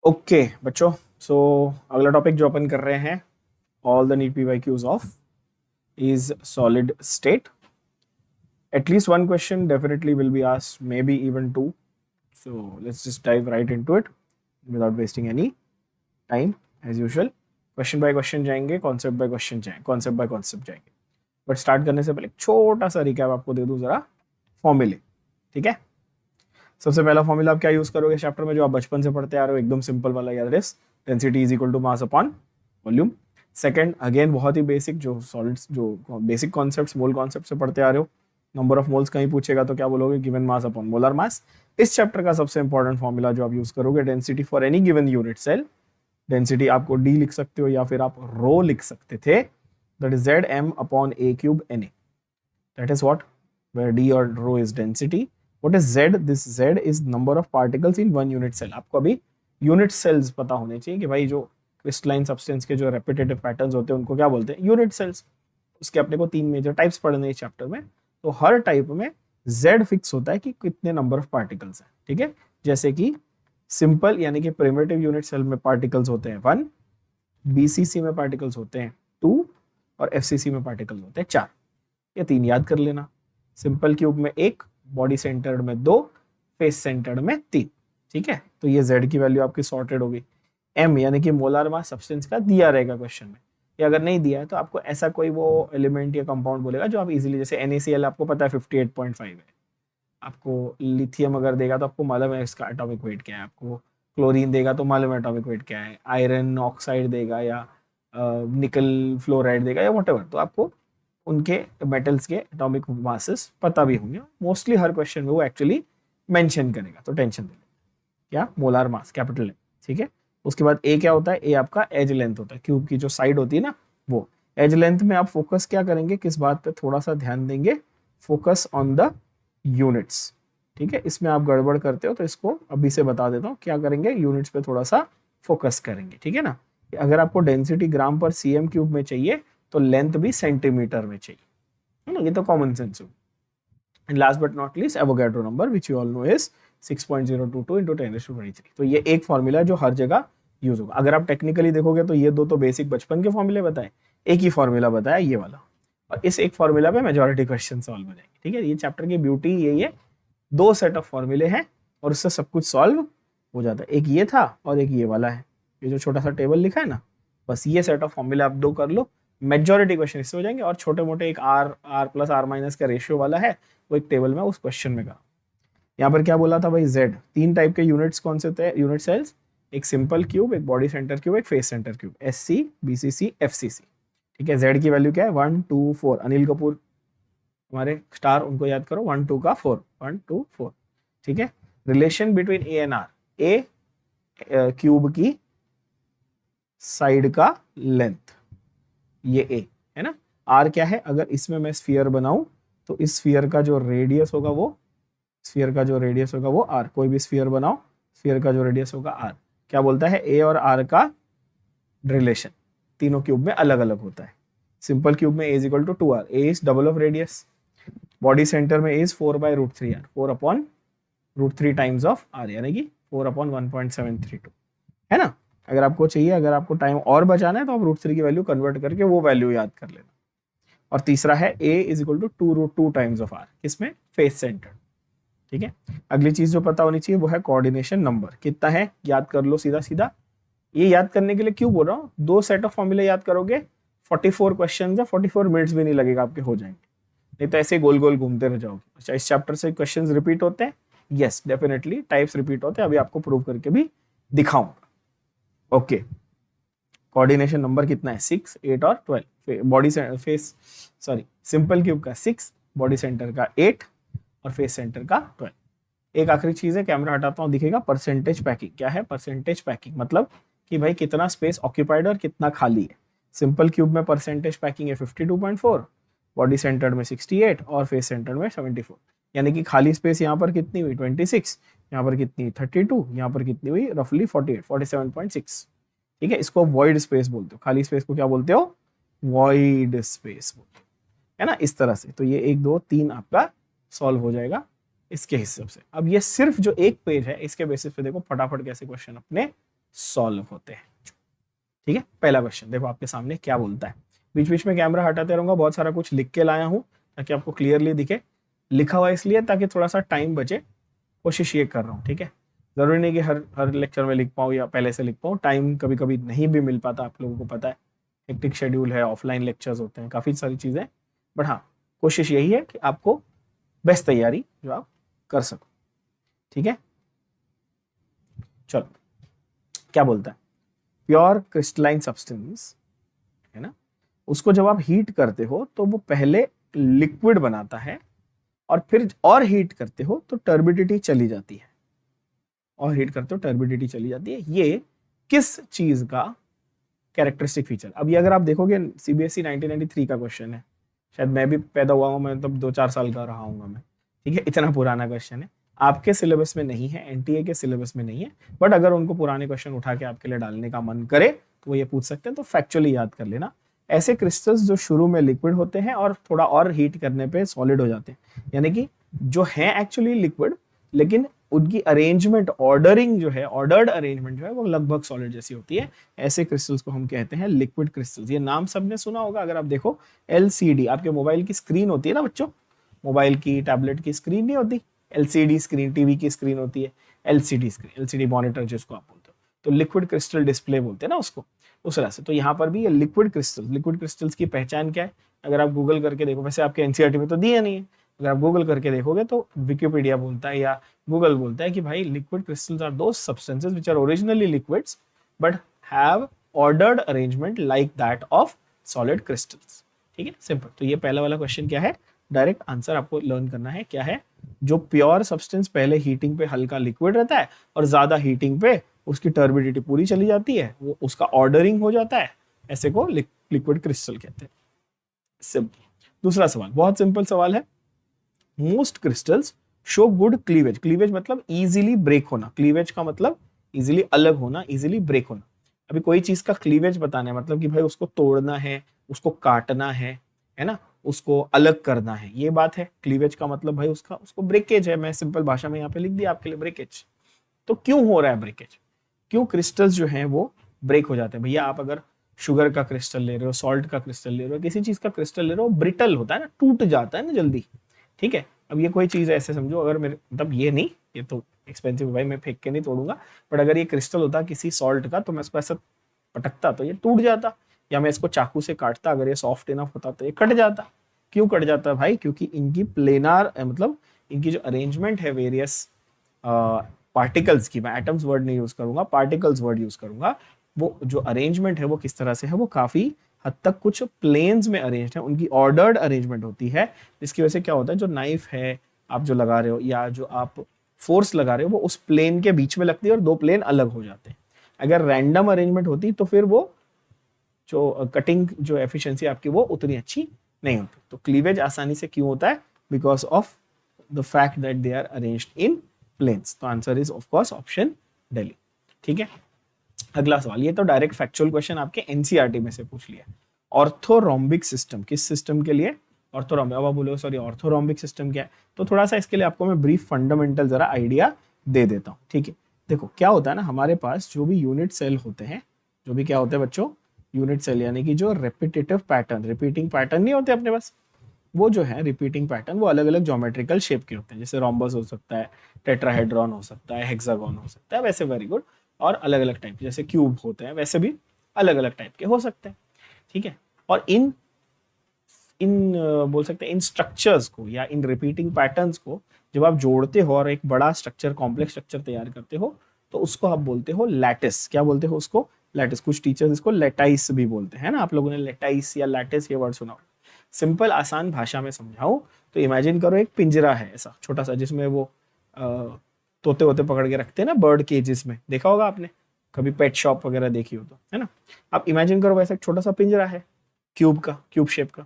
Okay बच्चों, सो अगला topic जो अपन कर रहे हैं, all the need PYQs of is solid state. At least one question definitely will be asked, maybe even two. So let's just dive right into it without wasting any time as usual. Question by question जाएंगे, concept by question जाएंगे, concept bye concept जाएंगे. But start करने से पहले एक छोटा सा recap आपको दे दूं जरा फॉर्मूले. ठीक है, सबसे पहला फॉर्मूला आप क्या यूज करोगे चैप्टर में, जो आप बचपन से पढ़ते आ रहे हो, एकदम सिंपल वाला याद है, density is equal to mass upon volume. Second, again बहुत ही बेसिक, जो सॉलिड्स, जो बेसिक कॉन्सेप्ट्स, मोल कॉन्सेप्ट से पढ़ते आ रहे हो. नंबर ऑफ मोल्स कहीं पूछेगा तो क्या बोलोगे, given mass upon molar mass. इस चैप्टर का सबसे इंपॉर्टेंट फॉर्मूला जो आप यूज करोगे, density for any given unit cell. डेंसिटी आपको डी लिख सकते हो या फिर आप रो लिख सकते थे, that is ZM upon A cube Na. That is what, where D और rho is density. What is Z? This Z is number of particles in one unit cell. आपको अभी यूनिट सेल्स पता होने चाहिए कि भाई जो क्रिस्टलाइन सब्सटेंस के जो रेपिटेटिव पैटर्न्स होते हैं उनको क्या बोलते हैं, यूनिट सेल्स. उसके अपने को 3 मेजर टाइप्स पढ़ने हैं चैप्टर में. तो हर टाइप में Z फिक्स होता है कि कितने नंबर ऑफ पार्टिकल्स हैं. ठीक है, जैसे कि सिंपल यानी कि प्रिमिटिव यूनिट सेल में पार्टिकल्स होते हैं 1, BCC में पार्टिकल्स होते हैं 2 और FCC में पार्टिकल्स होते हैं 4. ये 3 याद कर लेना. सिंपल क्यूब में 1, बॉडी सेंटर्ड में 2, फेस सेंटर्ड में 3. ठीक है, तो ये Z की वैल्यू आपकी सॉर्टेड होगी. M यानी कि मोलर मास सब्सटेंस का दिया रहेगा क्वेश्चन में, या अगर नहीं दिया है तो आपको ऐसा कोई वो एलिमेंट या कंपाउंड बोलेगा जो आप इजीली, जैसे NaCl आपको पता है 58.5 है. आपको लिथियम अगर देगा तो आपको मालूम है इसका एटॉमिक वेट क्या है, आपको क्लोरीन देगा तो मालूम है एटॉमिक वेट क्या है, आयरन ऑक्साइड देगा या निकल फ्लोराइड देगा या व्हाटएवर, तो आपको उनके मेटल्स के एटॉमिक मासेस पता भी होंगे. मोस्टली हर क्वेश्चन में वो एक्चुअली मेंशन करेगा, तो टेंशन नहीं. क्या, मोलार मास कैपिटल है. ठीक है, उसके बाद ए क्या होता है, ए आपका एज लेंथ होता है, क्यूब की जो साइड होती है ना वो. एज लेंथ में आप फोकस क्या करेंगे, किस बात पे थोड़ा सा ध्यान देंगे, फोकस ऑन द यूनिट्स. ठीक है, इसमें आप गड़बड़ करते हो तो इसको अभी से बता देता हूँ, क्या करेंगे, यूनिट्स पे थोड़ा सा फोकस करेंगे. ठीक है ना, अगर आपको डेंसिटी ग्राम पर CM क्यूब में चाहिए तो लेंथ भी सेंटीमीटर में चाहिए, है ना, ये तो कॉमन सेंस हो. And last but not least, Avogadro number which you all know is 6.022 into 10⁻23. तो ये एक फॉर्मूला जो हर जगह यूज होगा. अगर आप टेक्निकली देखोगे तो ये दो तो बेसिक बचपन के फॉर्मूले बताए, एक ही फॉर्मूला बताया ये वाला, और इस एक फॉर्मूला पे मेजोरिटी क्वेश्चन सॉल्व हो जाएंगे. ठीक है, ये चैप्टर की ब्यूटी यही है, 2 सेट ऑफ फॉर्मूले हैं और उससे सब कुछ सॉल्व हो जाता है. एक ये था और एक ये वाला है, ये जो छोटा सा टेबल लिखा है ना, बस ये सेट ऑफ फॉर्मूला आप 2 कर लो, मेजोरिटी क्वेश्चन इससे हो जाएंगे. और छोटे मोटे एक R प्लस R माइनस का रेशियो वाला है, वो एक टेबल में उस क्वेश्चन में करा. यहाँ पर क्या बोला था भाई, Z 3 टाइप के यूनिट्स कौन से थे, यूनिट सेल्स, एक सिंपल क्यूब, एक बॉडी सेंटर क्यूब, एक face centre cube, SC BCC FCC. ठीक है, Z की वैल्यू क्या है, 1 2 4. अनिल कपूर हमारे स्टार, उनको याद करो, 1 2 का 4, 1 2 4. ठीक है, relation between A and R, A cube की साइड का लेंथ, ये A है ना. R क्या है, अगर इसमें मैं स्फीयर बनाऊं तो इस स्फीयर का जो रेडियस होगा वो, स्फीयर का जो रेडियस होगा वो R. कोई भी स्फीयर बनाओ, स्फीयर का जो रेडियस होगा R. क्या बोलता है, A और R का रिलेशन तीनों क्यूब में अलग अलग होता है. सिंपल क्यूब में A is equal to 2R, A is double of radius. Body centre में A is 4/√3R, 4 upon √3 times of R, यानी कि 4 अपॉन 1.732, है ना. अगर आपको चाहिए, अगर आपको टाइम और बचाना है तो आप √3 की वैल्यू कन्वर्ट करके वो वैल्यू याद कर लेना. और तीसरा है A is equal to 2√2 times of R, किसमें, फेस सेंटर. ठीक है, अगली चीज जो पता होनी चाहिए वो है कोऑर्डिनेशन नंबर, कितना है याद कर लो सीधा सीधा. ये याद करने के लिए क्यों बोल रहा हूँ, 2 सेट ऑफ फॉर्मूले याद करोगे, 44 क्वेश्चन है, 44 मिनट्स भी नहीं लगेगा आपके, हो जाएंगे. नहीं तो ऐसे गोल गोल घूमते रह जाओगे. अच्छा, इस चैप्टर से क्वेश्चंस रिपीट होते हैं, यस डेफिनेटली टाइप्स रिपीट होते हैं, अभी आपको प्रूव करके भी दिखाऊंगा. ओके, कोऑर्डिनेशन नंबर कितना है, 6 8 और 12. Body face, sorry, simple cube का 6, बॉडी सेंटर का 8 और फेस सेंटर का 12. एक आखिरी चीज है, कैमरा हटाता हूँ दिखेगा, परसेंटेज पैकिंग. क्या है परसेंटेज पैकिंग, मतलब कि भाई कितना स्पेस ऑक्यूपाइड और कितना खाली है. सिंपल क्यूब में परसेंटेज पैकिंग है 52.4, बॉडी सेंटर में 68 और फेस सेंटर में 74. यानी कि खाली स्पेस यहाँ पर कितनी हुई 26, यहाँ पर कितनी 32, यहाँ पर कितनी हुई रफली 48, 47.6. ठीक है, इसको वॉइड स्पेस बोलते हो, खाली स्पेस को क्या बोलते हो, वॉइड स्पेस बोलते हो, है ना, इस तरह से. तो ये 1 2 3 आपका सॉल्व हो जाएगा इसके हिसाब से. अब ये सिर्फ जो एक पेज है इसके बेसिस पे देखो फटाफट कैसे क्वेश्चन अपने सॉल्व होते हैं। ठीक है, पहला क्वेश्चन देखो आपके सामने क्या बोलता है। बीच बीच में कैमरा हटाते रहूंगा, बहुत सारा कुछ लिख के लाया हूं ताकि आपको क्लियरली दिखे। लिखा हुआ इसलिए ताकि थोड़ा सा टाइम बचे, कोशिश ये कर रहा हूँ। ठीक है, जरूरी नहीं कि हर हर लेक्चर में लिख पाऊँ या पहले से लिख पाऊँ, टाइम कभी कभी नहीं भी मिल पाता, आप लोगों को पता है हेक्टिक शेड्यूल है, ऑफलाइन लेक्चर्स होते हैं, काफ़ी सारी चीज़ें। बट हाँ, कोशिश यही है कि आपको बेस्ट तैयारी जो आप कर सको। ठीक है, चलो क्या बोलता है, प्योर क्रिस्टलाइन सब्सटेंस है ना, उसको जब आप हीट करते हो तो वो पहले लिक्विड बनाता है और फिर और हीट करते हो तो टर्बिडिटी चली जाती है, और हीट करते हो टर्बिडिटी चली जाती है। ये किस चीज का कैरेक्टरिस्टिक फीचर? अब ये अगर आप देखोगे सीबीएसई 1993 का क्वेश्चन है, शायद मैं भी पैदा हुआ हूँ, मैं तब 2-4 साल का रहा हूँ मैं। ठीक है, इतना पुराना क्वेश्चन है, आपके सिलेबस में नहीं है, एनटीए के सिलेबस में नहीं है। बट अगर उनको पुराने क्वेश्चन उठा के आपके लिए डालने का मन करे तो वो ये पूछ सकते हैं, तो फैक्चुअली याद कर लेना। ऐसे क्रिस्टल्स जो शुरू में लिक्विड होते हैं और थोड़ा और हीट करने पे सॉलिड हो जाते हैं, यानी कि जो है एक्चुअली लिक्विड, लेकिन उनकी अरेंजमेंट, ऑर्डरिंग जो है, ऑर्डर्ड अरेंजमेंट जो है वो लगभग सॉलिड जैसी होती है। ऐसे क्रिस्टल्स को हम कहते हैं लिक्विड क्रिस्टल्स। ये नाम सबने सुना होगा, अगर आप देखो एलसीडी, आपके मोबाइल की स्क्रीन होती है ना बच्चों, मोबाइल की, टैबलेट की स्क्रीन नहीं होती, एलसीडी स्क्रीन, टीवी की स्क्रीन होती है एलसीडी स्क्रीन, एलसीडी मॉनिटर जिसको आप बोलते हो, तो लिक्विड क्रिस्टल डिस्प्ले बोलते हैं ना उसको, उस तरह से। तो यहाँ पर भी ये लिक्विड क्रिस्टल्स की पहचान क्या है? अगर आप गूगल करके देखो, वैसे आपके एनसीईआरटी में तो दिया नहीं है, अगर आप गूगल करके देखोगे तो विकिपीडिया बोलता है या गूगल बोलता है कि भाई liquid crystals are those substances which are originally liquids but have ordered arrangement like that of solid crystals. ठीक है, सिंपल। तो ये पहला वाला क्वेश्चन क्या है, डायरेक्ट आंसर आपको लर्न करना है क्या है। जो प्योर सब्सटेंस पहले हीटिंग पे हल्का लिक्विड रहता है और ज्यादा हीटिंग पे उसकी टर्बिडिटी पूरी चली जाती है, वो उसका ऑर्डरिंग हो जाता है, ऐसे को लिक्विड क्रिस्टल कहते हैं। सिंपल। दूसरा सवाल बहुत सिंपल सवाल है, most crystals show good cleavage. Cleavage मतलब इजीली ब्रेक होना, क्लीवेज का मतलब इजीली अलग होना, इजीली ब्रेक होना। अभी कोई चीज का क्लीवेज बताना है मतलब कि भाई उसको तोड़ना है, उसको काटना है ना, उसको अलग करना है, ये बात है। क्लीवेज का मतलब भाई उसको ब्रेकेज है। मैं सिंपल भाषा में यहाँ पे लिख दिया आपके लिए, ब्रेकेज। तो क्यों हो रहा है ब्रेकेज, क्यों क्रिस्टल्स जो हैं वो ब्रेक हो जाते हैं? भैया आप अगर शुगर का क्रिस्टल ले रहे हो, सॉल्ट का क्रिस्टल ले रहे हो, किसी चीज का क्रिस्टल ले रहे हो, ब्रिटल होता है ना, टूट जाता है ना जल्दी। ठीक है, अब ये कोई चीज ऐसे समझो, अगर मेरे मतलब ये नहीं, ये तो एक्सपेंसिव भाई, मैं फेंक के नहीं तोड़ूंगा, बट अगर ये क्रिस्टल होता किसी सॉल्ट का तो मैं इसको ऐसा पटकता तो ये टूट जाता, या मैं इसको चाकू से काटता, अगर ये सॉफ्ट इनफ होता तो ये कट जाता। क्यों कट जाता भाई? क्योंकि इनकी प्लेनार मतलब इनकी जो अरेंजमेंट है वेरियस पार्टिकल्स की, मैं एटम्स वर्ड नहीं यूज करूंगा, पार्टिकल्स वर्ड यूज करूंगा, वो जो अरेंजमेंट है वो किस तरह से है, वो काफी हद तक कुछ प्लेन्स में अरेंज्ड है, उनकी ऑर्डर्ड अरेंजमेंट होती है, जिसकी वजह से क्या होता है, जो नाइफ है आप जो लगा रहे हो या जो आप फोर्स लगा रहे हो वो उस प्लेन के बीच में लगती है और दो प्लेन अलग हो जाते हैं। अगर रैंडम अरेंजमेंट होती तो फिर वो जो कटिंग जो एफिशिएंसी आपकी वो उतनी अच्छी नहीं होती। तो क्लीवेज आसानी से क्यों होता है? Because of the fact that they are arranged in planes. तो answer is of course option Delhi. ठीक है, अगला सवाल, ये तो डायरेक्ट फैक्चुअल क्वेश्चन आपके एनसीईआरटी में से पूछ लिया। ऑर्थोरोम्बिक सिस्टम किस सिस्टम के लिए? ऑर्थोरोम्बिक। अब आप बोलो सॉरी ऑर्थोरोम्बिक सिस्टम क्या है, तो थोड़ा सा इसके लिए आपको मैं ब्रीफ फंडामेंटल जरा आइडिया दे देता हूँ। ठीक है, देखो क्या होता है ना, हमारे पास जो भी यूनिट सेल होते हैं, जो भी क्या होते हैं बच्चों, यूनिट सेल, यानी कि जो रेपिटेटिव पैटर्न, रिपीटिंग पैटर्न नहीं होते अपने पास, वो जो है रिपीटिंग पैटर्न वो अलग अलग ज्योमेट्रिकल शेप के होते हैं, जैसे रोम्बस हो सकता है, टेट्राहेड्रॉन हो सकता है, हेक्सागोन हो सकता है, वैसे वेरी गुड। और अलग अलग टाइप, जैसे क्यूब होते हैं वैसे भी अलग अलग टाइप के हो सकते हैं। ठीक है, और इन इन बोल सकते हैं इन स्ट्रक्चर्स को या इन रिपीटिंग पैटर्न्स को जब आप जोड़ते हो और एक बड़ा स्ट्रक्चर, कॉम्प्लेक्स स्ट्रक्चर तैयार करते हो, तो उसको आप बोलते हो लैटिस। क्या बोलते हो उसको? लैटिस। कुछ टीचर्स इसको लेटाइस भी बोलते हैं ना, आप लोगों ने लेटाइस या लैटिस ये वर्ड सुना हो। सिंपल आसान भाषा में समझाऊं तो इमेजिन करो एक पिंजरा है ऐसा छोटा सा, जिसमें वो तोते वोते पकड़ के रखते हैं ना, बर्ड केजेस में, देखा होगा आपने कभी, पेट शॉप वगैरह देखी हो तो, है ना। आप इमेजिन करो वैसे एक छोटा सा पिंजरा है, क्यूब का, क्यूब शेप का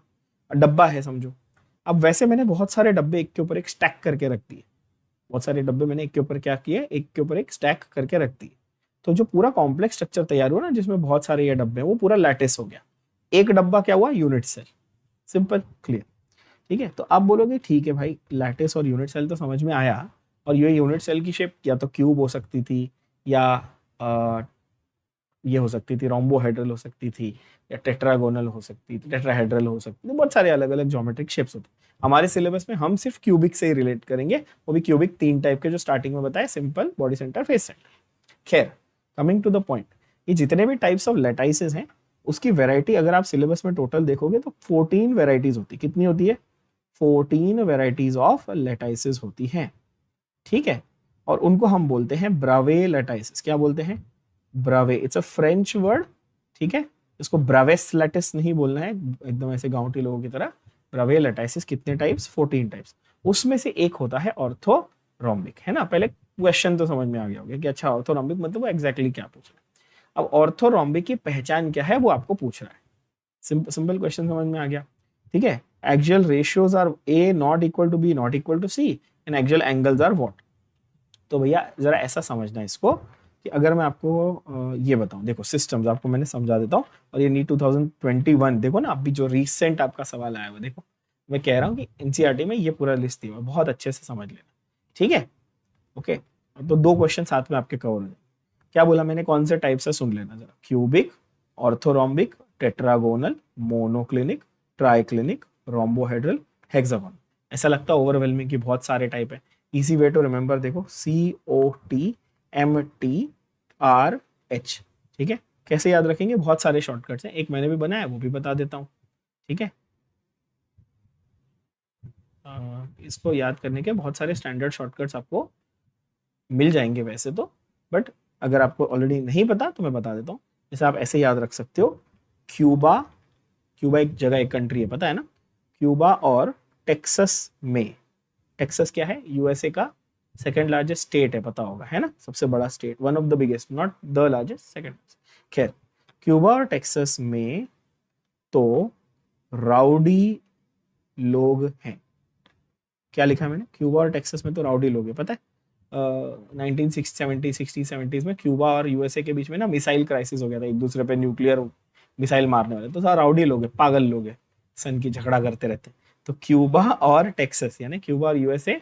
डब्बा है समझो। अब वैसे मैंने बहुत सारे डब्बे एक के ऊपर एक स्टैक करके रख दिए, बहुत सारे डब्बे मैंने एक के ऊपर क्या किए, एक के ऊपर एक स्टैक करके रख दिए। तो जो पूरा कॉम्प्लेक्स स्ट्रक्चर तैयार हुआ ना, जिसमें बहुत सारे ये डब्बे हैं, वो पूरा लैटिस हो गया। एक डब्बा क्या हुआ? Unit cell. Simple, clear. ठीक है, तो आप बोलोगे ठीक है भाई, लैटिस और यूनिट सेल तो समझ में आया, और ये यूनिट सेल की शेप या तो क्यूब हो सकती थी या ये हो सकती थी, रोम्बोहेड्रल हो सकती थी, या टेट्रागोनल हो सकती थी, टेट्राहेड्रल हो सकती थी, बहुत सारे अलग अलग ज्योमेट्रिक शेप्स होते हैं। हमारे सिलेबस में हम सिर्फ क्यूबिक से ही रिलेट करेंगे, वो भी क्यूबिक 3 टाइप के जो स्टार्टिंग में बताए, simple, body centre, face centre. खैर, कमिंग टू द पॉइंट, ये जितने भी टाइप्स ऑफ लैटाइसेस हैं उसकी वेराइटी अगर आप सिलेबस में टोटल देखोगे तो 14 वेराइटीज होती है। कितनी होती है? 14 वेराइटीज ऑफ लैटाइसेस होती हैं, ठीक है। और उनको हम बोलते हैं ब्रावे लैटाइसेस। क्या बोलते हैं? ब्रावे, इट्स अ फ्रेंच वर्ड, ठीक है। इसको ब्रावेस लैटिस नहीं बोलना है एकदम ऐसे गांवटी लोगों की तरह। ब्रावे लैटाइसेस कितने टाइप्स? 14 टाइप्स। उसमें से एक होता है ऑर्थोरोम्बिक, है ना। पहले क्वेश्चन तो समझ में आ गया होगा कि अच्छा ऑर्थोरोम्बिक मतलब वो एग्जैक्टली क्या पूछ रहा है। अब ऑर्थोरोम्बिक की पहचान क्या है वो आपको पूछ रहा है। सिंपल क्वेश्चन समझ में आ गया, ठीक है। Axial ratios are a not equal to b not equal to c and axial angles are what. तो भैया जरा ऐसा समझना है इसको कि अगर मैं आपको ये बताऊं, देखो सिस्टम्स आपको मैंने समझा देता हूँ। और ये नीट 2021 देखो ना, अभी जो रिसेंट आपका सवाल आया हुआ, देखो मैं कह रहा हूँ कि एनसीईआरटी में ये पूरा लिस्ट दिया हुआ है, बहुत अच्छे से समझ लेना, ठीक है। ओके, तो 2 क्वेश्चन साथ में आपके कवर हो जाए। क्या बोला मैंने, कौन से टाइप से, सुन लेना जरा। Cubic, orthorhombic, tetragonal, monoclinic, triclinic, rhombohedral, hexagonal. ऐसा लगता है ओवरवेलमिंग की बहुत सारे टाइप है। इजी वे टू रिमेंबर देखो, COTMTRH, ठीक है। कैसे याद रखेंगे? बहुत सारे शॉर्टकट्स हैं, एक मैंने भी बनाया है वो भी बता देता हूँ, ठीक है। इसको याद करने के बहुत सारे स्टैंडर्ड शॉर्टकट्स आपको मिल जाएंगे वैसे तो, बट अगर आपको ऑलरेडी नहीं पता तो मैं बता देता हूँ। जैसे आप ऐसे याद रख सकते हो, क्यूबा, क्यूबा एक जगह, एक कंट्री है, पता है ना। क्यूबा और टेक्सास में, टेक्सास क्या है? यूएसए का सेकंड लार्जेस्ट स्टेट है, पता होगा, है ना, सबसे बड़ा state, one of the biggest, not the largest, second. खैर, क्यूबा और टेक्सास में तो राउडी लोग हैं। क्या लिखा मैंने? क्यूबा और टेक्सास में तो राउडी लोग हैं, पता है। 1970 में क्यूबा और यूएसए के बीच में ना मिसाइल क्राइसिस हो गया था, एक दूसरे पे न्यूक्लियर मिसाइल मारने वाले, तो सारा राउडी लोग हैं, पागल लोग हैं, सन की झगड़ा करते रहते हैं। तो क्यूबा और टेक्सास यानी क्यूबा और यूएसए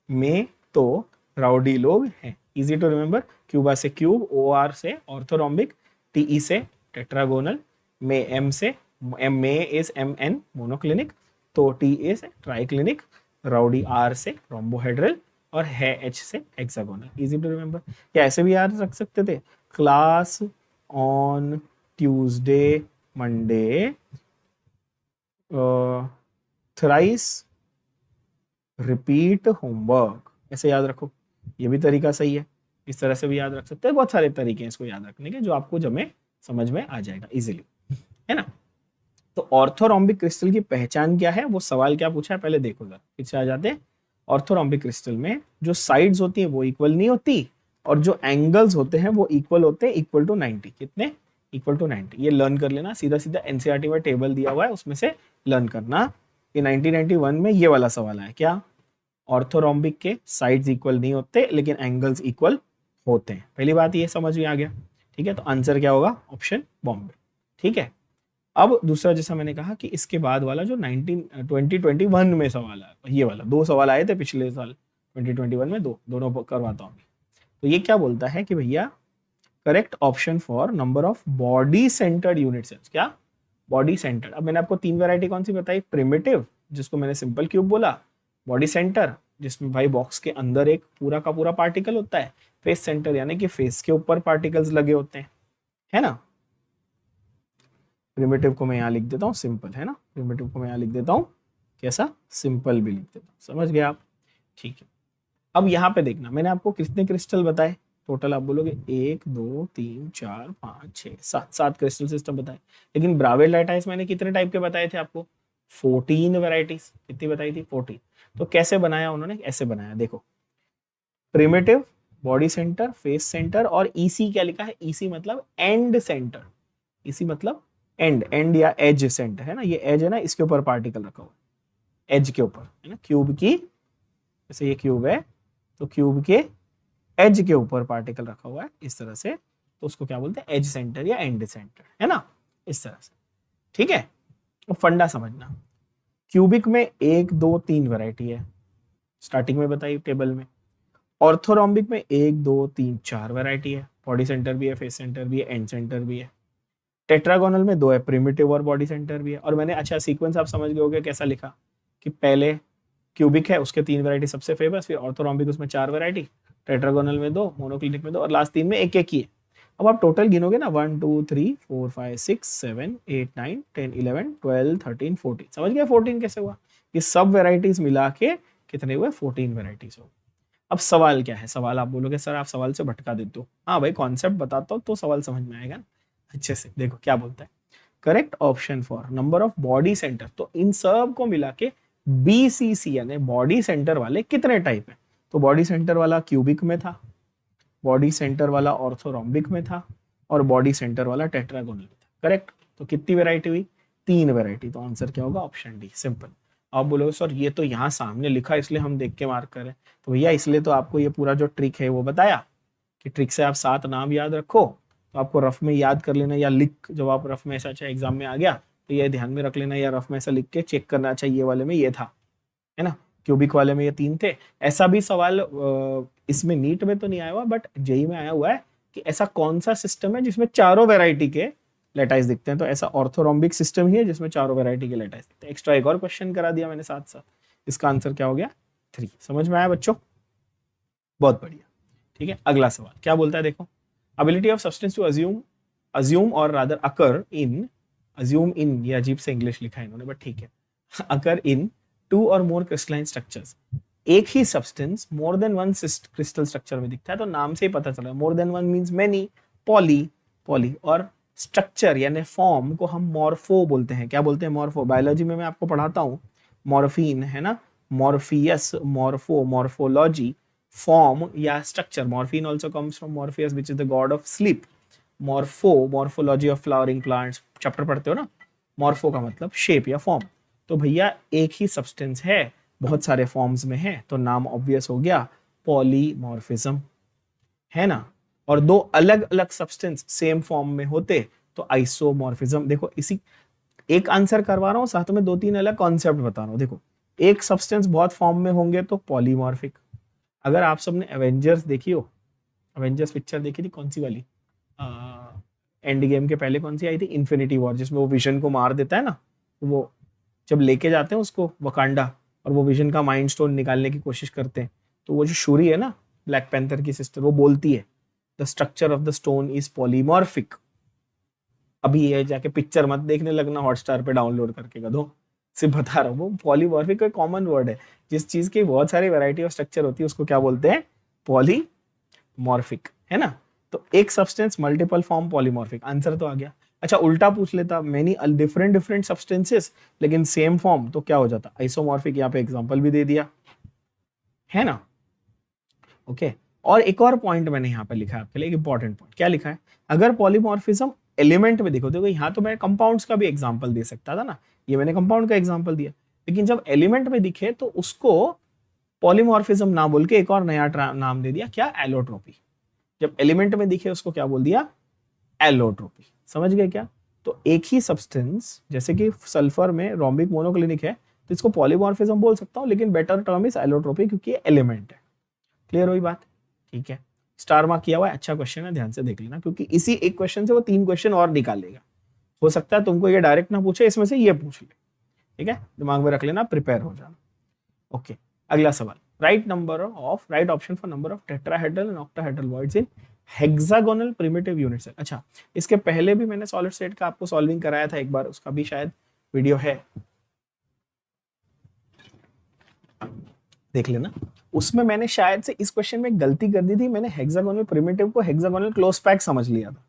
में तो राउडी लोग हैं। इजी टू रिमेंबर, क्यूबा से क्यूब, ओ आर से ऑर्थोरोम्बिक, टीई से टेट्रागोनल, में एम से एम में इज एम एन मोनोक्लिनिक, तो टी ए से ट्राइक्लिनिक, राउडी आर से रोम्बोहेड्रल, और है एच से हेक्सागोनल। Easy to remember. क्या ऐसे भी याद रख सकते थे? Class on Tuesday, Monday, thrice repeat homework, ऐसे याद रखो। ये भी तरीका सही है, इस तरह से भी याद रख सकते हैं। बहुत सारे तरीके हैं इसको याद रखने के जो आपको जब में समझ में आ जाएगा इजीली, है ना। तो ऑर्थोरोम्बिक क्रिस्टल की पहचान क्या है, वो सवाल क्या पूछा है पहले देखो जरा, पीछे आ जाते हैं। ऑर्थोरोम्बिक क्रिस्टल में जो साइड्स होती है वो इक्वल नहीं होती, और जो एंगल्स होते हैं वो इक्वल होते हैं, इक्वल टू 90। कितने? Equal to 90। ये लर्न कर लेना, सीधा सीधा एनसीईआरटी में टेबल दिया हुआ है उसमें से लर्न करना। कि 1991 में ये वाला सवाल आया, क्या? ऑर्थोरोम्बिक के साइड्स इक्वल नहीं होते लेकिन एंगल्स इक्वल होते हैं। पहली बात ये समझ में आ गया, ठीक है। तो आंसर क्या होगा? ऑप्शन बॉम्बे, ठीक है। अब दूसरा, जैसा मैंने कहा कि इसके बाद वाला जो 2021 में सवाल आया, ये वाला 2 सवाल आए थे पिछले साल 2021 में, दोनों करवाता हूँ। तो ये क्या बोलता है कि भैया correct option for number of body centred unit cells. क्या? Body centred. अब मैंने आपको 3 वैरायटी कौन सी बताई? प्रिमिटिव, जिसको मैंने सिंपल क्यूब बोला, बॉडी सेंटर जिसमें भाई बॉक्स के अंदर एक पूरा का पूरा पार्टिकल होता है, फेस सेंटर यानी कि फेस के ऊपर पार्टिकल्स लगे होते हैं, है ना। प्रिमिटिव को मैं यहाँ लिख देता हूँ सिंपल, है ना। प्रिमिटिव को मैं यहाँ लिख देता हूँ कैसा? सिंपल भी लिख देता हूँ, समझ गए आप? ठीक है। अब यहाँ पे देखना, मैंने आपको कितने क्रिस्टल बताए टोटल? आप बोलोगे 1 2 3 4 5 6 7, 7 क्रिस्टल सिस्टम बताए। लेकिन ब्रावे लैटाइस मैंने कितने टाइप के बताए थे आपको? 14 वेराइटीज। कितनी बताई थी? 14। तो कैसे बनाया उन्होंने? ऐसे बनाया, देखो। Primitive, body centre, face centre, और ईसी क्या लिखा है? ईसी मतलब एंड सेंटर। ईसी मतलब एंड, एंड या एज सेंटर, है ना। ये एज है ना, इसके ऊपर पार्टिकल रखा हुआ है, एज के ऊपर, है ना। क्यूब की, जैसे ये क्यूब है तो क्यूब के एज के ऊपर पार्टिकल रखा हुआ है इस तरह से, तो उसको क्या बोलते हैं? एज सेंटर या एंड सेंटर, है ना, इस तरह से, ठीक है। तो फंडा समझना, क्यूबिक में 1 2 3 वैरायटी है, स्टार्टिंग में बताई टेबल में। ऑर्थोरोम्बिक में 1 2 3 4 वैरायटी है बॉडी सेंटर भी है, फेस सेंटर भी है, एंड सेंटर भी है। टेट्रागोनल में दो है, प्रिमिटिव और बॉडी सेंटर भी है। और मैंने अच्छा सीक्वेंस आप समझ गए होंगे कैसा लिखा, कि पहले क्यूबिक है उसके 3 वैरायटी सबसे फेमस, फिर ऑर्थोरोम्बिक उसमें 4 वैरायटी, टेट्रागोनल में 2, मोनोक्लिनिक में 2 और लास्ट 3 में एक ही है। अब आप टोटल गिनोगे ना 1 2 3 4 5 6 7 8 9 10 11 12 13 14, समझ गया 14 कैसे हुआ? ये सब वैरायटीज मिला के कितने हुए? 14 वैरायटीज हो। अब सवाल क्या है? सवाल आप बोलोगे सर आप सवाल से भटका देते हो। हाँ भाई, कॉन्सेप्ट बताता हूँ तो सवाल समझ में आएगा ना अच्छे से। देखो क्या बोलता है, correct option for number of body centre, तो इन सब को मिला के BCC यानी बॉडी सेंटर वाले कितने टाइप है? तो बॉडी सेंटर वाला क्यूबिक में था, बॉडी सेंटर वाला ऑर्थोरोम्बिक में था, और बॉडी सेंटर वाला टेट्रागोनल में था। करेक्ट। तो कितनी वैरायटी हुई? 3 वैरायटी। तो आंसर क्या होगा? Option D, simple. आप बोलोगे सर ये तो यहाँ सामने लिखा इसलिए हम देख के मार्क करें। तो भैया इसलिए तो आपको ये पूरा जो ट्रिक है वो बताया कि ट्रिक से आप 7 नाम याद रखो, तो आपको रफ में याद कर लेना, या लिख, जब आप रफ में ऐसा अच्छा एग्जाम में आ गया तो ये ध्यान में रख लेना, या रफ में ऐसा लिख के चेक करना, अच्छा ये वाले में ये था, है ना, क्यूबिक वाले में ये 3 थे। ऐसा भी सवाल इसमें नीट में तो नहीं आया हुआ, बट जेई में आया हुआ है कि ऐसा कौन सा सिस्टम है जिसमें चारों वैरायटी के लेटाइस दिखते हैं। तो ऐसा ऑर्थोरोम्बिक सिस्टम ही है जिसमें चारों वैरायटी के लेटाइस दिखते हैं। एक्स्ट्रा एक और क्वेश्चन करा दिया मैंने साथ साथ। इसका आंसर क्या हो गया? 3। समझ में आया बच्चों? बहुत बढ़िया। ठीक है, अगला सवाल क्या बोलता है देखो, ability of substance to assume or rather occur in, assume in ये अजीब से इंग्लिश लिखा है इन्होंने बट ठीक है, occur in 2 or more crystalline structures। एक ही substance more than one crystal structure में दिखता है, तो नाम से ही पता चला more than one means many, poly, और स्ट्रक्चर यानी फॉर्म को हम मॉर्फो बोलते हैं। क्या बोलते हैं? मॉर्फो। बायोलॉजी में मैं आपको पढ़ाता हूँ मॉर्फिन, है ना, मॉर्फियस, मॉर्फो, मॉर्फोलॉजी, form या structure। Morphine also comes from Morpheus which is the god of sleep। morphology of flowering plants chapter पढ़ते हो ना। morpho का मतलब shape या form। तो भैया एक ही substance है, बहुत सारे forms में है, तो नाम obvious हो गया polymorphism, है ना। और दो अलग अलग substance same form में होते तो isomorphism। देखो इसी एक आंसर करवा रहा हूँ, साथ में 2-3 अलग कॉन्सेप्ट बता रहा हूँ। देखो एक सब्सटेंस बहुत फॉर्म में होंगे तो पॉलीमॉर्फिक। अगर आप सबने एवेंजर्स देखी हो, एवेंजर्स पिक्चर देखी थी, कौन सी वाली, एंड गेम के पहले कौन सी आई थी? इन्फिनिटी वॉर, जिसमें वो विजन को मार देता है ना, वो जब लेके जाते हैं उसको वकांडा और वो विजन का माइंड स्टोन निकालने की कोशिश करते हैं, तो वो जो शूरी है ना, ब्लैक पैंथर की सिस्टर, वो बोलती है the structure of the stone is polymorphic. अभी ये जाके पिक्चर मत देखने लगना हॉटस्टार पे डाउनलोड करके, गधो, सिर्फ बता रहा हूँ। वो पॉलीमॉर्फिक कोई कॉमन वर्ड है, जिस चीज की बहुत सारी वैरायटी ऑफ स्ट्रक्चर होती है उसको क्या बोलते हैं? पॉलीमॉर्फिक, है ना। तो एक substance multiple form polymorphic, answer तो आ गया। अच्छा उल्टा पूछ लेता, मेनी डिफरेंट सब्सटेंसेस लेकिन सेम फॉर्म, तो क्या हो जाता? आइसोमॉर्फिक। यहाँ पे एग्जांपल भी दे दिया, है ना। ओके, और एक और पॉइंट मैंने यहाँ पे लिखा है आपके लिए, एक इंपॉर्टेंट पॉइंट। क्या लिखा है? अगर पॉलीमॉर्फिज्म एलिमेंट में देखो यहाँ तो मैं कंपाउंड्स का भी एग्जांपल दे सकता था ना, ये मैंने कंपाउंड का एग्जांपल दिया, लेकिन जब एलिमेंट में दिखे तो उसको पॉलीमॉर्फिज्म ना बोल के एक और नया नाम दे दिया, क्या? एलोट्रोपी। जब एलिमेंट में दिखे उसको क्या बोल दिया? एलोट्रोपी। समझ गए क्या? तो एक ही सब्सटेंस, जैसे कि सल्फर में रोम्बिक मोनोक्लिनिक है, तो इसको पॉलीमॉर्फिज्म बोल सकता हूँ, लेकिन बेटर टर्म इज एलोट्रोपी क्योंकि ये एलिमेंट है। क्लियर हुई बात? ठीक है, स्टार मार्क किया हुआ है, अच्छा क्वेश्चन है, ध्यान से देख लेना, क्योंकि इसी एक क्वेश्चन से वो 3 क्वेश्चन और निकालेगा। हो सकता है तुमको ये डायरेक्ट ना पूछे, इसमें से ये पूछ ले। ठीक है, दिमाग में रख लेना, प्रिपेयर हो जाना। ओके, अगला सवाल, right option for number of tetrahedral and octahedral voids in hexagonal primitive unit cell. अच्छा, इसके पहले भी मैंने सॉलिड स्टेट का आपको सॉल्विंग कराया था एक बार, उसका भी शायद वीडियो है, देख लेना। उसमें मैंने शायद से इस क्वेश्चन में गलती कर दी थी, मैंने हेक्सागोनल प्रिमिटिव को हेक्सागोनल क्लोज पैक समझ लिया था,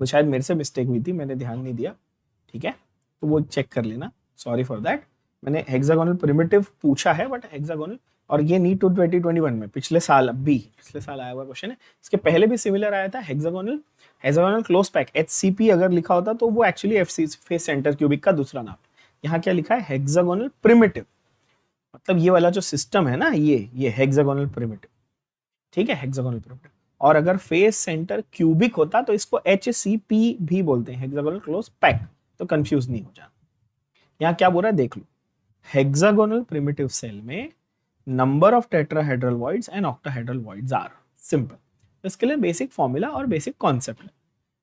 वो शायद मेरे से मिस्टेक हुई थी, मैंने ध्यान नहीं दिया। ठीक है, तो वो चेक कर लेना, सॉरी फॉर दैट। मैंने हेक्सागोनल प्रिमिटिव पूछा है, बट हेक्सागोनल, और ये नीट 2021 में पिछले साल आया हुआ क्वेश्चन है। इसके पहले भी सिमिलर आया था, हेक्सागोनल क्लोज पैक, HCP अगर लिखा होता तो वो actually FC face centre cubic का दूसरा नाम। यहाँ क्या लिखा है? हेक्सागोनल प्रिमिटिव, मतलब ये वाला जो सिस्टम है ना, ये हेक्सागोनल प्रिमिटिव। ठीक है, हेक्सागोनल प्रिमिटिव। और अगर फेस सेंटर क्यूबिक होता तो इसको HCP भी बोलते हैं, हेक्सागोनल क्लोज पैक, तो कंफ्यूज नहीं हो जाना। यहाँ क्या बोल रहा है देख लो, हेक्सागोनल प्रिमिटिव सेल में number of tetrahedral voids and octahedral voids are simple. तो इसके लिए बेसिक फॉर्मूला और बेसिक कॉन्सेप्ट है।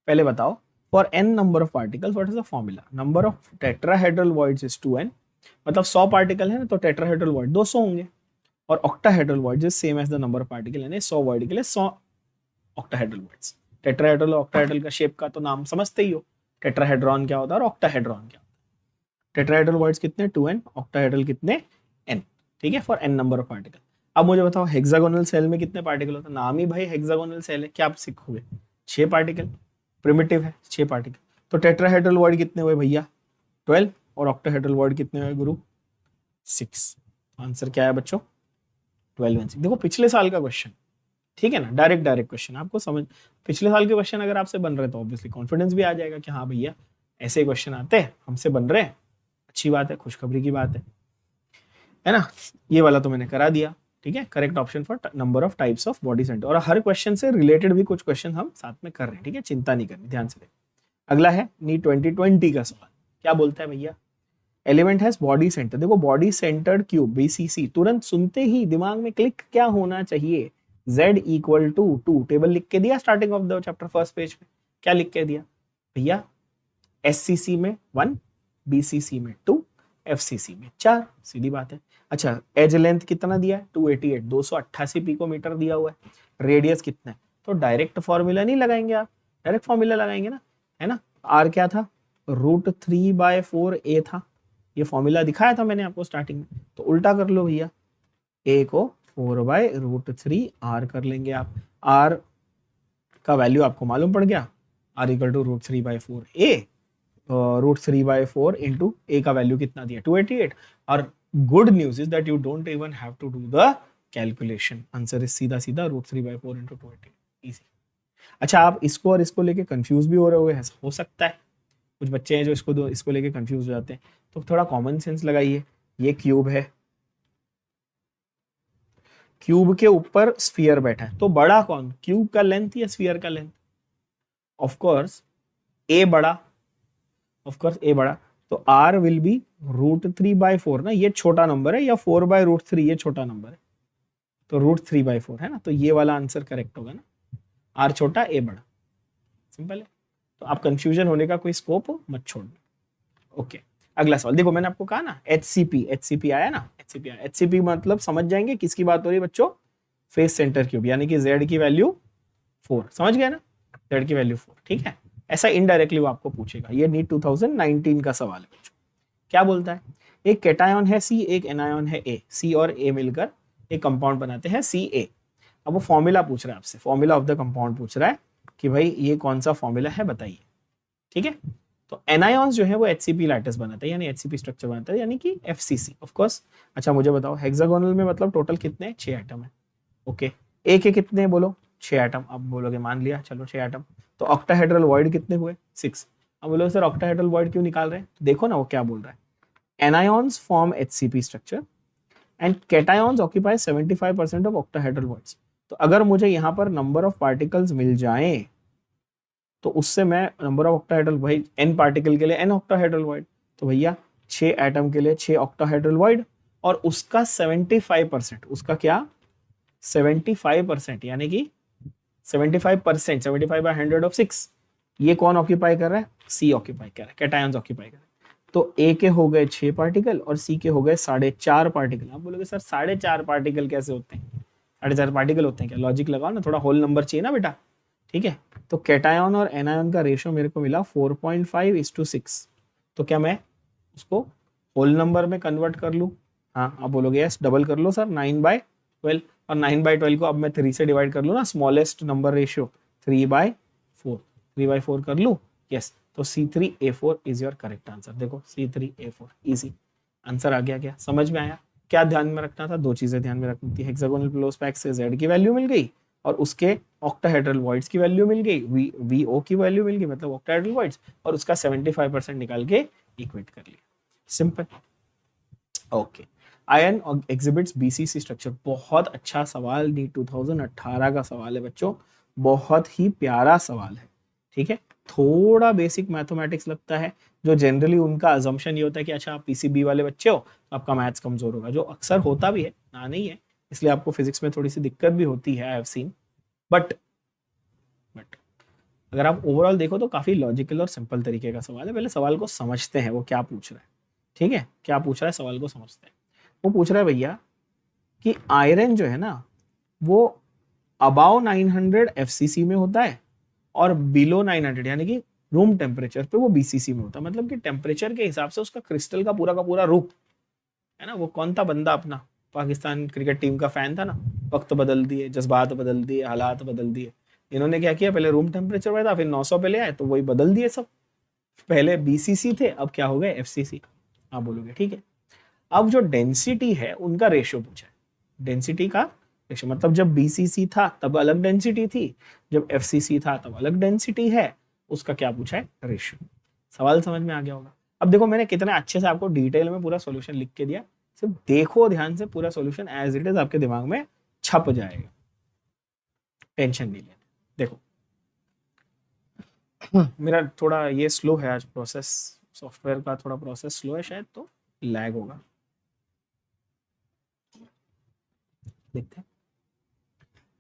पहले बताओ, for n number of particles what is the formula? Number of tetrahedral voids is 2n। मतलब 100 particle है ना, तो टेट्राहेड्रल वॉइड 200 होंगे, और octahedral voids is same as the number of particle, यानी 100 वॉइड के लिए 100 ऑक्टाहेड्रल वॉइड्स। टेट्राहेड्रल और ऑक्टाहेड्रल का शेप का तो नाम समझते ही हो, टेट्राहेड्रॉन क्या होता है और ऑक्टाहेड्रॉन क्या होता है। टेट्राहेड्रल वॉइड्स कितने? 2n, ऑक्टाहेड्रल कितने? n। ठीक है, for n number of particle. अब मुझे बताओ हेक्सागोनल सेल में कितने पार्टिकल होते हैं? नाम ही भाई हेक्सागोनल सेल है, क्या आप सीखोगे? 6 पार्टिकल, प्रिमिटिव है 6 पार्टिकल। तो टेट्राहेड्रल वॉइड कितने हुए भैया? 12। और ऑक्टाहेड्रल वॉइड कितने हुए गुरु? 6। आंसर क्या है बच्चों? 12 and 6। देखो पिछले साल का क्वेश्चन, ठीक है ना, डायरेक्ट क्वेश्चन, आपको समझ, पिछले साल के क्वेश्चन अगर आपसे बन रहे तो ऑब्वियसली कॉन्फिडेंस भी आ जाएगा कि हाँ भैया ऐसे क्वेश्चन आते हैं, हमसे बन रहे हैं, अच्छी बात है, खुशखबरी की बात है ना। ये वाला तो मैंने करा दिया, ठीक है। Correct option for number of types of body centre, और हर क्वेश्चन से रिलेटेड भी कुछ क्वेश्चन हम साथ में कर रहे हैं, ठीक है, चिंता नहीं करनी, ध्यान से देखो। अगला है नीट 2020 का सवाल, क्या बोलता है भैया? Element has body centre. देखो बॉडी सेंटर्ड क्यूब बीसीसी, तुरंत सुनते ही दिमाग में क्लिक क्या होना चाहिए? z equal to 2। टेबल लिख के दिया starting of the chapter first page में, क्या लिख के दिया भैया? एससीसी में 1, बीसीसी में 2, एफसीसी में 4, सीधी बात है। अच्छा, एज लेंथ कितना दिया है? 288, 288 पिकोमीटर दिया हुआ है। रेडियस कितना है? तो डायरेक्ट फॉर्मूला नहीं लगाएंगे आप, डायरेक्ट फॉर्मूला लगाएंगे ना, है ना। आर क्या था? √3/4a था, ये फॉर्मूला दिखाया था मैंने आपको स्टार्टिंग में, तो उल्टा कर लो भैया, a को 4/√3 r कर लेंगे आप। r का वैल्यू आपको मालूम पड़ गया, r equal to √3/4a, √3/4 into a का वैल्यू कितना दिया? 288। और good news is that you don't even have to do the calculation, answer is सीधा सीधा √3/4 इंटू 288, इजी। अच्छा, आप इसको और इसको लेके कंफ्यूज भी हो रहे होगे, हो सकता है कुछ बच्चे हैं जो इसको लेके कंफ्यूज हो जाते हैं, तो थोड़ा कॉमन सेंस लगाइए। ये क्यूब है, क्यूब के ऊपर स्फीयर बैठा है, तो बड़ा कौन? क्यूब का लेंथ या स्फीयर का लेंथ? ऑफ कोर्स ए बड़ा, ऑफ कोर्स ए बड़ा, तो r विल बी √3/4 ना, ये छोटा नंबर है, या 4/√3 ये छोटा नंबर है, तो √3/4 है ना, तो ये वाला आंसर करेक्ट होगा ना, r छोटा ए बड़ा, सिंपल है। तो आप कंफ्यूजन होने का कोई स्कोप मत छोड़ना। ओके, अगला सवाल देखो, मैंने आपको कहा ना एचसीपी आया ना, एचसीपी मतलब समझ जाएंगे किसकी बात हो रही है बच्चों? फेस सेंटर क्यूब, यानी कि z की वैल्यू 4, समझ गए ना, z की वैल्यू 4, ठीक है। ऐसा इनडायरेक्टली वो आपको पूछेगा, ये नीट 2019 का सवाल है बच्चों। क्या बोलता है? एक कैटायन है C, एक एनायन है A, C और A मिलकर एक कंपाउंड बनाते हैं CA। अब वो फॉर्मूला पूछ रहा है आपसे, फॉर्मूला ऑफ द कंपाउंड पूछ रहा है कि भाई ये कौन सा फॉर्मूला है बताइए, ठीक है। तो एनायंस जो है वो HCP लैटिस बनाता है, यानी HCP स्ट्रक्चर बनाता है, यानी कि FCC ऑफ कोर्स। अच्छा मुझे बताओ हेक्सागोनल में मतलब टोटल कितने हैं? 6 एटम है। ओके, ए के कितने बोलो? 6 एटम। अब बोलोगे मान लिया, चलो 6 एटम। तो ऑक्टाहेड्रल वॉइड कितने हुए? 6। अब बोलोगे सर ऑक्टाहेड्रल वॉइड क्यों निकाल रहे हैं? तो देखो ना वो क्या बोल रहा है, anions form HCP structure and cations occupy 75% of octahedral voids. तो अगर मुझे यहाँ पर नंबर ऑफ पार्टिकल्स मिल जाएं तो उससे मैं नंबर ऑफ ऑक्टाहेड्रल, भाई n पार्टिकल के लिए n ऑक्टाहेड्रल वॉइड, तो भैया 6 एटम के लिए 6 ऑक्टाहेड्रल वॉइड, और उसका 75%, उसका क्या? 75%, यानी कि 75%, 75/100 ऑफ 6, ये कौन ऑक्यूपाई कर रहा है? C ऑक्यूपाई कर रहा है, कैटायंस ऑक्यूपाई कर रहा है। तो A के हो गए 6 पार्टिकल और C के हो गए 4.5 पार्टिकल। आप बोलोगे सर 4.5 पार्टिकल कैसे होते हैं? 4.5 पार्टिकल होते हैं क्या? लॉजिक लगाओ ना, थोड़ा होल नंबर चाहिए ना बेटा, ठीक है। तो कैटायन और एनायन का रेशियो मेरे को मिला 4.5:6, तो क्या मैं उसको होल नंबर में कन्वर्ट कर लूँ? हाँ, आप बोलोगे यस, डबल कर लो सर, 9/12, और 9/12 को अब मैं 3 से डिवाइड कर लूँ ना, स्मॉलेस्ट नंबर रेशियो 3/4, 3/4 कर लूँ, यस। तो C3A4 is your correct answer. देखो C3A4, इजी आंसर आ गया। क्या समझ में आया? क्या ध्यान में रखना था? 2 चीजें ध्यान में रखनी थी, हेक्सागोनल प्लोस्पैक से Z की वैल्यू मिल गई और उसके ऑक्टाहेड्रल वॉइड्स की वैल्यू मिल गई, VO की वैल्यू मिल गई, मतलब ऑक्टाहेड्रल वॉइड्स, और उसका 75% निकाल के इक्वेट कर लिया, simple. Okay, ion exhibits BCC structure, बहुत अच्छा सवाल, नीट 2018 का सवाल है बच्चों, बहुत ही प्यारा सवाल है, ठीक है। थोड़ा बेसिक मैथमेटिक्स लगता है, जो जनरली उनका अजम्पशन ये होता है कि अच्छा आप PCB वाले बच्चे हो तो आपका मैथ्स कमजोर होगा, जो अक्सर होता भी है ना, नहीं है, इसलिए आपको फिजिक्स में थोड़ी सी दिक्कत भी होती है, आई हैव सीन। बट अगर आप ओवरऑल देखो तो काफी लॉजिकल और सिंपल तरीके का सवाल है। पहले सवाल को समझते हैं वो क्या पूछ रहा है। ठीक है, क्या पूछ रहा है सवाल को समझते हैं। वो पूछ रहा है भैया कि आयरन जो है ना वो अबाव 900 एफसीसी में होता है और बिलो 900 यानी कि रूम टेम्परेचर पे वो बीसीसी में होता है। मतलब कि टेम्परेचर के हिसाब से उसका क्रिस्टल का पूरा रूप है ना। वो कौन था बंदा, अपना पाकिस्तान क्रिकेट टीम का फैन था ना, वक्त बदल दिए, जज्बात बदल दिए, हालात बदल दिए। इन्होंने क्या किया, पहले रूम टेम्परेचर में था, फिर 900 पे ले आए, तो वही बदल दिए सब। पहले बीसीसी थे, अब क्या हो गए एफसीसी। आप बोलोगे ठीक है। अब जो डेंसिटी है उनका रेशियो पूछा है। डेंसिटी का रेशियो मतलब जब बीसीसी था तब अलग डेंसिटी थी, जब एफसीसी था तब अलग डेंसिटी है, उसका क्या पूछा है, रेशियो। सवाल समझ में आ गया होगा। अब देखो मैंने कितने अच्छे से आपको डिटेल में पूरा सॉल्यूशन लिख के दिया। सिर्फ देखो ध्यान से, पूरा सॉल्यूशन एज इट इज आपके दिमाग में छप जाएगा, टेंशन नहीं लेना। देखो मेरा थोड़ा ये स्लो है आज प्रोसेस, सॉफ्टवेयर का थोड़ा प्रोसेस स्लो है शायद, तो लैग होगा, देखते हैं।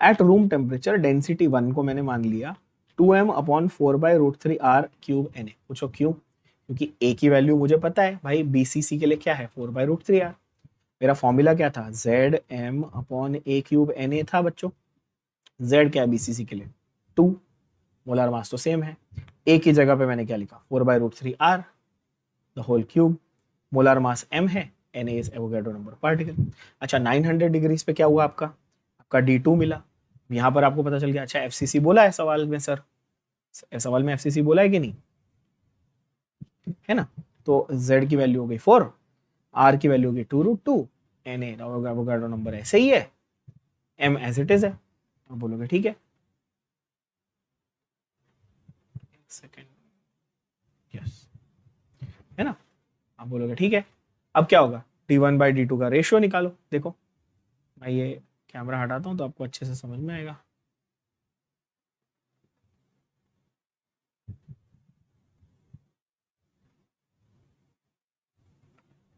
एट रूम टेम्परेचर डेंसिटी 1 को मैंने मान लिया 2m/4/√3r³ Na। पूछो क्यों? क्योंकि a की वैल्यू मुझे पता है भाई, बीसीसी के लिए क्या है 4/√3r। मेरा फॉर्मूला क्या था, Zm/a³ Na था बच्चों। z क्या है बीसीसी के लिए 2, मोलर मास तो सेम है। a की जगह पे मैंने क्या लिखा 4/√3r the whole cube. Molar mass m है, Na is Avogadro number particle. अच्छा 900 डिग्रीज पे क्या हुआ आपका D2 मिला। यहाँ पर आपको पता चल गया। अच्छा एफसीसी बोला है सवाल में, सर सवाल में एफसीसी बोला है कि नहीं, है ना। तो z की वैल्यू हो गई 4, r की वैल्यू हो गई 2√2, Na एवोगाड्रो नंबर ऐसे ही है, m एज इट इज है। आप बोलोगे ठीक है, सेकेंड, यस, है ना। आप बोलोगे ठीक है। अब क्या होगा, D1/D2 का रेशियो निकालो। देखो मैं ये कैमरा हटाता हूं तो आपको अच्छे से समझ में आएगा।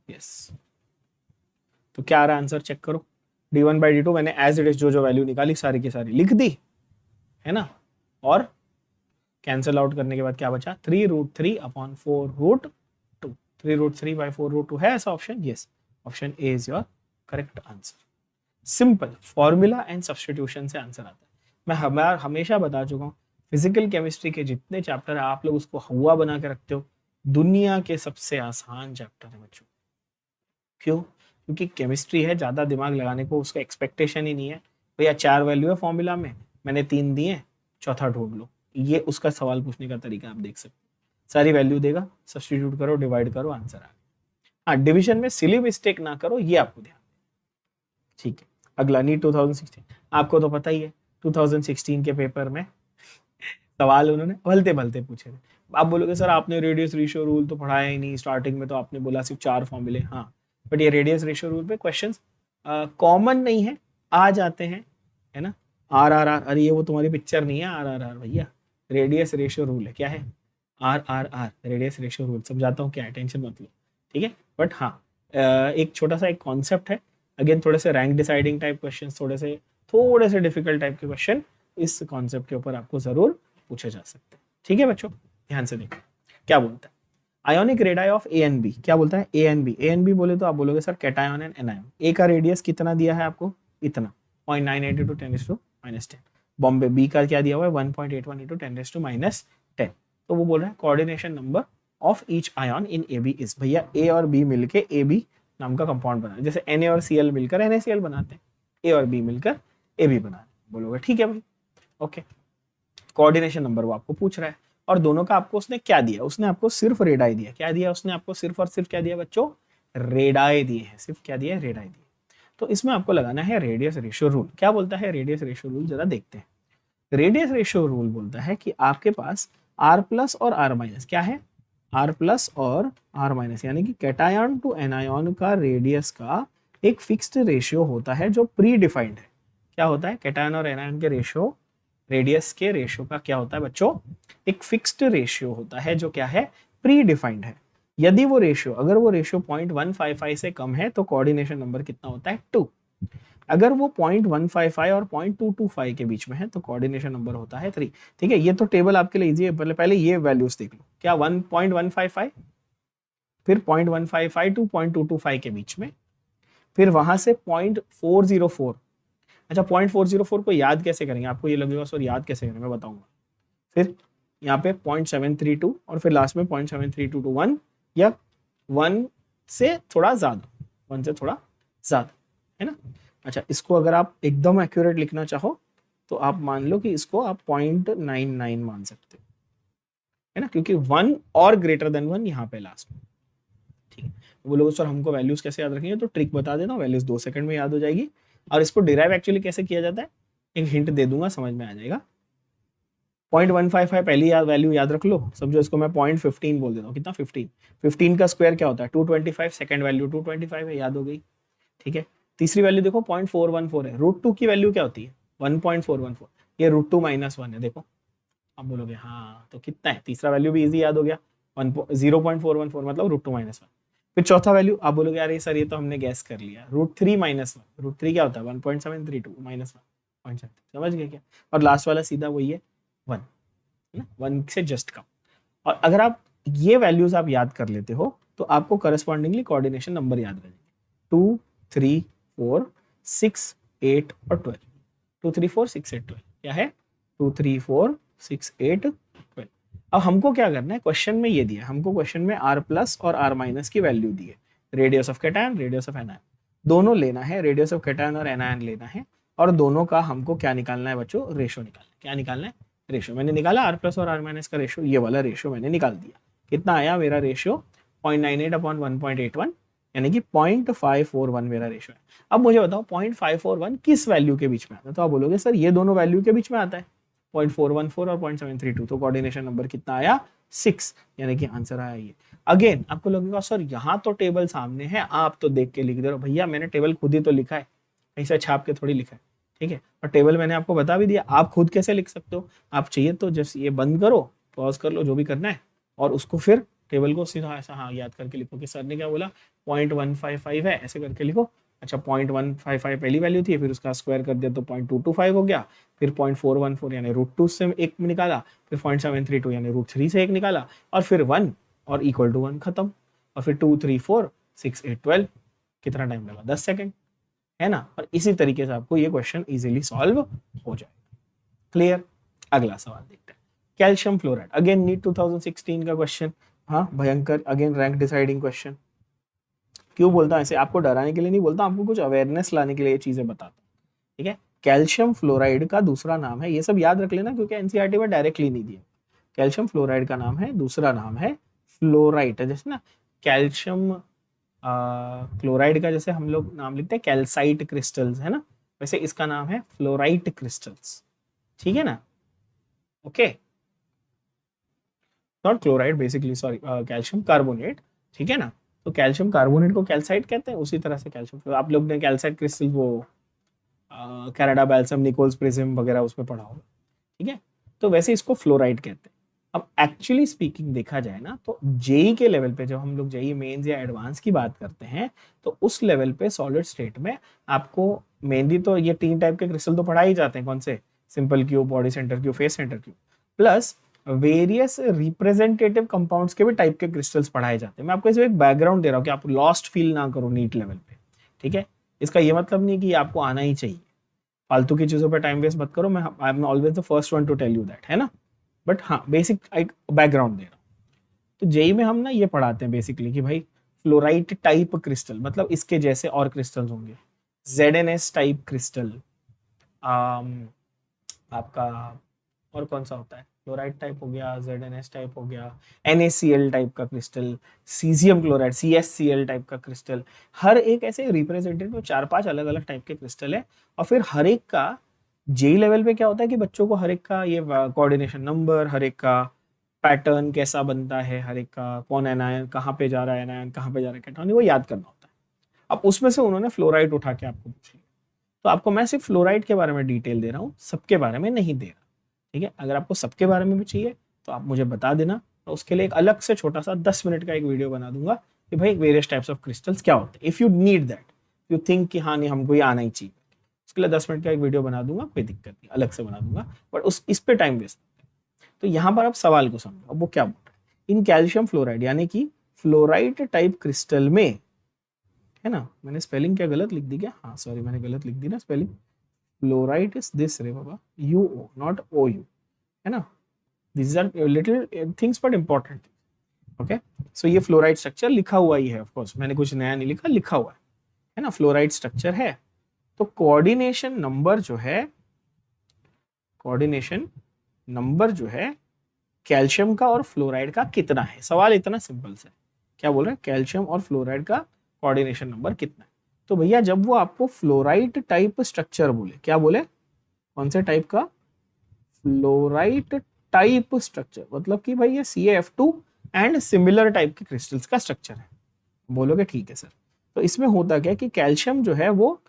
यस, तो क्या आ रहा है आंसर, चेक करो। D1/D2 मैंने एज इट इज जो जो वैल्यू निकाली सारी की सारी लिख दी, है ना। और कैंसिल आउट करने के बाद क्या बचा, 3√3/4√2। 3√3/4√2 है ऐसा option, yes, option A is your correct answer. Simple formula and substitution से आंसर आता है। मैं हमेशा बता चुका हूँ, फिजिकल केमिस्ट्री के जितने चैप्टर है आप लोग उसको हुआ बना के रखते हो, दुनिया के सबसे आसान चैप्टर है बच्चों। क्यों? क्योंकि केमिस्ट्री है, ज्यादा दिमाग लगाने को उसका एक्सपेक्टेशन ही नहीं है। भैया 4 वैल्यू है फॉर्मूला में, मैंने 3 दिए, चौथा ढूंढ लो। ये उसका सवाल पूछने का तरीका आप देख सकते हो। सारी वैल्यू देगा, सब्सटीट्यूट करो, डिवाइड करो, आंसर आ गया। हाँ डिविजन में सिली मिस्टेक ना करो, ये आपको ध्यान, ठीक है। अगला नीट 2016, आपको तो पता ही है 2016 के पेपर में सवाल उन्होंने भलते भलते पूछे थे। आप बोलोगे सर आपने रेडियस रेशियो रूल तो पढ़ाया ही नहीं, स्टार्टिंग में तो आपने बोला सिर्फ 4 फॉर्मूले। हाँ बट ये रेडियस रेशियो रूल पे क्वेश्चंस कॉमन नहीं है, आ जाते हैं, है ना। RRR, अरे ये वो तुम्हारी पिक्चर नहीं है RRR भैया, रेडियस रेशियो रूल है। क्या है, RRR, रेडियस रेशियो रूल। सब जाता हूँ क्या है, टेंशन मत लो, ठीक है। बट हाँ एक छोटा सा एक कॉन्सेप्ट है। अगेन थोड़े से रैंक डिसाइडिंग टाइप क्वेश्चन, थोड़े से डिफिकल्ट टाइप के क्वेश्चन इस कॉन्सेप्ट के ऊपर आपको जरूर पूछे जा सकते हैं। ठीक है बच्चों, ध्यान से देखो क्या बोलता है। Ionic radii of A and B, क्या बोलता है, ए एंड बी बोले तो आप बोलोगे सर कैटायन एंड एनायन। ए का रेडियस कितना दिया है आपको, इतना 0.982 10⁻⁻10। बॉम्बे बी का क्या दिया हुआ है 1.81 × 10⁻⁻10। तो वो बोल रहा है coordination number of each ion in A B is, भैया ए और बी मिलके ए बी नाम का कंपाउंड बना, जैसे Na और Cl मिलकर NaCl बनाते हैं, ए और बी मिलकर ए बी बनाते हैं। बोलोगे ठीक है भाई, ओके। कोऑर्डिनेशन नंबर वो आपको पूछ रहा है, और दोनों का आपको उसने क्या दिया, उसने आपको सिर्फ रेडाई दिया। क्या दिया उसने आपको, सिर्फ और सिर्फ क्या दिया बच्चों, रेडाई दिए हैं, सिर्फ क्या दिया, रेडाई दिए। तो इसमें आपको लगाना है रेडियस रेशियो रूल। क्या बोलता है रेडियस रेशियो रूल, जरा देखते हैं। रेडियस रेशियो रूल बोलता है कि आपके पास R प्लस और R माइनस, क्या है, R प्लस और R माइनस, यानी कि कैटायन टू एनायन का रेडियस का एक फिक्स्ड रेशियो होता है जो प्री डिफाइंड है। क्या होता है, कैटायन और एनायन के रेशियो, रेडियस के रेशियो का क्या होता है बच्चों, एक फिक्स्ड रेशियो होता है जो क्या है, प्री डिफाइंड है। यदि वो रेशियो, अगर वो रेशियो 0.155 से कम है तो कोऑर्डिनेशन नंबर कितना होता है 2। अगर वो 0.155 और 0.225 के बीच में है तो कोऑर्डिनेशन नंबर होता है 3। ठीक है, ये तो टेबल आपके लिए इजी है, पहले ये वैल्यूज देख लो, क्या 1.155, फिर 0.155 टू 0.225 के बीच में, फिर वहां से 0.404। अच्छा, 0.404 को याद कैसे करेंगे, आपको ये लगेगा सर याद कैसे करेंगे, मैं बताऊंगा। फिर यहाँ पे 0.732 और फिर लास्ट में 0.732 टू 1 या 1 से थोड़ा ज्यादा, 1 से थोड़ा ज्यादा, है ना। अच्छा, इसको अगर आप एकदम एक्यूरेट लिखना चाहो तो आप मान लो कि इसको आप 0.99 मान सकते हो, है ना, क्योंकि 1 और ग्रेटर देन 1 यहाँ पे लास्ट में। ठीक है, वो लोग सर हमको वैल्यूज कैसे याद रखेंगे, तो ट्रिक बता देता हूँ, वैल्यूज 2 सेकंड में याद हो जाएगी। और इसको डिराइव एक्चुअली कैसे किया जाता है, एक हिंट दे दूंगा, समझ में आ जाएगा। 0.155 पहली वैल्यू याद रख लो, समझो इसको मैं 0.15 बोल देता हूँ, कितना 15, 15 का स्क्वायर क्या होता है 225, सेकंड वैल्यू 225 है, याद हो गई। ठीक है, तीसरी वैल्यू देखो 0.414 है, √2 की वैल्यू क्या होती है 1.414, ये √2 - 1 है, देखो। आप बोलोगे हाँ तो कितना है, तीसरा वैल्यू भी इजी याद हो गया, 0.414 मतलब √2 - 1। फिर चौथा वैल्यू आप बोलोगे अरे सर ये तो हमने गैस कर लिया, √3 - 1, √3 क्या होता है 1.732 - 1.7, समझ गए क्या। और लास्ट वाला सीधा वही है 1, है ना, 1 से जस्ट कम। और अगर आप ये वैल्यूज आप याद कर लेते हो तो आपको करस्पॉन्डिंगली कोऑर्डिनेशन नंबर याद रहेंगे, 2, 3, 4, 6, 8 और 12। 2, 3, 4, 6, 8, 12 क्या है 2, 3, 4, 6, 8, 12। अब हमको क्या करना है, क्वेश्चन में ये दिया हमको, क्वेश्चन में r प्लस और r माइनस की वैल्यू दी है, radius of cation, radius of anion दोनों लेना है, रेडियस ऑफ कैटायन और एनायन लेना है, और दोनों का हमको क्या निकालना है बच्चों, रेशो निकालना है। क्या निकालना है, रेशो। मैंने निकाला r प्लस और r माइनस का रेशो, ये वाला रेशो मैंने निकाल दिया। कितना आया मेरा रेशियो 0.98/1.81, यानी कि 0.541 मेरा रेशो है। अब मुझे बताओ 0.541 किस वैल्यू के बीच में आता है, तो आप बोलोगे सर ये दोनों वैल्यू के बीच में आता है, 0.414 और 0.732, तो कोऑर्डिनेशन नंबर कितना आया 6, यानी कि आंसर आया ये। अगेन आपको लगेगा सर यहाँ तो टेबल सामने है, आप तो देख के लिख दे रहे हो, भैया मैंने टेबल खुद ही तो लिखा है, ऐसा छाप के थोड़ी लिखा है। ठीक है, और टेबल मैंने आपको बता भी दिया, आप खुद कैसे लिख सकते हो, आप चाहिए तो जस्ट ये बंद करो, पॉज कर लो, जो भी करना है, और उसको फिर टेबल को सीधा ऐसा हाँ याद करके लिखो कि सर ने क्या बोला 0.155 है, ऐसे करके लिखो। अच्छा, 0.155 पहली वैल्यू थी, फिर उसका स्क्वायर कर दिया तो 0.225 हो गया, फिर 0.414 यानी √2 से एक निकाला, फिर 0.732 यानी √3 से एक निकाला, और फिर 1 और इक्वल टू 1 खत्म, और फिर 2, 3, 4, 6, 8, 12, कितना टाइम लगा 10 सेकंड, है ना। और इसी तरीके से आपको ये क्वेश्चन इजीली सॉल्व हो जाएगा। क्लियर, अगला सवाल देखते हैं, कैल्शियम फ्लोराइड, अगेन नीट 2016 का क्वेश्चन, हाँ भयंकर, अगेन रैंक डिसाइडिंग क्वेश्चन। क्यों बोलता हूं ऐसे, आपको डराने के लिए नहीं बोलता, आपको कुछ अवेयरनेस लाने के लिए ये चीजें बताता हूं। ठीक है, कैल्शियम फ्लोराइड का दूसरा नाम है, ये सब याद रख लेना क्योंकि एनसीईआरटी में डायरेक्टली नहीं दिया। कैल्शियम फ्लोराइड का नाम है, दूसरा नाम है फ्लोराइट, जैसे ना कैल्शियम क्लोराइड का जैसे हम लोग नाम लिखते हैं कैल्साइट क्रिस्टल्स, है ना, वैसे इसका नाम है फ्लोराइट क्रिस्टल्स। ठीक है ना, okay, not chloride basically, sorry, calcium carbonate. ठीक है ना, तो कैल्शियम कार्बोनेट को कैल्साइट कहते हैं, उसी तरह से कैल्शियम, आप लोग ने कैल्साइट क्रिस्टल वो कैनेडा बैल्सम निकोल्स प्रिज्म वगैरह उसमें पढ़ा होगा। ठीक है, तो वैसे इसको फ्लोराइड कहते हैं। अब एक्चुअली स्पीकिंग देखा जाए ना तो जेई के लेवल पे, जब हम लोग जेई मेंस या एडवांस की बात करते हैं, तो उस लेवल पे सॉलिड स्टेट में आपको मेनली तो ये 3 टाइप के क्रिस्टल तो पढ़ा ही जाते हैं, कौन से, simple cube, body centre cube, face centre cube, plus various representative compounds के भी टाइप के क्रिस्टल्स पढ़ाए जाते हैं। मैं आपको इसमें एक बैकग्राउंड दे रहा हूँ कि आप लॉस्ट फील ना करो नीट लेवल पे। ठीक है, इसका ये मतलब नहीं कि आपको आना ही चाहिए, फालतू की चीजों पे टाइम वेस्ट मत करो, मैं I am always the first one to tell you that, है ना, बट हाँ बेसिक एक बैकग्राउंड दे रहा हूँ। तो जेई में हम ना ये पढ़ाते हैं बेसिकली कि भाई फ्लोराइट टाइप क्रिस्टल मतलब इसके जैसे और क्रिस्टल्स होंगे, ZnS टाइप क्रिस्टल, आपका और कौन सा होता है, क्लोराइड टाइप हो गया, ZnS टाइप हो गया, NaCl टाइप का crystal, caesium chloride CsCl type का क्रिस्टल, हर एक ऐसे रिप्रेजेंटेटिव 4-5 अलग अलग टाइप के क्रिस्टल है। और फिर हर एक का जेई लेवल पे क्या होता है कि बच्चों को हर एक का ये कोऑर्डिनेशन नंबर, हर एक का पैटर्न कैसा बनता है, हर एक का कौन एनायन कहाँ पे जा रहा है, एनायन कहाँ पे जा रहा है, कैटायन, वो याद करना होता है। अब उसमें से उन्होंने फ्लोराइड उठा के आपको पूछी, तो आपको मैं सिर्फ फ्लोराइड के बारे में डिटेल दे रहा हूँ, सबके बारे में नहीं दे रहा। ठीक है, अगर आपको सबके बारे में भी चाहिए तो आप मुझे बता देना, तो उसके लिए एक अलग से छोटा सा 10 मिनट का एक वीडियो बना दूंगा कि भाई वेरियस टाइप्स ऑफ क्रिस्टल्स क्या होते हैं, if you need that, you think कि हाँ नहीं हमको ये आना ही चाहिए। उसके लिए 10 मिनट का एक वीडियो बना दूंगा, कोई दिक्कत नहीं, अलग से बना दूंगा, बट उस इस पे टाइम वेस्ट। तो यहाँ पर आप सवाल को समझो, अब वो क्या बोल रहे हैं। इन कैल्शियम फ्लोराइड यानी कि फ्लोराइड टाइप क्रिस्टल में, है ना, मैंने स्पेलिंग क्या गलत लिख दी क्या? हाँ सॉरी, मैंने गलत लिख दी ना स्पेलिंग। फ्लोराइड इज दिस रे बाबा, U O not O U, है ना। This are little things but important. Okay, so ये फ्लोराइड स्ट्रक्चर लिखा हुआ ही है, ऑफ कोर्स मैंने कुछ नया नहीं लिखा, लिखा हुआ है ना, फ्लोराइड स्ट्रक्चर है। तो कोऑर्डिनेशन नंबर जो है, कोऑर्डिनेशन नंबर जो है कैल्शियम का और फ्लोराइड का कितना है? सवाल इतना सिंपल सा है, क्या बोल रहे हैं, कैल्शियम और फ्लोराइड का कोऑर्डिनेशन नंबर कितना है। तो भैया जब वो आपको फ्लोराइड टाइप स्ट्रक्चर बोले, क्या बोले, कौन से टाइप का? फ्लोराइड टाइप स्ट्रक्चर, मतलब कि भाई ये CaF2 एंड सिमिलर टाइप के क्रिस्टल्स का स्ट्रक्चर है। बोलोगे ठीक है सर। तो इसमें होता क्या कि कैल्शियम जो है वो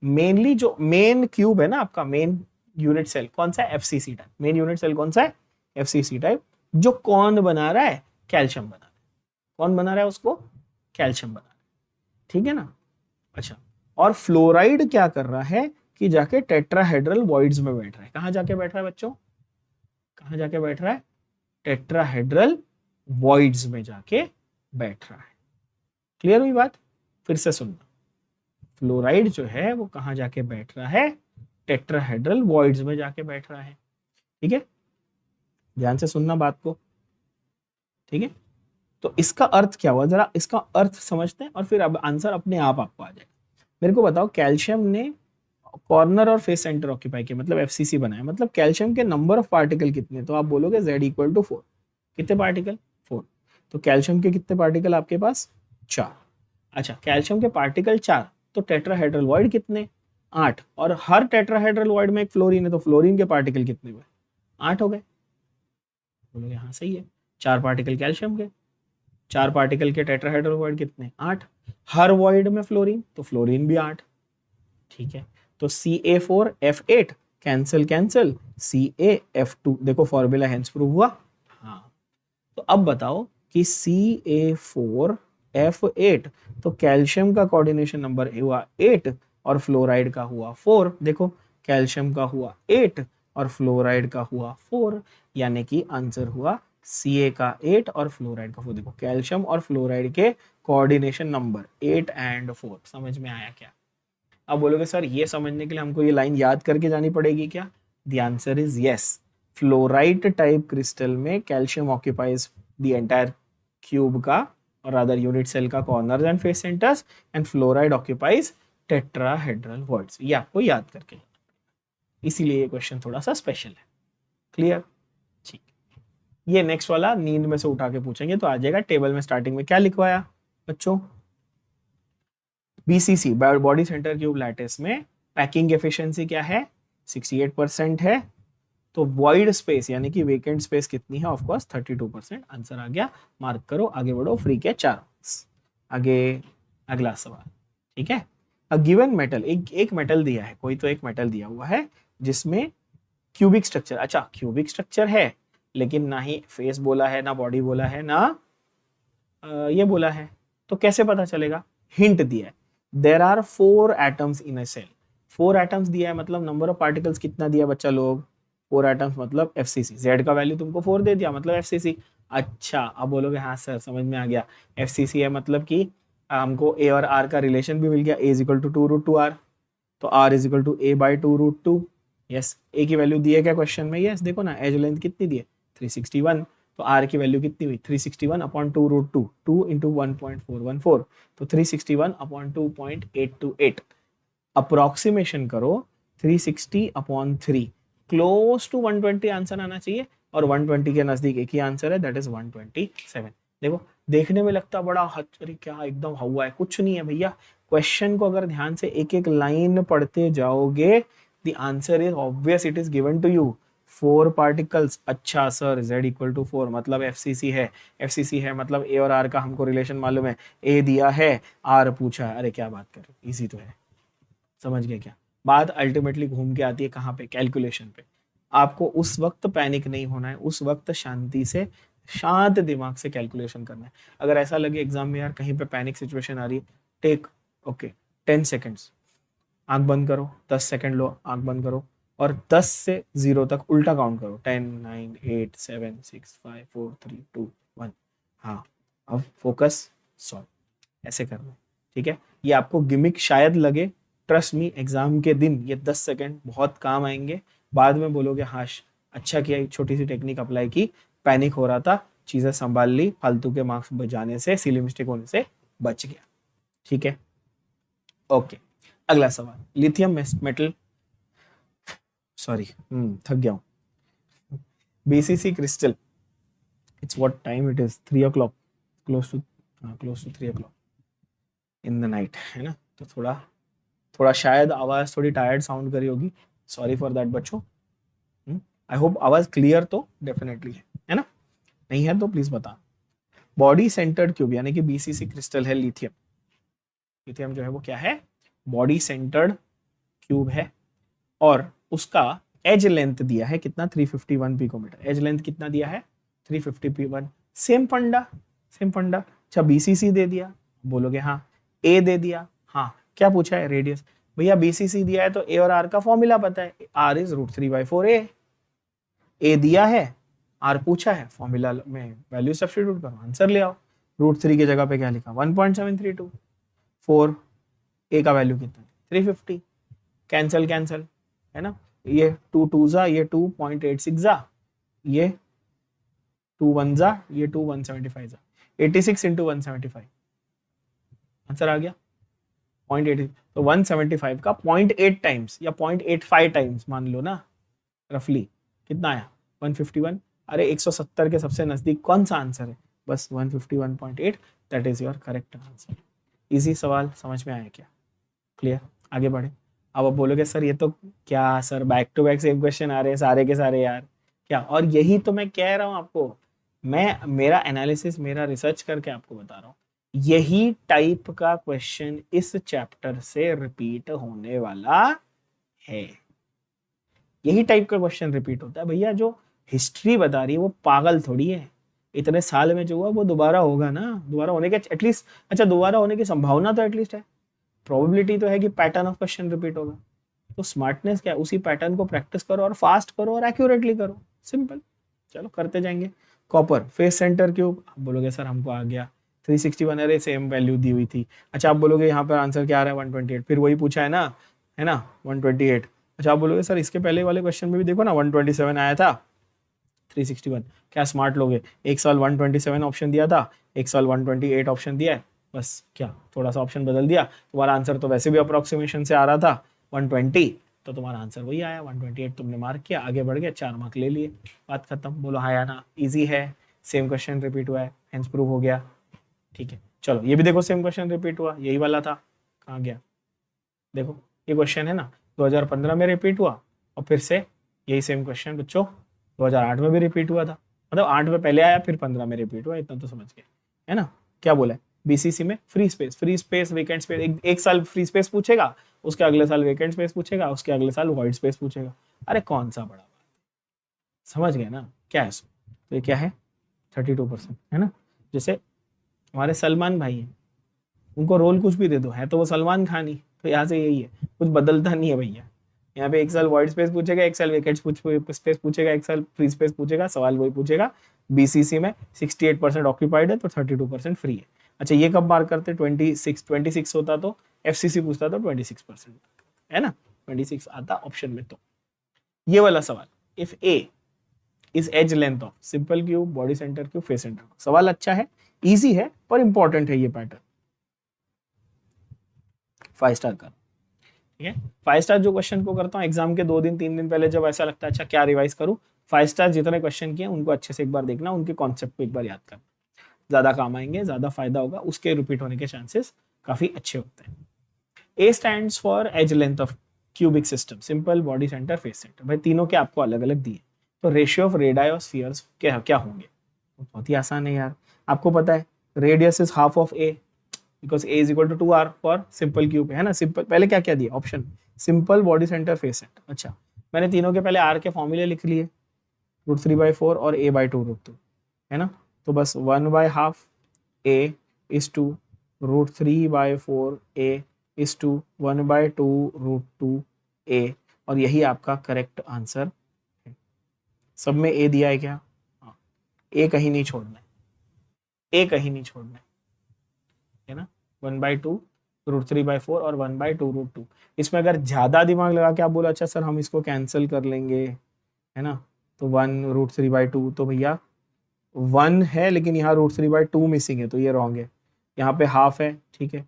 मेनली, जो मेन क्यूब है ना आपका, मेन यूनिट सेल कौन सा है? FCC type. Main unit cell कौन सा है? FCC type. जो कौन बना रहा है? कैल्शियम बना रहा है। कौन बना रहा है उसको? कैल्शियम बना रहा है, ठीक है ना। अच्छा, और फ्लोराइड क्या कर रहा है कि जाके टेट्राहेड्रल वॉइड्स में बैठ रहा है। कहां जाके बैठ रहा है बच्चों? कहां जाके बैठ रहा है? टेट्राहेड्रल वॉइड्स में जाके बैठ रहा है। क्लियर हुई बात? फिर से सुनना, फ्लोराइड जो है वो कहां जाके बैठ रहा है? टेट्राहेड्रल वॉइड्स में जाके बैठ रहा है, ठीक है। ध्यान से सुनना बात को, ठीक है। तो इसका अर्थ क्या हुआ, जरा इसका अर्थ समझते हैं और फिर अब आंसर अपने आप आपको आ जाएगा। मेरे को बताओ, कैल्शियम ने कॉर्नर और फेस सेंटर ऑक्यूपाई किया, मतलब FCC बनाया, मतलब कैल्शियम के नंबर ऑफ पार्टिकल कितने? तो आप बोलोगे Z इक्वल टू 4। कितने पार्टिकल? 4। तो कैल्शियम के कितने पार्टिकल आपके पास? 4। अच्छा, कैल्शियम के पार्टिकल 4, तो टेट्राहेड्रल वॉइड कितने? 8। और हर टेट्राहेड्रल वॉइड में एक फ्लोरीन है, तो फ्लोरीन के पार्टिकल कितने हुए? 8 हो गए। बोलोगे हाँ सही है। 4 पार्टिकल कैल्शियम के, 4 पार्टिकल के टेट्राहेड्रल वॉइड कितने? 8। हर वॉइड में फ्लोरीन, तो फ्लोरीन भी 8, ठीक है। तो CA4F8 कैंसिल कैंसिल, CaF2, देखो फॉर्मूला हेंस प्रूव हुआ। हाँ, तो अब बताओ कि CA4F8, तो कैल्शियम का कोऑर्डिनेशन नंबर हुआ 8 और फ्लोराइड का हुआ 4। देखो, कैल्शियम का हुआ 8 और फ्लोराइड का हुआ 4, यानी कि आंसर हुआ Ca का 8 और फ्लोराइड का 4। देखो, कैल्शियम और फ्लोराइड के कोऑर्डिनेशन नंबर 8 एंड 4। समझ में आया क्या? अब बोलोगे सर ये समझने के लिए हमको ये लाइन याद करके जानी पड़ेगी क्या? The answer is yes. Fluorite type crystal में calcium occupies the entire cube का और अदर यूनिट सेल का corners and face centres, and fluoride occupies tetrahedral voids. ये आपको याद करके, इसीलिए ये क्वेश्चन थोड़ा सा स्पेशल है। क्लियर? ठीक। ये नेक्स्ट वाला नींद में से उठा के पूछेंगे तो आ जाएगा। टेबल में स्टार्टिंग में क्या लिखवाया बच्चों? BCC, body centre cube lattice में पैकिंग एफिशिएंसी क्या है? 68% है। तो वॉइड स्पेस यानी कि वेकेंट स्पेस कितनी है? Of course 32%। आंसर आ गया, मार्क करो, आगे बढ़ो, फ्री के 4 मार्क्स। आगे अगला सवाल, ठीक है। अ गिवन मेटल, एक मेटल दिया है, कोई तो एक मेटल दिया हुआ है जिसमें क्यूबिक स्ट्रक्चर। अच्छा, क्यूबिक स्ट्रक्चर है, लेकिन ना ही फेस बोला है, ना बॉडी बोला है, ना ये बोला है, तो कैसे पता चलेगा? हिंट दिया है, there are 4 atoms in a cell. 4 atoms दिया है, मतलब नंबर ऑफ पार्टिकल्स कितना दिया बच्चा लोग? 4 एटम्स मतलब FCC। Z का वैल्यू तुमको 4 दे दिया, मतलब FCC। अच्छा, अब बोलोगे हाँ सर समझ में आ गया, FCC है मतलब कि हमको A और R का रिलेशन भी मिल गया, A is equal to 2√2R, तो R is equal to A/2√2। Yes, A की वैल्यू दी है क्या क्वेश्चन में? यस, देखो ना, एज लेंथ कितनी दी है? 361। तो R की वैल्यू कितनी हुई? 361 अपॉन 2√2, 2 इंटू 1.414, तो 361 अपॉन 2.828। अप्रोक्सीमेशन करो, 360 अपॉन 3, क्लोज टू 120 आंसर आना चाहिए, और 120 के नजदीक एक ही आंसर है, दैट इज 127। देखो, देखने में लगता बड़ा अरे क्या एकदम हुआ है, कुछ नहीं है भैया। क्वेश्चन को अगर ध्यान से एक एक लाइन पढ़ते जाओगे, the answer is obvious, it is given to you, 4 particles. अच्छा सर, Z इक्वल टू 4 मतलब FCC है, FCC है मतलब A और R का हमको रिलेशन मालूम है, A दिया है, R पूछा है, अरे क्या बात कर रहे हो, इजी तो है। समझ गए क्या? बात अल्टीमेटली घूम के आती है कहाँ पे? कैलकुलेशन पे। आपको उस वक्त पैनिक नहीं होना है, उस वक्त शांति से, शांत दिमाग से कैलकुलेशन करना है। अगर ऐसा लगे एग्जाम में यार कहीं पे पैनिक सिचुएशन आ रही है, टेक ओके 10 सेकेंड्स, आंख बंद करो, 10 सेकंड लो, आंख बंद करो और 10 से 0 तक उल्टा काउंट करो, 10 9 8 7 6 5 4 3 2 1। हाँ, अब फोकस, सॉल्व, ऐसे करना, ठीक है। ये आपको गिमिक शायद लगे, ट्रस्ट मी एग्जाम के दिन ये 10 सेकंड बहुत काम आएंगे। बाद में बोलोगे हाँ अच्छा किया, छोटी सी टेक्निक अप्लाई की, पैनिक हो रहा था, चीजें संभाल ली, फालतू के मार्क्स बचाने से, सिली मिस्टेक होने से बच गया, ठीक है। ओके, अगला सवाल, लिथियम मेटल, सॉरी थक गया हूँ, BCC crystal, it's what time it is, 3 o'clock, close to 3 o'clock in the night, है ना। तो थोड़ा शायद आवाज थोड़ी टायर्ड साउंड करी होगी, सॉरी फॉर दैट बच्चों। आई होप आवाज क्लियर तो डेफिनेटली है ना, नहीं है तो प्लीज बता। बॉडी सेंटर्ड क्यूब यानी कि बीसीसी क्रिस्टल है लिथियम, लिथियम जो है वो क्या है, बॉडी सेंटर्ड क्यूब है, और उसका एज लेंथ दिया है कितना, 351 पिकोमीटर, एज लेंथ कितना दिया है, 351, सेम फंडा, सेम फंडा। अच्छा बीसीसी दे दिया, बोलोगे हाँ, ए दे दिया, हाँ क्या पूछा है, रेडियस, भैया बीसीसी दिया है तो ए और आर का फॉर्मूला पता है, आर इज √3/4 ए दिया है, आर पूछा है, फॉर्मूला में वैल्यू सब्स्टिट्यूट करो, आंसर ले आओ। √3 की जगह पे क्या लिखा, 1.732, 4 ए का वैल्यू कितना, 350, कैंसल कैंसल, है ना, ये 2 2 जा, ये 2.86 जा, ये 2 1 जा, ये 2 175 जा, 86 इंटू 175, आंसर आ गया 0.8, तो 175 का 0.8 टाइम्स या 0.85 टाइम्स मान लो ना, रफली कितना आया, 151। अरे 170 के सबसे नजदीक कौन सा आंसर है, बस 151.8, that is your correct answer. Easy सवाल, समझ में आया क्या, क्लियर, आगे बढ़े। अब आप बोलोगे सर ये तो क्या sir back to back same question आ रहे हैं सारे के सारे यार, क्या, और यही तो मैं कह रहा हूँ आपको, मैं मेरा एनालिसिस, मेरा रिसर्च करके आपको बता रहा हूँ, यही टाइप का क्वेश्चन इस चैप्टर से रिपीट होने वाला है, यही टाइप का क्वेश्चन रिपीट होता है भैया। जो हिस्ट्री बता रही है वो पागल थोड़ी है, इतने साल में जो हुआ वो दोबारा होगा ना, दोबारा होने के एटलीस्ट, अच्छा दोबारा होने की संभावना तो एटलीस्ट है, प्रोबेबिलिटी तो है कि पैटर्न ऑफ क्वेश्चन रिपीट होगा। तो स्मार्टनेस क्या है, उसी पैटर्न को प्रैक्टिस करो और फास्ट करो और एक्यूरेटली करो, सिंपल, चलो करते जाएंगे। कॉपर फेस सेंटर क्यूब, आप बोलोगे सर हमको आ गया 361, अरे सेम वैल्यू दी हुई थी। अच्छा आप बोलोगे यहाँ पर आंसर क्या आ रहा है 128, फिर वही पूछा है ना 128। अच्छा आप बोलोगे सर इसके पहले वाले क्वेश्चन में भी देखो ना 127 आया था, 361, क्या स्मार्ट लोगे, एक साल 127 ऑप्शन दिया था, एक साल 128 ऑप्शन दिया है, बस क्या थोड़ा सा ऑप्शन बदल दिया, तुम्हारा आंसर तो वैसे भी अप्रोक्सीमेशन से आ रहा था 120, तो तुम्हारा आंसर वही आया 128, तुमने मार्क किया, आगे बढ़ गया, 4 मार्क ले लिए, बात खत्म। बोलो हाँ या ना, इजी है, सेम क्वेश्चन रिपीट हुआ है, हेंस प्रूव हो गया, ठीक है। चलो ये भी देखो सेम क्वेश्चन रिपीट हुआ, यही वाला था, कहाँ गया, देखो ये क्वेश्चन है ना 2015 में रिपीट हुआ, और फिर से यही सेम क्वेश्चन बच्चों 2008 में भी रिपीट हुआ था, मतलब 8 में पहले आया फिर 15 में रिपीट हुआ, इतना तो समझ गए, है ना। क्या बोला है, बीसीसी में फ्री स्पेस वेकेंट स्पेस, एक साल फ्री स्पेस पूछेगा, उसके अगले साल वेकेंट स्पेस पूछेगा, उसके अगले साल वाइड स्पेस पूछेगा, अरे कौन सा बड़ा बात, समझ गए ना क्या है। तो ये क्या है 32%, है ना। जैसे हमारे सलमान भाई हैं, उनको रोल कुछ भी दे दो, है तो वो सलमान खान ही, तो यहाँ से यही है, कुछ बदलता नहीं है भैया, यहाँ पे एक साल वाइड स्पेस पूछेगा, एक साल वेकेंट स्पेस पूछेगा, एक साल फ्री स्पेस पूछेगा, सवाल वही पूछेगा। बीसीसी में 68% ऑक्यूपाइड है तो 32% फ्री है। अच्छा ये कब मार्क करते, 26 होता तो एफसीसी पूछता तो 26%, है ना, 26 आता ऑप्शन में। तो ये वाला सवाल, if a is edge length of simple cube, body centre cube, face centre, सवाल अच्छा है, इजी है, पर इंपॉर्टेंट है ये पैटर्न, 5 स्टार का, ठीक है। 5 स्टार जो क्वेश्चन को करता हूँ एग्जाम के 2 दिन 3 दिन पहले, जब ऐसा लगता है अच्छा क्या रिवाइज करूँ, 5 स्टार जितने क्वेश्चन किए उनको अच्छे से एक बार देखना, उनके कॉन्सेप्ट को एक बार याद करना, ज्यादा काम आएंगे, ज्यादा फायदा होगा, उसके रिपीट होने के चांसेस काफी अच्छे होते हैं। A stand for edge length of cubic system, simple, body centre, face centre, भाई तीनों के आपको अलग अलग दिए, तो रेशियो ऑफ रेडाई और स्फीयर्स क्या क्या होंगे, बहुत ही आसान है यार, आपको पता है radius is half of a, because a is equal to 2r for simple cube, है ना। सिंपल पहले क्या क्या दिया option, simple, body centre, face centre. अच्छा मैंने तीनों के पहले r के फॉर्मूले लिख लिए, √3/4 और a/2 √2, है ना। तो बस 1/2 a is to √3/4 a is to 1/2√2a, और यही आपका करेक्ट आंसर है। सब में a दिया है क्या? हाँ, a कहीं नहीं छोड़ना है, a कहीं नहीं छोड़ना है ना। 1/2√3/4 और 1/2√2। इसमें अगर ज्यादा दिमाग लगा के आप बोला अच्छा सर हम इसको कैंसिल कर लेंगे, है ना, तो 1√3/2, तो भैया 1 है लेकिन यहाँ √3/2 मिसिंग है, तो ये रॉन्ग है। यहाँ पे हाफ है, ठीक है,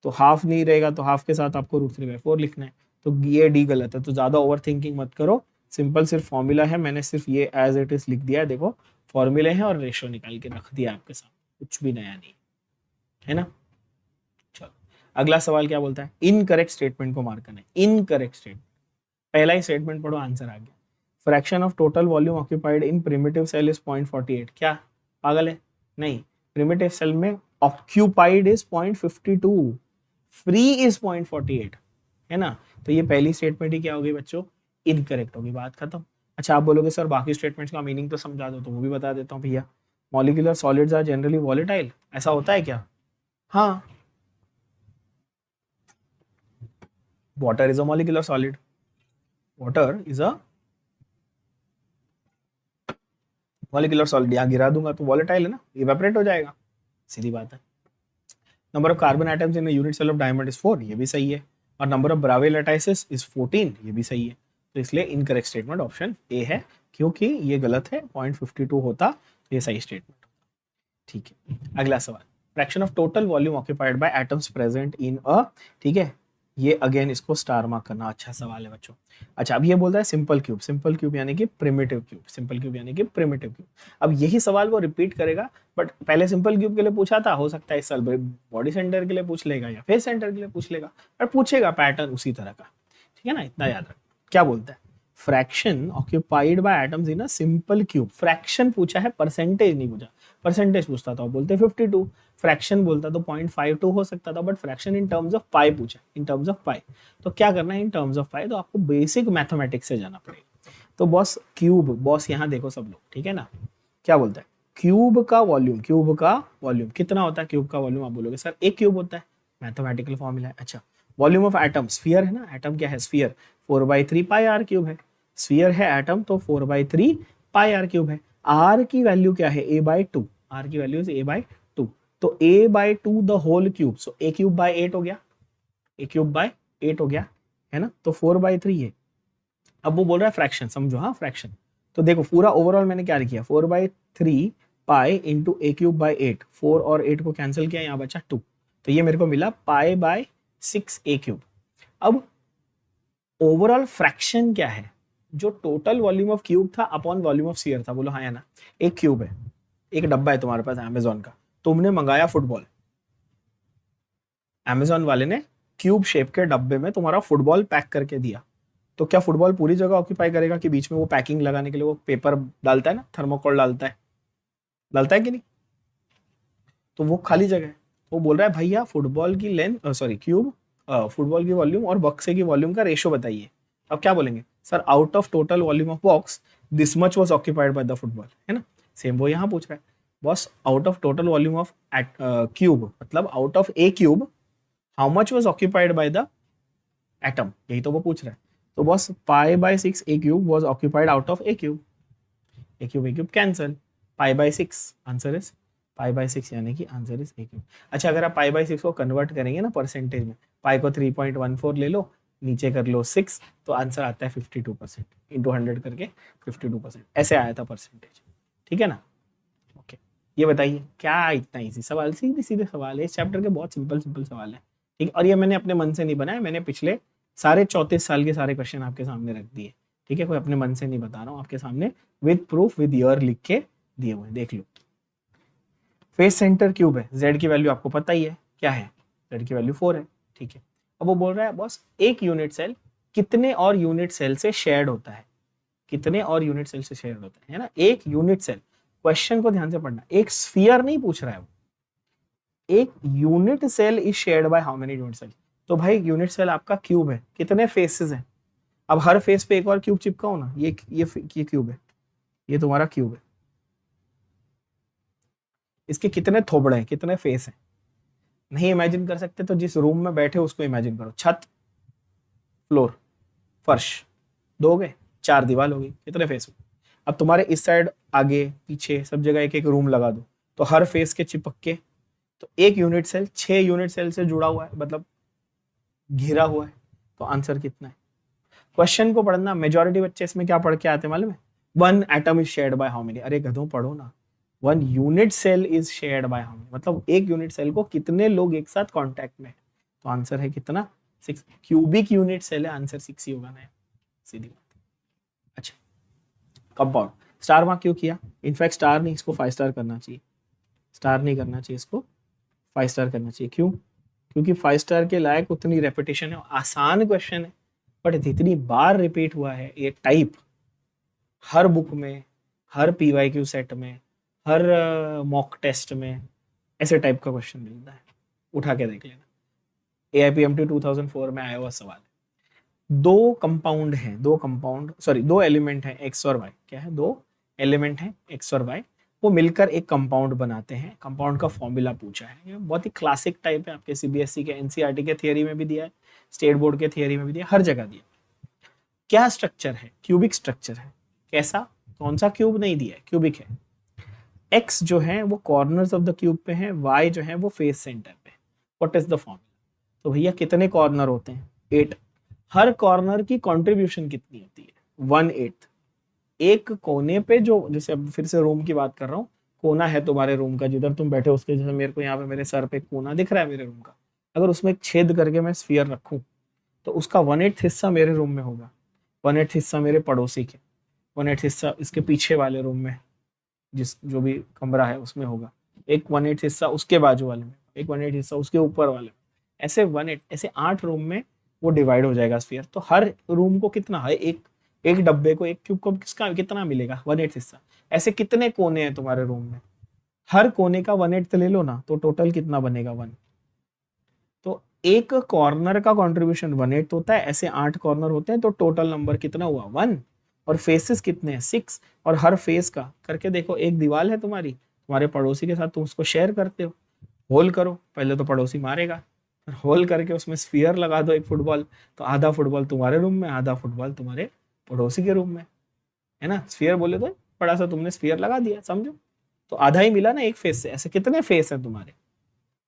तो हाफ नहीं रहेगा, तो हाफ के साथ आपको √3/4 लिखना है, तो ये डी गलत है। तो ज्यादा ओवर थिंकिंग मत करो, सिंपल सिर्फ फॉर्मूला है, मैंने सिर्फ ये एज इट इज लिख दिया है, देखो फॉर्मूले हैं और रेशो निकाल के रख दिया आपके सामने, कुछ भी नया नहीं है ना। चलो अगला सवाल क्या बोलता है, इनकरेक्ट स्टेटमेंट को मार्क करना है। इनकरेक्ट स्टेटमेंट, पहला ही स्टेटमेंट पढ़ो, आंसर आ गया। Fraction of total volume occupied in primitive cell is 0.48। क्या पागल है? नहीं, प्रिमिटिव सेल में ऑक्यूपाइड इज 0.52, फ्री इज 0.48, है ना। तो ये पहली स्टेटमेंट ही क्या होगी बच्चों, इनकरेक्ट होगी, बात खत्म। अच्छा आप बोलोगे सर बाकी स्टेटमेंट्स का मीनिंग तो समझा दो, तो वो भी बता देता हूँ भैया। Molecular solids are generally volatile, ऐसा होता है क्या? हाँ, water is a molecular solid, water is a molecular solid, यहाँ गिरा दूंगा तो वॉलेटाइल है ना, इवेपोरेट हो जाएगा, सीधी बात है। Number of carbon atoms in unit cell of diamond is 4, ये भी सही है, और number of Bravais lattices is 14, ये भी सही है। तो इसलिए इनकरेक्ट स्टेटमेंट ऑप्शन ए है, क्योंकि ये गलत है, 0.52 होता तो ये सही स्टेटमेंट। ठीक है, अगला सवाल, fraction of total volume occupied by atoms present in a, ठीक है, ये अगेन इसको स्टार मार्क करना, अच्छा सवाल है बच्चों। अच्छा अब ये बोलता है सिंपल क्यूब, सिंपल क्यूब यानी कि प्रिमिटिव क्यूब, सिंपल क्यूब यानी कि प्रिमिटिव क्यूब। अब यही सवाल वो रिपीट करेगा, बट पहले सिंपल क्यूब के लिए पूछा था, हो सकता है इस साल बॉडी सेंटर के लिए पूछ लेगा या फेस सेंटर के लिए पूछ लेगा, पर पूछेगा पैटर्न उसी तरह का, ठीक है ना, इतना याद रख। क्या बोलता है, fraction occupied by atoms in a simple cube, fraction पूछा है, परसेंटेज नहीं पूछा, परसेंटेज पूछता था बोलते 52, फ्रैक्शन बोलता तो 0.52 हो सकता था, but fraction in terms of pi पूछा, इन टर्म्स ऑफ पाई। तो क्या करना है इन टर्म्स ऑफ पाई, तो आपको बेसिक मैथमेटिक्स से जाना पड़ेगा। तो बॉस क्यूब, बॉस यहाँ देखो सब लोग, ठीक है ना, क्या बोलता है, क्यूब का वॉल्यूम, क्यूब का वॉल्यूम कितना होता है, क्यूब का वॉल्यूम आप बोलोगे सर एक क्यूब होता है, मैथमेटिकल फॉर्मूला है। अच्छा वॉल्यूम ऑफ एटम, स्फीयर है ना, एटम क्या है, स्फीयर, 4/3 पाई आर क्यूब है, स्फीयर है एटम तो 4/3 पाई आर क्यूब है। आर की वैल्यू क्या है, a/2, आर की वैल्यू इज a/2, तो a/2 the whole cube, so a cube by 8 हो गया, a क्यूब बाय 8 हो गया, है ना, तो 4/3 है। अब वो बोल रहा है फ्रैक्शन, समझो, हाँ फ्रैक्शन, तो देखो पूरा ओवरऑल मैंने क्या किया, 4/3 pi into A cube by 8, 4 और 8 को कैंसिल किया, यहाँ बचा 2, तो ये मेरे को मिला पाई/6 ए क्यूब। अब ओवरऑल फ्रैक्शन क्या है, जो टोटल वॉल्यूम ऑफ क्यूब था अपॉन वॉल्यूम ऑफ स्फीयर था, बोलो हाँ या ना। एक क्यूब है, एक डब्बा है तुम्हारे पास अमेजोन का, तुमने मंगाया फुटबॉल, अमेजोन वाले ने क्यूब शेप के डब्बे में तुम्हारा फुटबॉल पैक करके दिया, तो क्या फुटबॉल पूरी जगह ऑक्यूपाई करेगा, कि बीच में वो पैकिंग लगाने के लिए वो पेपर डालता है ना, थर्मोकोल डालता है कि नहीं, तो वो खाली जगह है। वो बोल रहा है भैया फुटबॉल की लेंथ, सॉरी क्यूब, फुटबॉल की वॉल्यूम और बक्से की वॉल्यूम का रेशो बताइए। अब क्या बोलेंगे sir, out of total volume of box this much was occupied by the football, है ना, सेम वो यहाँ पूछ रहा है, boss out of total volume of cube, मतलब out of a cube how much was occupied by the atom, यही तो वो पूछ रहा है। तो बॉस पाई/6 a cube was occupied out of a cube, a cube cancel, पाई/6 आंसर इज पाई/6, यानी कि आंसर इज ए क्यूब। अच्छा अगर आप पाई/6 को कन्वर्ट करेंगे ना परसेंटेज में, पाई को 3.14 ले लो, नीचे कर लो 6, तो आंसर आता है 52%, इंटू 100 करके 52%, ऐसे आया था परसेंटेज, ठीक है ना। ओके, ये बताइए क्या इतना इजी सवाल, सीधे सीधे सवाल है, इस चैप्टर के बहुत सिंपल सिंपल सवाल है, ठीक। और ये मैंने अपने मन से नहीं बनाया, मैंने पिछले सारे 34 साल के सारे क्वेश्चन आपके सामने रख दिए, ठीक है, कोई अपने मन से नहीं बता रहा हूँ, आपके सामने विद प्रूफ विद ईयर लिख के दिए हुए, देख लो। फेस सेंटर क्यूब है, जेड की वैल्यू आपको पता ही है क्या है, जेड की वैल्यू 4 है, ठीक है। अब वो बोल रहा है बॉस एक यूनिट सेल कितने और यूनिट सेल से शेयर्ड होता है, कितने और यूनिट सेल से शेयर होता है ना, एक यूनिट सेल, क्वेश्चन को ध्यान से पढ़ना, एक स्फीयर नहीं पूछ रहा है वो, एक unit cell is shared by how many unit cell, तो भाई यूनिट सेल आपका क्यूब है, कितने फेसेस हैं, अब हर फेस पे एक और क्यूब चिपकाओ ना, ये क्यूब है, ये तुम्हारा क्यूब है, इसके कितने थोबड़े हैं, कितने फेस हैं, नहीं इमेजिन कर सकते तो जिस रूम में बैठे उसको इमेजिन करो, छत, फ्लोर, फर्श, 2 हो गए, 4 दीवार हो गई, कितने फेस हुए? अब तुम्हारे इस साइड आगे पीछे सब जगह एक एक रूम लगा दो, तो हर फेस के चिपक के तो एक यूनिट सेल 6 यूनिट सेल से जुड़ा हुआ है, मतलब घिरा हुआ है, तो आंसर कितना है? क्वेश्चन को पढ़ना, मेजोरिटी बच्चे इसमें क्या पढ़ के आते हैं मालूम है? 1 atom is shared by how many? अरे गधों पढ़ो ना, 1 unit cell is shared by how many, मतलब एक यूनिट सेल को कितने लोग एक साथ कांटेक्ट में है, तो आंसर है कितना? 6 क्यूबिक यूनिट सेल है, आंसर 6 ही होगा ना, सीधी बात। अच्छा, कंपाउंड स्टार मार्क क्यों किया? इनफैक्ट स्टार नहीं, इसको 5 स्टार करना चाहिए, स्टार नहीं करना चाहिए, इसको 5 स्टार करना चाहिए। क्यों? क्योंकि 5 स्टार के लायक उतनी रेपिटेशन है, आसान क्वेश्चन है, बट जितनी बार रिपीट हुआ है ये टाइप, हर बुक में, हर पीवाईक्यू सेट में, हर मॉक टेस्ट में ऐसे टाइप का क्वेश्चन मिलता है, उठा के देख लेना। AIPMT 2004 में आया हुआ सवाल है। 2 कंपाउंड हैं, 2 कंपाउंड सॉरी 2 एलिमेंट हैं x और y, क्या है? 2 एलिमेंट हैं x और y, वो मिलकर एक कंपाउंड बनाते हैं, कंपाउंड का फॉर्मूला पूछा है। ये बहुत ही क्लासिक टाइप है, आपके CBSE के NCERT के थियरी में भी दिया है, स्टेट बोर्ड के थियरी में भी दिया, हर जगह दिया। क्या स्ट्रक्चर है? क्यूबिक स्ट्रक्चर है। कैसा? कौन सा क्यूब? नहीं दिया है, क्यूबिक है। x जो है वो कॉर्नर्स ऑफ द क्यूब पे है, y जो है वो फेस सेंटर पे। What is the formula? तो भैया कितने कॉर्नर होते हैं? 8। हर कॉर्नर की कंट्रीब्यूशन कितनी होती है? 1/8। एक कोने पे जो, जैसे अब फिर से रूम की बात कर रहा हूँ, कोना है तुम्हारे रूम का, जिधर तुम बैठे उसके, जैसे मेरे को यहाँ पे मेरे सर पे कोना दिख रहा है मेरे रूम का, अगर उसमें एक छेद करके मैं स्फीयर रखूं तो उसका 1/8 हिस्सा मेरे रूम में होगा, 1/8 हिस्सा मेरे पड़ोसी के, 1/8 हिस्सा इसके पीछे वाले रूम में, जिस जो भी कमरा है उसमें होगा, एक 1/8 हिस्सा उसके बाजू वाले में, एक 1/8 हिस्सा उसके ऊपर वाले में, ऐसे 1/8, ऐसे 8 रूम में वो डिवाइड हो जाएगा स्फीयर। तो हर रूम को कितना है? एक एक डब्बे को, एक क्यूब को किसका कितना मिलेगा? 1/8 हिस्सा। ऐसे कितने कोने हैं तुम्हारे रूम में? हर कोने का 1/8 ले लो ना, तो टोटल कितना बनेगा? 1। तो एक कॉर्नर का कंट्रीब्यूशन 1/8 होता है, ऐसे 8 कॉर्नर होते हैं, तो टोटल नंबर कितना हुआ? 1। और फेसेस कितने हैं? 6। और हर फेस का करके देखो, एक दीवार है तुम्हारी, तुम्हारे पड़ोसी के साथ तुम उसको शेयर करते हो, होल करो, पहले तो पड़ोसी मारेगा, फिर होल करके उसमें स्फीयर लगा दो एक फुटबॉल, तो आधा फुटबॉल तुम्हारे रूम में, आधा फुटबॉल तुम्हारे पड़ोसी के रूम में, है ना? स्फीयर बोले तो बड़ा सा तुमने स्फीयर लगा दिया, समझो, तो आधा ही मिला ना एक फेस से। ऐसे कितने फेस हैं तुम्हारे?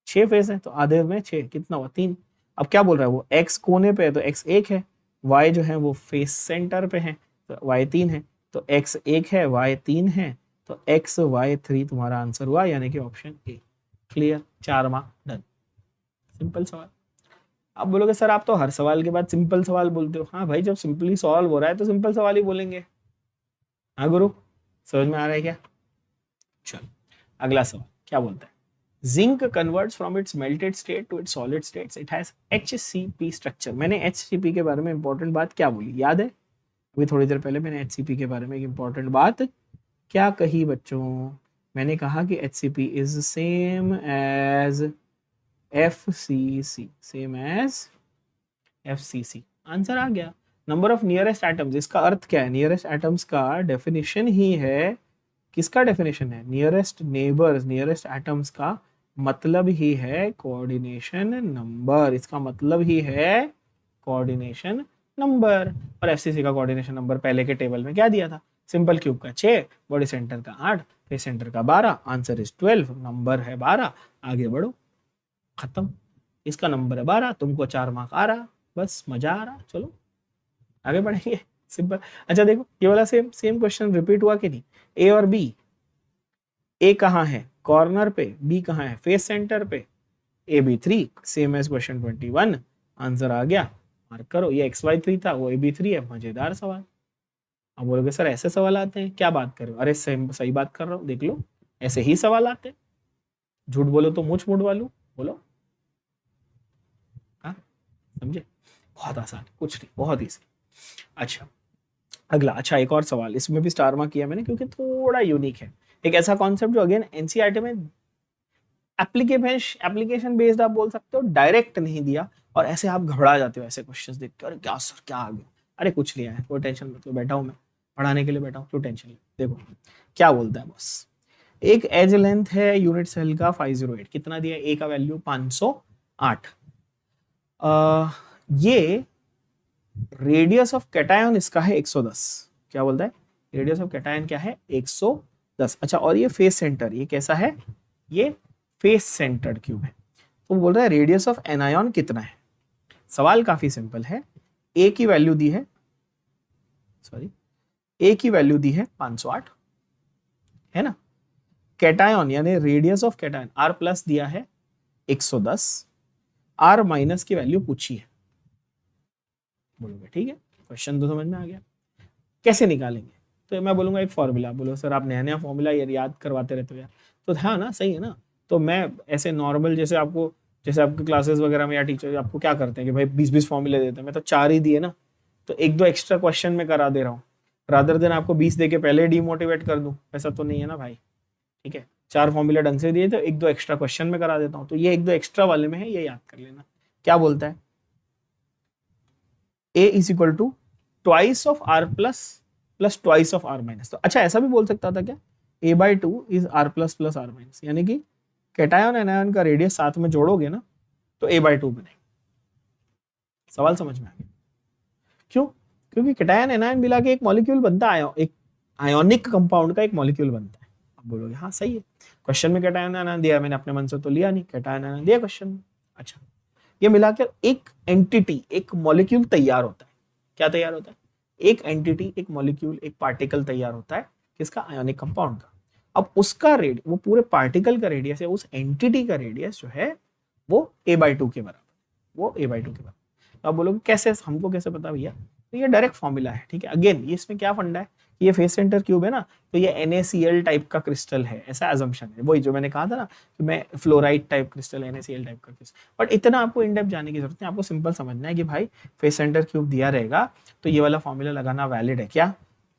6 फेस है, तो आधे में 6 कितना हुआ? 3। अब क्या बोल रहा है वो? x कोने पे है तो x 1 है, y जो है वो फेस सेंटर पे है तो y 3 है, तो x 1 है, y 3 है, तो x y 3 तुम्हारा आंसर हुआ, यानी कि option A. Clear? 4 mark, done. Simple सवाल। आप बोलोगे सर आप तो हर सवाल के बाद सिंपल सवाल बोलते हो। हाँ भाई, जब सिंपली सॉल्व हो रहा है तो सिंपल सवाल ही बोलेंगे। हाँ गुरु, समझ में आ रहा है क्या? चलो अगला सवाल क्या बोलता है? Zinc converts from its melted state to its solid states. It has HCP structure. मैंने HCP के बारे में इंपॉर्टेंट बात क्या बोली, याद है? अभी थोड़ी देर पहले मैंने HCP के बारे में एक इंपॉर्टेंट बात क्या कही बच्चों? मैंने कहा कि HCP is same as FCC, same as FCC। Answer आ गया। नंबर ऑफ नियरेस्ट एटम्स, इसका अर्थ क्या है? नियरेस्ट एटम्स का डेफिनेशन ही है, किसका डेफिनेशन है? नियरेस्ट नेबर्स, नियरेस्ट एटम्स का मतलब ही है कोऑर्डिनेशन नंबर, इसका मतलब ही है कोऑर्डिनेशन नंबर। और एफसीसी का कोऑर्डिनेशन नंबर पहले के टेबल में क्या दिया था? सिंपल क्यूब का 6, बॉडी सेंटर का 8, फेस सेंटर का 12, आंसर इज 12, नंबर है 12। आगे बढ़ो, खत्म। इसका नंबर है 12, तुमको 4 मार्क आ रहा, बस मजा आ रहा। चलो आगे बढ़ेंगे, सिंपल। अच्छा देखो, ये वाला सेम सेम क्वेश्चन रिपीट हुआ कि नहीं? ए और बी, ए कहाँ है? कॉर्नर पे। बी कहाँ है? फेस सेंटर पे। A B 3 same as question 21, answer आ गया, मार्क करो। ये XY3 था, वो AB3 है। मजेदार सवाल। अब बोलोगे सर ऐसे सवाल आते हैं, क्या बात कर रहे हो? अरे सही बात कर रहा हूँ, देख लो, ऐसे ही सवाल आते हैं। झूठ बोलो तो मुंह मुड़ वालू, बोलो। हाँ समझे? बहुत आसान, कुछ नहीं, बहुत ईजी। अच्छा अगला, अच्छा एक और सवाल, इसमें भी स्टार मार्क किया मैंने क्योंकि थोड़ा यूनिक है। एक ऐसा कॉन्सेप्ट जो अगेन एनसीईआरटी में एप्लीकेशन बेस्ड आप बोल सकते हो, डायरेक्ट नहीं दिया, और ऐसे आप घबरा जाते हो ऐसे क्वेश्चंस देख के, अरे क्या सर क्या आ गया? अरे कुछ नहीं है, कोई टेंशन मत लो, बैठा हूं मैं, पढ़ाने के लिए बैठा हूं, क्यों टेंशन ले। देखो क्या बोलता है बॉस, एक एज लेंथ है यूनिट सेल का 508, कितना दिया, ए का वैल्यू 508। ये रेडियस ऑफ कैटायन इसका है 110। क्या बोलता है, रेडियस ऑफ कैटायन क्या है, 110। अच्छा, और ये फेस सेंटर, ये कैसा है, ये फेस सेंटर्ड क्यूब है। तो बोल रहा है रेडियस ऑफ एनायन कितना है। सवाल काफी सिंपल है, ए की वैल्यू दी है, सॉरी, ए की वैल्यू दी है 508, है ना। कैटायन यानी radius of cation r plus दिया है 110, आर माइनस की वैल्यू पूछी है। बोलोगे ठीक है, क्वेश्चन तो समझ में आ गया। कैसे निकालेंगे, तो मैं बोलूंगा एक फॉर्मूला। बोलो सर आप नया नया फॉर्मूला याद करवाते रहते हो यार, तो हाँ ना, सही है ना। तो मैं ऐसे नॉर्मल, जैसे आपको, जैसे आपके क्लासेस वगैरह में या टीचर आपको क्या करते हैं कि भाई 20-20 फॉर्मूले देते हैं, मैं तो 4 ही दिए ना, तो एक दो एक्स्ट्रा क्वेश्चन में करा दे रहा हूँ, रादर देन आपको 20 दे के पहले डिमोटिवेट कर दूं, ऐसा तो नहीं है ना भाई। ठीक है, 4 फॉर्मूला ढंग से दिए तो एक दो एक्स्ट्रा क्वेश्चन में करा देता हूँ, तो ये एक दो एक्स्ट्रा वाले में है, ये याद कर लेना। क्या बोलता है, a is equal to twice of r plus plus twice of r minus. तो अच्छा ऐसा भी बोल सकता था क्या, a/2 is r plus plus r minus, यानी कि कैटायन एनायन का रेडियस साथ में जोड़ोगे ना तो a/2 बनेगा। सवाल समझ में आ गया, क्यों, क्योंकि कैटायन एनायन मिला के एक मॉलिक्यूल बनता है, एक आयोनिक कंपाउंड का एक मॉलिक्यूल बनता है। अब बोलोगे हाँ सही है, क्वेश्चन में कैटायन एनायन दिया, मैंने अपने मन से तो लिया नहीं, कैटायन एनायन दिया क्वेश्चन में। अच्छा, ये मिलाकर एक एंटिटी, एक मॉलिक्यूल तैयार होता है। क्या तैयार होता है, एक एंटिटी, एक मॉलिक्यूल, एक पार्टिकल तैयार होता है, किसका, आयोनिक कंपाउंड का। अब उसका रेडियस, वो पूरे पार्टिकल का रेडियस है, उस एंटिटी का रेडियस जो है वो a/2 के बराबर, वो a/2 के बराबर। तो आप बोलोगे कैसे, हमको कैसे पता भैया, तो ये डायरेक्ट फॉर्मूला है। ठीक है, अगेन ये इसमें क्या फंडा है, ये फेस सेंटर क्यूब है ना, तो ये NaCl टाइप का क्रिस्टल है, ऐसा एजम्पशन है। वही जो मैंने कहा था ना कि मैं fluoride type crystal, NaCl type का क्रिस्टल। बट इतना आपको इन डेप्थ जाने की जरूरत नहीं, आपको सिंपल समझना है कि भाई फेस सेंटर क्यूब दिया रहेगा तो ये वाला फॉर्मूला लगाना वैलिड है क्या,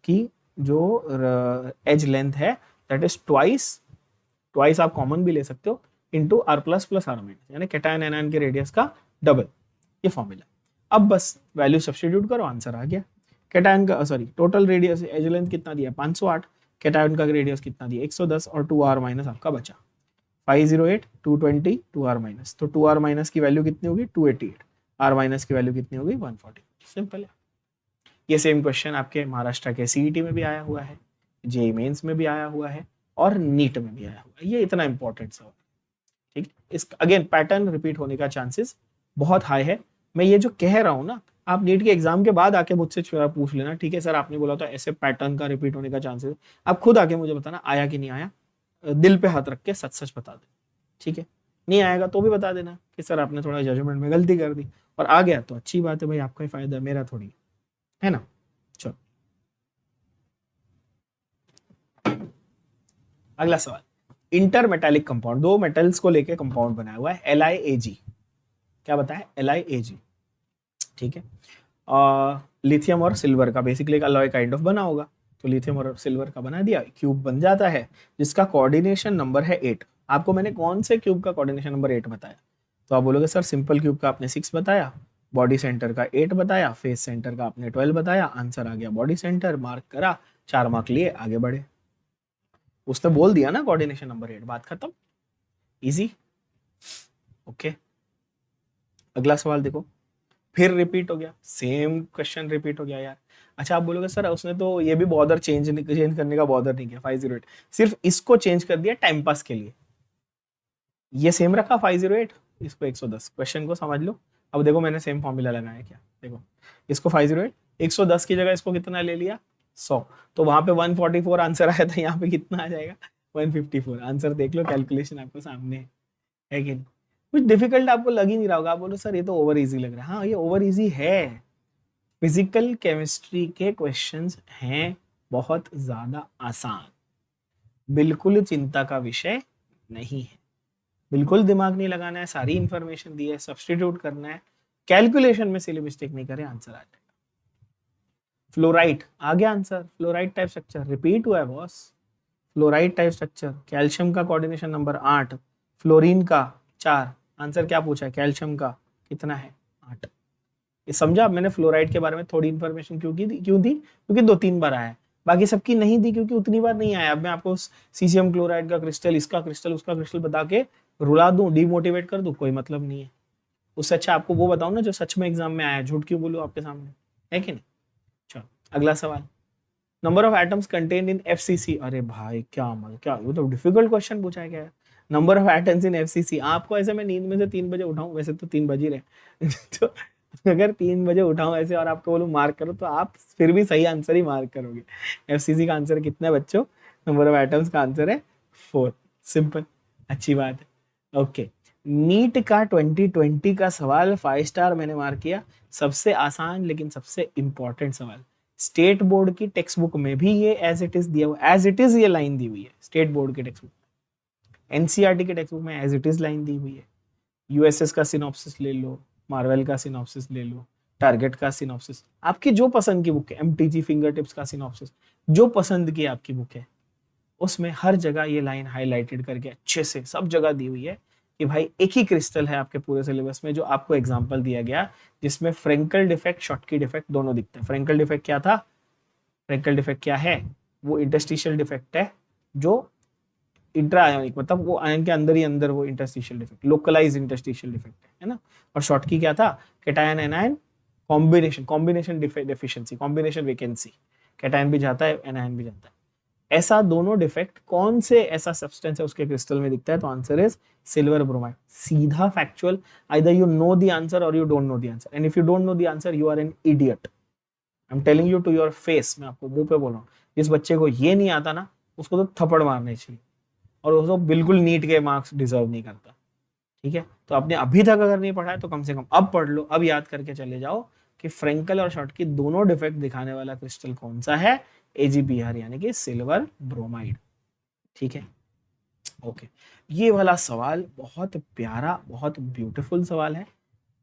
कि जो एज लेंथ है दैट इज ट्वाइस, ट्वाइस आप कॉमन भी ले सकते हो, into r plus plus r minus, यानी कैटायन एनायन के रेडियस का डबल, ये फॉर्मूला। अब बस वैल्यू सब्स्टिट्यूट करो, आंसर आ गया। कैटायन का, sorry, total radius edge length कितना दिया, 508, कैटायन का रेडियस कितना दिया, 110, और 2r माइनस आपका बचा 508, 220, 2r माइनस, तो 2r माइनस की वैल्यू कितनी होगी, 288, r माइनस की वैल्यू कितनी होगी, 140। सिंपल है। ये सेम क्वेश्चन आपके महाराष्ट्र के CET में भी आया हुआ है, JEE मेंस में भी आया हुआ है, और नीट में भी आया हुआ है। ये इतना इंपॉर्टेंट सवाल, ठीक, इस अगेन पैटर्न रिपीट होने का चांसेस बहुत हाई है। मैं ये जो कह रहा हूँ ना, आप नीट के एग्जाम के बाद आके मुझसे पूछ लेना, ठीक है सर आपने बोला था ऐसे पैटर्न का रिपीट होने का चांसेस, आप खुद आके मुझे बताना आया कि नहीं आया, दिल पे हाथ रख के सच सच बता दे, ठीक है। नहीं आएगा तो भी बता देना कि सर आपने थोड़ा जजमेंट में गलती कर दी, और आ गया तो अच्छी बात है भाई, आपका ही फायदा, मेरा थोड़ी है ना। चलो अगला सवाल, इंटर मेटालिक कंपाउंड, दो मेटल्स को लेके कंपाउंड बनाया हुआ है LiAg। क्या बताया, LiAg, ठीक है। लिथियम और सिल्वर का बेसिकली एक अलॉय काइंड ऑफ बना होगा, तो लिथियम और सिल्वर का बना दिया, क्यूब बन जाता है जिसका कोऑर्डिनेशन नंबर है 8। आपको मैंने कौन से क्यूब का कोऑर्डिनेशन नंबर 8 बताया, तो आप बोलोगे सर सिंपल क्यूब का आपने 6 बताया, बॉडी सेंटर का 8 बताया, फेस सेंटर का आपने 12 बताया, आंसर आ गया बॉडी सेंटर, मार्क करा, 4 मार्क लिए, आगे बढ़े। उसने बोल दिया ना कोऑर्डिनेशन नंबर 8, बात खत्म, इजी। ओके, अगला सवाल देखो, फिर रिपीट हो गया, सेम क्वेश्चन रिपीट हो गया यार। अच्छा आप बोलोगे सर उसने तो ये भी बॉर्डर चेंज करने का बॉर्डर नहीं किया, 508, सिर्फ इसको चेंज कर दिया टाइम पास के लिए, ये सेम रखा 508, इसको 110। क्वेश्चन को समझ लो। अब देखो मैंने सेम फॉर्मूला लगाया क्या, देखो इसको 508, 110 की जगह इसको कितना ले लिया, 100, तो वहां पे 144 आंसर आया था, यहाँ पे कितना आ जाएगा, 154। आंसर देख लो, कैलकुलेशन आपको सामने है कि नहीं। कुछ डिफिकल्ट आपको लग ही नहीं रहा होगा, आप बोलो सर ये तो ओवर इजी लग रहा है, हाँ ये ओवर इजी है। फिजिकल केमिस्ट्री के क्वेश्चंस हैं बहुत ज्यादा आसान, बिल्कुल चिंता का विषय नहीं है, बिल्कुल दिमाग नहीं लगाना है, सारी इंफॉर्मेशन दी है, सब्स्टिट्यूट करना है, कैलकुलेशन में सिली मिस्टेक नहीं करे, आंसर आ जाएगा। फ्लोराइड आ गया answer, fluoride type structure repeat हुआ है boss, fluoride type structure, calcium का कोऑर्डिनेशन नंबर 8, फ्लोरीन का 4, आंसर क्या पूछा है, कैल्शियम का कितना है, 8। ये समझा, मैंने फ्लोराइड के बारे में थोड़ी इंफॉर्मेशन क्यों दी, क्योंकि 2-3 बार आया है, बाकी सबकी नहीं दी क्योंकि उतनी बार नहीं आया। अब मैं आपको सीशियम क्लोराइड का क्रिस्टल, इसका क्रिस्टल, उसका क्रिस्टल बता के रुला दूं, डिमोटिवेट कर दूं, कोई मतलब नहीं है। उससे अच्छा आपको वो बताऊं ना जो सच में एग्जाम में आया, झूठ क्यों बोलूं आपके सामने, है कि नहीं। चलो अगला सवाल, number of atoms contained in FCC. अरे भाई क्या मतलब, क्या वो तो डिफिकल्ट क्वेश्चन पूछा है क्या। Number of atoms in FCC, आपको ऐसे मैं नींद में से 3 बजे उठाऊं, वैसे तो 3 बज ही रहे तो अगर 3 बजे उठाऊं ऐसे और आपको बोलूं मार्क करो, तो आप फिर भी सही आंसर ही मार्क करोगे। एफसीसी का आंसर कितना है बच्चों, नंबर ऑफ एटम्स का आंसर है 4। सिंपल, अच्छी बात है। ओके, नीट का 2020 का सवाल 5 स्टार मैंने मार्क किया, सबसे आसान लेकिन सबसे इंपॉर्टेंट सवाल। स्टेट बोर्ड की टेक्स्ट बुक में भी ये एज इट इज दिया हुआ, एज इट इज ये लाइन दी हुई है स्टेट बोर्ड की टेक्स्ट बुक, एनसीईआरटी के टेक्स्ट बुक में एज इट इज लाइन दी हुई है। यूएसएस का सिनॉप्सिस ले लो, मार्वल का सिनॉप्सिस ले लो, टारगेट का सिनॉप्सिस, आपकी जो पसंद की बुक है, एमटीजी फिंगर टिप्स का सिनॉप्सिस, जो पसंद की आपकी बुक है, उसमें हर जगह ये लाइन हाईलाइटेड करके अच्छे से सब जगह दी हुई है कि भाई एक ही क्रिस्टल है आपके पूरे सिलेबस में, जो आपको एग्जाम्पल दिया गया जिसमें फ्रेंकल डिफेक्ट, शॉटकी डिफेक्ट दोनों दिखते हैं। फ्रेंकल डिफेक्ट क्या था, फ्रेंकल डिफेक्ट क्या है, वो इंटरस्टिशियल डिफेक्ट है जो इंट्रा आयोनिक, मतलब वो आयन के अंदर ही अंदर वो interstitial defect, localise interstitial defect है ना। और शॉटकी क्या था, cation anion combination, combination deficiency, combination vacancy, cation भी जाता है एनायन भी जाता है। ऐसा दोनों डिफेक्ट कौन से ऐसा सब्सटेंस है उसके क्रिस्टल में दिखता है, तो आंसर इज सिल्वर ब्रोमाइड। सीधा factual, either you know the answer और you don't know the answer, and if you don't know the answer you are an idiot. I am telling you to your face, मैं आपको मुंह पे बोल रहा हूँ, जिस बच्चे को ये नहीं आता ना उसको तो थप्पड़ मारने चाहिए, और उसको बिल्कुल नीट के मार्क्स डिजर्व नहीं करता। ठीक है, तो आपने अभी तक अगर नहीं पढ़ा है तो कम से कम अब पढ़ लो, अब याद करके चले जाओ कि फ्रेंकल और शॉटकी दोनों डिफेक्ट दिखाने वाला क्रिस्टल कौन सा है, AgBr यानी कि सिल्वर ब्रोमाइड। ठीक है, ओके। ये वाला सवाल बहुत प्यारा, बहुत ब्यूटीफुल सवाल है,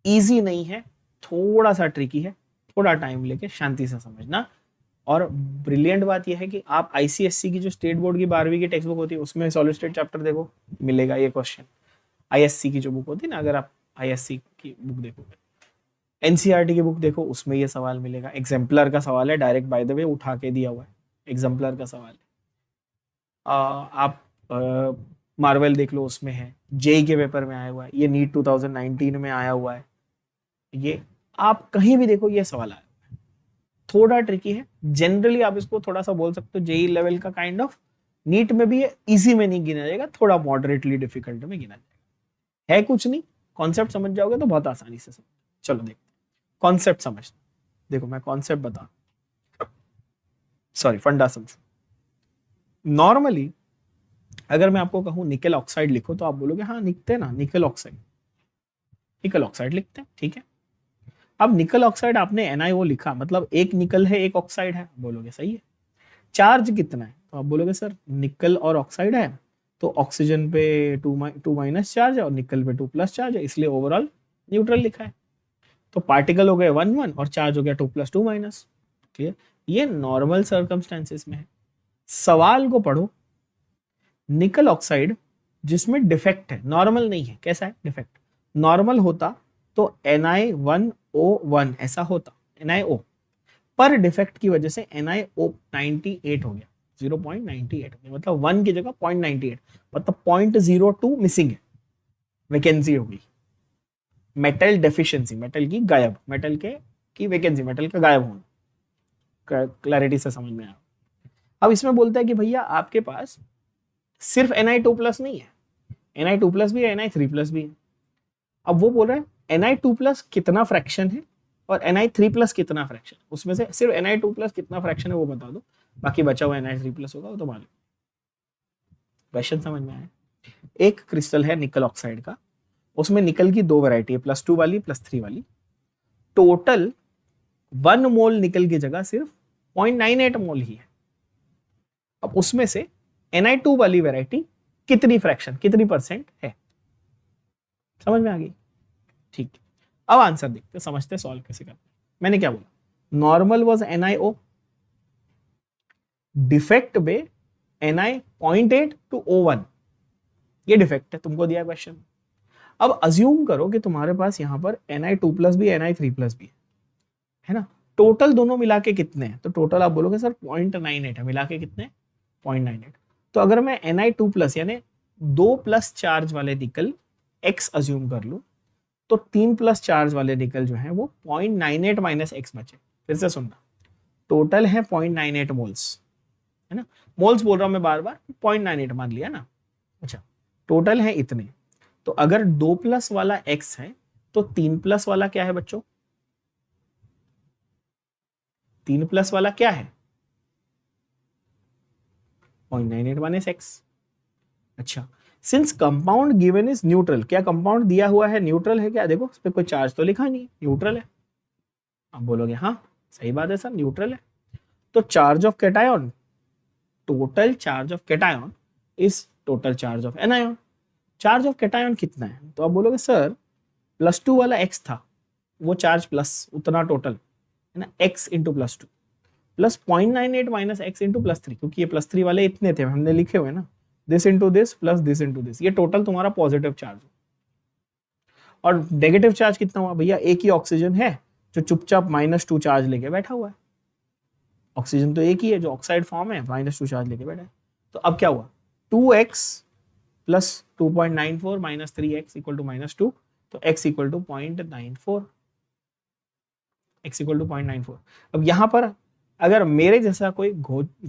इजी नहीं है, थोड़ा सा ट्रिकी है, थोड़ा टाइम लेके शांति से समझना। और ब्रिलियंट बात यह है कि आप आईसीएससी की जो स्टेट बोर्ड की 12वीं की टेक्स्ट बुक होती है उसमें सॉलिड स्टेट चैप्टर देखो, मिलेगा ये क्वेश्चन। आईएससी की जो बुक होती है ना, अगर आप आईएससी की बुक देखोगे, एनसीईआरटी की बुक देखो, उसमें ये सवाल मिलेगा। एग्जाम्पलर का सवाल है, डायरेक्ट बाय द वे उठा के दिया हुआ है, एग्जाम्पलर का सवाल है। आप मार्वल देख लो, उसमें है, जेई के पेपर में आया हुआ है, ये नीट 2019 में आया हुआ है, ये आप कहीं भी देखो ये सवाल आया। थोड़ा ट्रिकी है, जनरली आप इसको थोड़ा सा बोल सकते हो जेई लेवल का काइंड ऑफ, नीट में भी ये इजी में नहीं गिना जाएगा, थोड़ा मॉडरेटली डिफिकल्ट में गिना जाएगा। है कुछ नहीं, कॉन्सेप्ट समझ जाओगे तो बहुत आसानी से समझ। चलो देखते कॉन्सेप्ट समझ, देखो मैं कॉन्सेप्ट बता, सॉरी फंडा समझो। नॉर्मली अगर मैं आपको कहूं निकल ऑक्साइड लिखो तो आप बोलोगे हाँ लिखते हैं ना, निकल ऑक्साइड, निकल ऑक्साइड लिखते हैं, ठीक है। अब निकल ऑक्साइड आपने NiO लिखा, मतलब एक निकल है एक ऑक्साइड है, बोलोगे सही है। चार्ज कितना है, तो आप बोलोगे सर निकल और ऑक्साइड है तो ऑक्सीजन पे 2 माइनस चार्ज है और निकल पे 2 प्लस चार्ज है, इसलिए ओवरऑल न्यूट्रल लिखा है। तो पार्टिकल हो गए 1 1 और चार्ज हो गया 2 प्लस 2 माइनस। क्लियर, ये नॉर्मल सर्कमस्टेंसेस में है। सवाल को पढ़ो, निकल ऑक्साइड जिसमें डिफेक्ट है, नॉर्मल नहीं है, कैसा है डिफेक्ट, नॉर्मल होता तो Ni1O1 ऐसा होता, NiO, पर डिफेक्ट की वजह से NiO 98 हो गया, 0.98 हो गया, मतलब 1 की जगह 0.98, मतलब 0.02 मिसिंग है, वैकेंसी हो गई। मेटल डेफिशिएंसी, मेटल की गायब, मेटल के की वैकेंसी, मेटल का गायब होना। क्लैरिटी से समझ में आया। अब इसमें बोलता है कि भैया आपके पास सिर्फ Ni2 प्लस नहीं है, Ni2 प्लस भी है, Ni3 प्लस भी है। अब वो बोल रहा है Ni2 प्लस कितना फ्रैक्शन है और Ni3 प्लस कितना फ्रैक्शन, उसमें से सिर्फ Ni2 प्लस कितना फ्रैक्शन है वो बता दो, बाकी बचा हुआ Ni3 प्लस होगा वो तो मालूम। क्वेश्चन समझ में आया। एक क्रिस्टल है निकल ऑक्साइड का, उसमें निकल की 2 वैरायटी है, +2 वाली +3 वाली। टोटल 1 मोल निकल की जगह सिर्फ 0.98 मोल ही है। अब उसमें से Ni2 वाली वैरायटी कितनी फ्रैक्शन, कितनी परसेंट है, समझ में आ गई। ठीक, अब आंसर देखते समझते सॉल्व कैसे करते। मैंने क्या बोला, नॉर्मल वाज NiO, डिफेक्ट पे Ni 0.8 to O1, ये डिफेक्ट है, तुमको दिया क्वेश्चन। अब अज्यूम करो कि तुम्हारे पास यहां पर Ni2 प्लस भी Ni3 प्लस भी है ना, टोटल दोनों मिला के कितने हैं, तो टोटल आप बोलोगे सर 0.98 है, मिला के कितने 0.98। तो अगर मैं Ni2 प्लस यानी 2 प्लस चार्ज वाले निकल x अज्यूम कर लूं, तो 3 प्लस चार्ज वाले निकल जो है वो 0.98 माइनस एक्स बचे। फिर से सुनना, टोटल है 0.98 मोल्स, है ना, मोल्स बोल रहा हूं मैं बार बार, 0.98 मान लिया ना। अच्छा, टोटल है इतने, तो अगर 2 प्लस वाला x है तो 3 प्लस वाला क्या है बच्चों, 3 प्लस वाला क्या है 0.98 माइनस एक्स। अच्छा, since compound given is neutral, क्या कंपाउंड दिया हुआ है न्यूट्रल है क्या, देखो इस पे कोई चार्ज तो लिखा नहीं, न्यूट्रल है। आप बोलोगे हाँ सही बात है सर न्यूट्रल है, तो charge of cation, total charge of cation is total charge of anion. Charge of cation कितना है, तो आप बोलोगे सर +2 वाला x था, वो चार्ज प्लस उतना टोटल है ना, x into +2 plus 0.98 minus x into +3, क्योंकि ये +3 वाले इतने थे हमने लिखे हुए ना, this into this plus this into this, ये टोटल तुम्हारा पॉजिटिव चार्ज। और नेगेटिव चार्ज कितना हुआ भैया, एक ही ऑक्सीजन है जो चुपचाप -2 चार्ज लेके बैठा हुआ है, ऑक्सीजन तो एक ही है जो ऑक्साइड फॉर्म है, -2 चार्ज लेके बैठा है। तो अब क्या हुआ, 2x plus 2.94 minus 3x equal to -2, तो x equal to 0.94, x equal to 0.94। अब यहाँ पर अगर मेरे जैसा कोई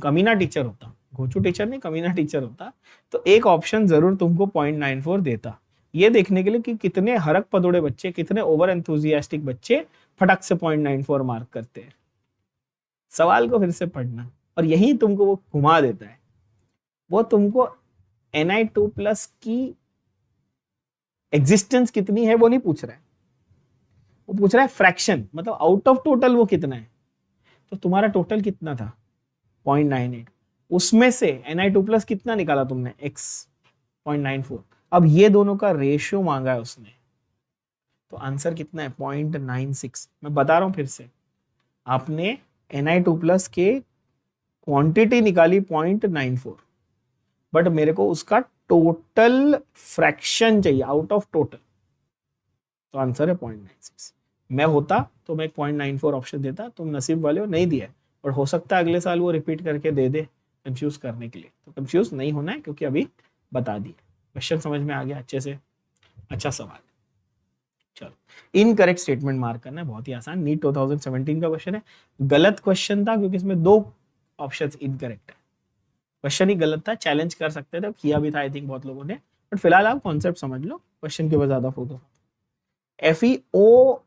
कमीना टीचर होता, घोचू टीचर नहीं कमीना टीचर होता, तो एक ऑप्शन जरूर तुमको 0.94 देता, ये देखने के लिए कि कितने हरक पदोड़े बच्चे, कितने ओवर एंथुजियास्टिक बच्चे फटक से 0.94 मार्क करते हैं। सवाल को फिर से पढ़ना, और यही तुमको वो घुमा देता है, वो तुमको Ni2 प्लस की एग्जिस्टेंस कितनी है वो नहीं पूछ रहा है, वो पूछ रहा है फ्रैक्शन, मतलब आउट ऑफ टोटल वो कितना है। तो तुम्हारा टोटल कितना था 0.98, उसमें से Ni2 प्लस कितना निकाला तुमने x 0.94, अब ये दोनों का रेशियो मांगा है उसने, तो आंसर कितना है 0.96। मैं बता रहा हूं फिर से, आपने Ni2 प्लस के क्वांटिटी निकाली 0.94, बट मेरे को उसका टोटल फ्रैक्शन चाहिए आउट ऑफ टोटल, तो आंसर है 0.96। मैं होता तो मैं 0.94 ऑप्शन देता, तुम नसीब वाले हो नहीं दिया, और हो सकता है अगले साल वो रिपीट करके दे दे कंफ्यूज करने के लिए, तो कंफ्यूज नहीं होना है क्योंकि अभी बता दिए। क्वेश्चन समझ में आ गया अच्छे से, अच्छा सवाल। चलो, इनकरेक्ट स्टेटमेंट मार्क करना है, बहुत ही आसान, नीट 2017 का क्वेश्चन है, गलत क्वेश्चन था क्योंकि इसमें 2 ऑप्शन इनकरेक्ट है, क्वेश्चन ही गलत था, चैलेंज कर सकते थे, किया भी था आई थिंक बहुत लोगों ने, बट फिलहाल आप कॉन्सेप्ट समझ लो, क्वेश्चन के बाद ज्यादा focus. FeO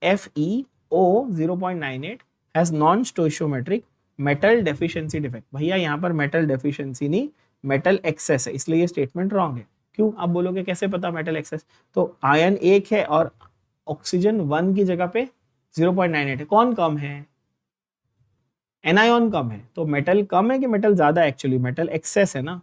0.98 has non-stoichiometric metal deficiency defect। भैया यहाँ पर मेटल डेफिशिएंसी नहीं, मेटल एक्सेस है, इसलिए ये स्टेटमेंट रॉन्ग है। क्यों, आप बोलोगे कैसे पता मेटल एक्सेस, तो आयन 1 है और ऑक्सीजन 1 की जगह पे 0.98 है, कौन कम है, एनायन कम है, तो मेटल कम है कि मेटल ज्यादा है, एक्चुअली मेटल एक्सेस है ना,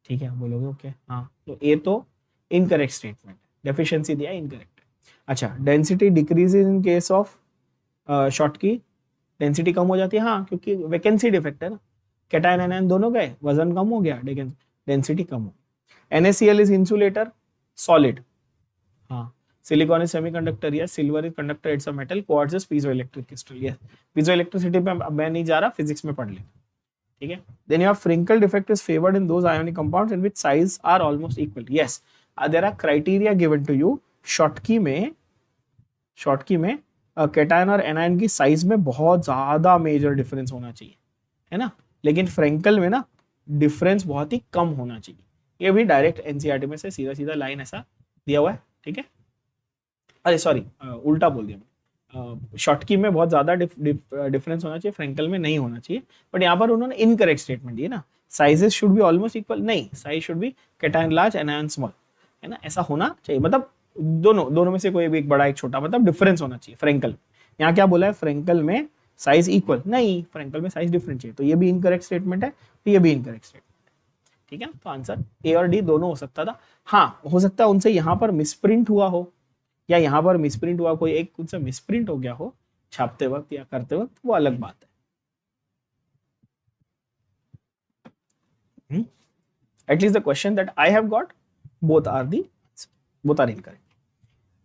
ठीक है बोलोगे ओके हाँ, तो ये तो इनकरेक्ट स्टेटमेंट, डेफिशिएंसी दिया इनकरेक्ट। अच्छा, density decreases in case of short की, डेंसिटी कम हो जाती है हाँ, क्योंकि वैकेंसी डिफेक्ट है ना, कैटायन एनायन दोनों गए, वजन कम हो गया लेकिन डेंसिटी कम हो। NaCl इज इंसुलेटर सॉलिड, हाँ, silicon is semiconductor, yes, silver is conductor, it's a metal, quartz is piezoelectric crystal, yes, piezoelectricity पे मैं नहीं जा रहा, फिजिक्स में पढ़ ले, ठीक है। Then your Frenkel defect is favoured in those ionic compounds in which size are almost equal, yes, there are criteria given to you, Schottky में कैटायन और एनायन की साइज में बहुत ज्यादा मेजर डिफरेंस होना चाहिए, है ना, लेकिन फ्रेंकल में ना डिफरेंस बहुत ही कम होना चाहिए, ये भी डायरेक्ट एनसीईआरटी में से सीधा सीधा लाइन ऐसा दिया हुआ है, ठीक है। अरे सॉरी, उल्टा बोल दिया, शॉर्टकी में बहुत ज्यादा डिफरेंस होना चाहिए, फ्रेंकल में नहीं होना चाहिए, बट यहाँ पर उन्होंने इनकरेक्ट स्टेटमेंट दिया ना, sizes should be almost equal, नहीं, size should be cation large anion small, है ना, ऐसा होना चाहिए, मतलब दोनों में से कोई भी एक बड़ा एक छोटा, मतलब डिफरेंस होना चाहिए फ्रेंकल। यहाँ क्या बोला है, फ्रेंकल में साइज इक्वल, नहीं, फ्रेंकल में साइज डिफरेंट चाहिए, तो ये भी इनकरेक्ट स्टेटमेंट है, तो ये भी इनकरेक्ट स्टेटमेंट, ठीक है। तो आंसर ए और डी दोनों हो सकता था, हाँ हो सकता है उनसे यहाँ पर मिसप्रिंट हुआ हो, या यहाँ पर मिसप्रिंट हुआ, कोई एक उनसे मिसप्रिंट हो गया हो छापते वक्त या करते वक्त, वो अलग बात है। At least the question that I have got, both are the both are incorrect.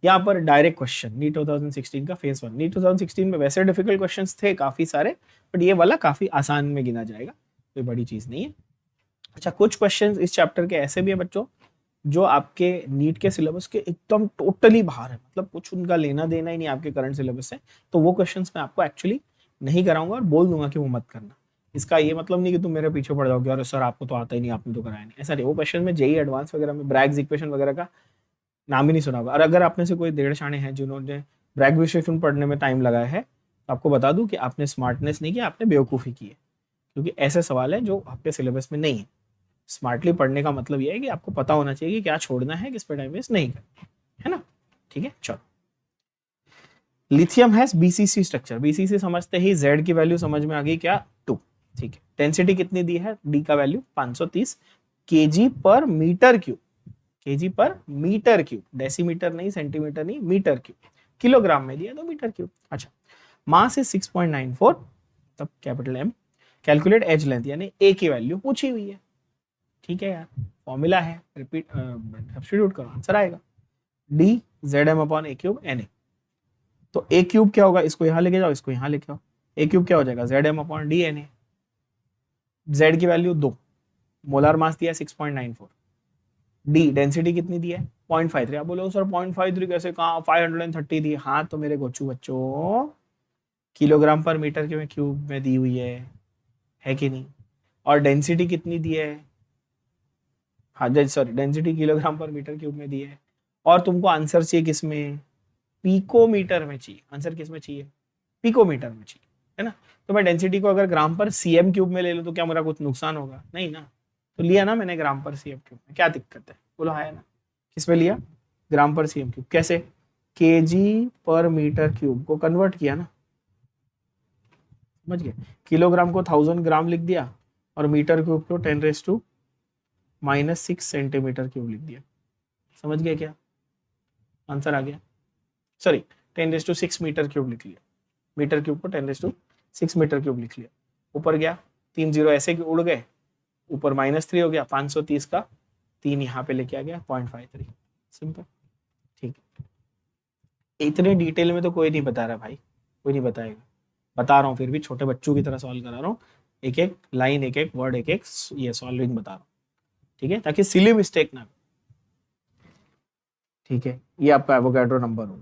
यहाँ पर डायरेक्ट क्वेश्चन नीट 2016 का फेज 1। नीट 2016 में वैसे डिफिकल्ट क्वेश्चंस थे काफी सारे, बट ये वाला काफी आसान में गिना जाएगा, कोई बड़ी चीज नहीं है। अच्छा, कुछ क्वेश्चंस इस चैप्टर के ऐसे भी है बच्चों जो आपके नीट के सिलेबस के एकदम टोटली बाहर है, मतलब कुछ उनका लेना देना ही नहीं आपके करंट सिलेबस से, तो वो क्वेश्चंस मैं आपको एक्चुअली नहीं कराऊंगा और बोल दूंगा कि वो मत करना। इसका ये मतलब नहीं कि तुम मेरे पीछे पड़ जाओगे, अरे सर आपको तो आता ही नहीं, आपने तो कराया नहीं, ऐसा नहीं। वो क्वेश्चन में जेई एडवांस वगैरह में ब्रैग्स इक्वेशन वगैरह का नाम ही नहीं सुना होगा। और अगर आप में से कोई डेढ़ शाणे हैं जिन्होंने ब्रैग विश्लेषण पढ़ने में टाइम लगाया है, तो आपको बता दूं कि आपने स्मार्टनेस नहीं किया, आपने बेवकूफ़ी की है, क्योंकि ऐसे सवाल है जो आपके सिलेबस में नहीं है। स्मार्टली पढ़ने का मतलब यह है कि आपको पता होना चाहिए कि क्या छोड़ना है, किस पे टाइम वेस्ट नहीं करना है ना। ठीक है, चलो। Lithium has BCC structure. BCC समझते ही जेड की वैल्यू समझ में आ गई क्या, 2। ठीक है, डेंसिटी कितनी दी है, डी का वैल्यू 530 केजी पर मीटर क्यूब। केजी पर मीटर क्यूब, डेसीमीटर नहीं, सेंटीमीटर नहीं, मीटर क्यूब। किलोग्राम में दिया तो मीटर क्यूब। अच्छा, मास इज 6.94, तब capital M. Calculate edge length, यानी ए की वैल्यू पूछी हुई है। ठीक है यार, फॉर्मूला है, रिपीट सब्स्टिट्यूट करो, आंसर आएगा D Z M upon A cube N A. तो ए क्यूब क्या होगा, इसको यहां लेके जाओ, इसको यहां लेके आओ, ए क्यूब क्या हो जाएगा, Z M upon D N A. Z की वैल्यू 2, मोलार मास दिया 6.94, डी डेंसिटी कितनी दी है 0.53। आप बोलो सर 0.53 कैसे, कहाँ 530 दी। हाँ तो मेरे गोचू बच्चों, किलोग्राम पर मीटर के क्यूब में दी हुई है कि नहीं। और डेंसिटी कितनी दी है, हाँ सॉरी, डेंसिटी किलोग्राम पर मीटर क्यूब में दी है। और तुमको आंसर चाहिए किस में, पिकोमीटर में चाहिए। आंसर किस में चाहिए, पिकोमीटर में चाहिए, है ना। तो मैं डेंसिटी को अगर ग्राम पर सीएम क्यूब में ले लूं तो क्या मेरा कुछ नुकसान होगा, नहीं ना। तो लिया ना मैंने ग्राम पर सीएम क्यूब में, क्या दिक्कत है, बोलो है ना। किस में लिया, ग्राम पर सीएम क्यूब। कैसे, केजी पर मीटर क्यूब को कन्वर्ट किया ना, समझ गए। किलोग्राम को 1000 ग्राम लिख दिया और मीटर क्यूब को 10⁻⁻6 सेंटीमीटर क्यूब लिख दिया। समझ गए क्या, आंसर आ गया। सॉरी, 10⁻6 मीटर क्यूब लिख लिया, मीटर क्यूब को 10⁻6 मीटर क्यूब लिख लिया। ऊपर गया 3 जीरो ऐसे उड़ गए, ऊपर -3 हो गया, 530 का 3 यहाँ पे लेके आ गया 0.53। सिंपल, ठीक है। इतने डिटेल में तो कोई नहीं बता रहा भाई, कोई नहीं बताएगा, बता रहा हूँ फिर भी छोटे बच्चों की तरह सॉल्व करा रहा हूँ, एक एक लाइन, एक एक वर्ड, एक एक ये सॉल्विंग बता रहा हूँ, ठीक है, ताकि सिली मिस्टेक ना। ठीक है, ये आपका एवोगैड्रो नंबर हो,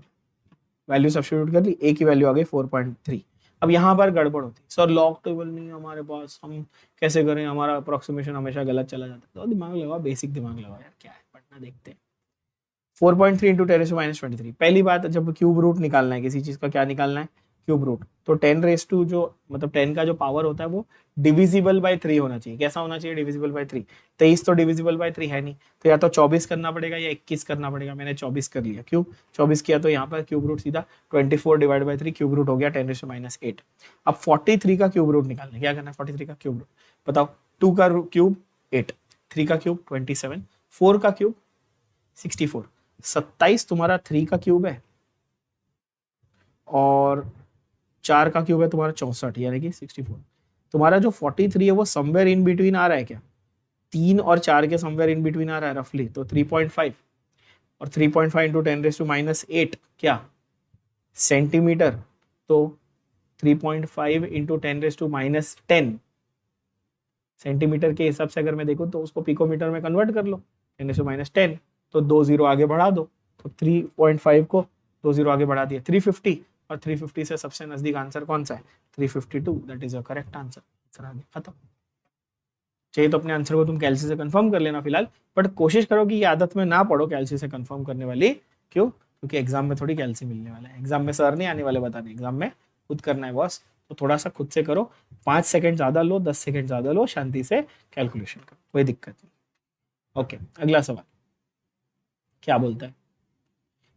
वैल्यू सब्स्टिट्यूट कर ली, ए की वैल्यू आ गई 4.3। अब यहाँ पर गड़बड़ होती, सर लॉग टेबल नहीं है हमारे पास, हम कैसे करें, हमारा अप्रोक्सीमेशन हमेशा गलत चला जाता है। तो दिमाग लगाओ, बेसिक दिमाग लगाओ यार, क्या है पढ़ना, देखते हैं। 4.3 इंटू 10⁻23। पहली बात, जब क्यूब रूट निकालना है किसी चीज का, क्या निकालना है, क्यूब रूट, तो 10 जो मतलब 10 का जो पावर होता है वो डिविजिबल बाय 3 होना चाहिए। कैसा होना चाहिए, डिविजिबल बाय 3। 23 तो डिविजिबल बाय 3 है नहीं, तो या तो 24 करना पड़ेगा या 21 करना पड़ेगा। मैंने 24 कर लिया, क्यों 24 किया, तो यहाँ पर क्यूब रूट सीधा 24 डिवाइड बाय 3, क्यूब रूट हो गया 10⁻8। अब 43 का क्यूब रूट निकालना है, क्या करना है, 43 का क्यूब रूट बताओ। 2 का क्यूब 8, 3 का क्यूब 27, 4 का क्यूब 64, 27 तुम्हारा 3 का क्यूब है, और 4 का क्यूब है तुम्हारा 64, यानी कि 64। तुम्हारा जो 43 है वो समवेयर इन बिटवीन आ रहा है क्या, 3 और 4 के समवेयर इन बिटवीन आ रहा है रफली, तो 3.5, और 3.5 इंटू 10⁻8 क्या, सेंटीमीटर, तो 3.5 इंटू 10⁻10 सेंटीमीटर के हिसाब से अगर मैं देखूं तो उसको पिकोमीटर में कन्वर्ट कर लो, 10⁻10, तो 2 जीरो आगे बढ़ा दो, तो 3.5 को 2 जीरो आगे बढ़ा दिया 350, और 350 से सबसे नजदीक आंसर कौन सा है, 352, that is a correct answer. Answer आगे खत्म। चाहिए तो अपने आंसर को तुम कैलसी से कंफर्म कर लेना फिलहाल, बट कोशिश करो कि ये आदत में ना पड़ो कैलसी से कंफर्म करने वाली। क्यों, क्योंकि एग्जाम में थोड़ी कैलसी मिलने वाला है, एग्जाम में सर नहीं आने वाले बताने, एग्जाम में खुद करना है बॉस। तो थोड़ा सा खुद से करो, 5 सेकंड ज्यादा लो, 10 सेकंड ज्यादा लो, शांति से कैलकुलेशन करो, कोई दिक्कत नहीं। ओके, अगला सवाल क्या बोलता है,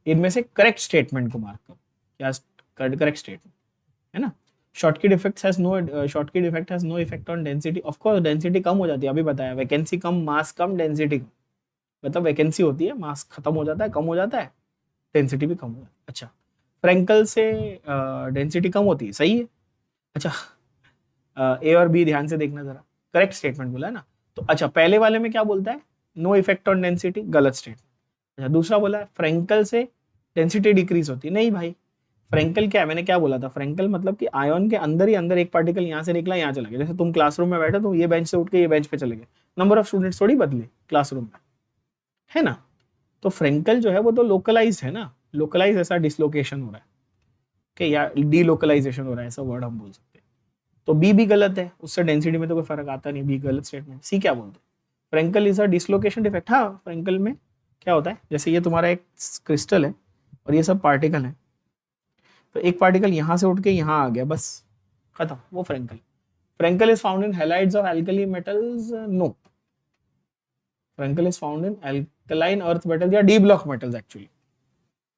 इनमें से करेक्ट स्टेटमेंट को मार्क करो। क्या करेक्ट स्टेटमेंट है ना। Schottky effect has no effect on density. Of course density कम हो जाती है, अभी बताया, वैकेंसी कम, मास कम, डेंसिटी कम। मतलब वैकेंसी होती है, मास खत्म हो जाता है, कम हो जाता है, डेंसिटी भी कम हो जाती है। अच्छा, फ्रेंकल से डेंसिटी कम होती है, सही है। अच्छा, ए और बी ध्यान से देखना जरा, करेक्ट स्टेटमेंट बोला है ना। तो अच्छा, पहले वाले में क्या बोलता है, नो इफेक्ट ऑन डेंसिटी, गलत स्टेटमेंट। अच्छा, दूसरा बोला है फ्रेंकल से डेंसिटी डिक्रीज होती है। नहीं भाई, फ्रेंकल क्या है, मैंने क्या बोला था, फ्रेंकल मतलब कि आयन के अंदर ही अंदर एक पार्टिकल यहाँ से निकला यहाँ चला गया। जैसे तुम क्लासरूम में बैठे तो ये बेंच से उठ के ये बेंच पे चले गए, नंबर ऑफ स्टूडेंट्स थोड़ी बदले क्लासरूम में, है ना। तो फ्रेंकल जो है वो तो लोकलाइज है ना, लोकलाइज ऐसा डिसलोकेशन हो रहा है कि या डीलोकलाइजेशन हो रहा है, ऐसा वर्ड हम बोल सकते हैं। तो बी भी गलत है, उससे डेंसिटी में तो कोई फर्क आता नहीं, बी गलत स्टेटमेंट। सी क्या बोलते हैं, Frenkel is a dislocation defect. हाँ, फ्रेंकल में क्या होता है, जैसे ये तुम्हारा एक क्रिस्टल है और ये सब पार्टिकल है, तो एक पार्टिकल यहां से उठ के यहां आ गया, बस खत्म, वो Frenkel. Frenkel is found in halides of alkali metals, no. Frenkel is found in alkaline earth metals या डी ब्लॉक मेटल्स एक्चुअली,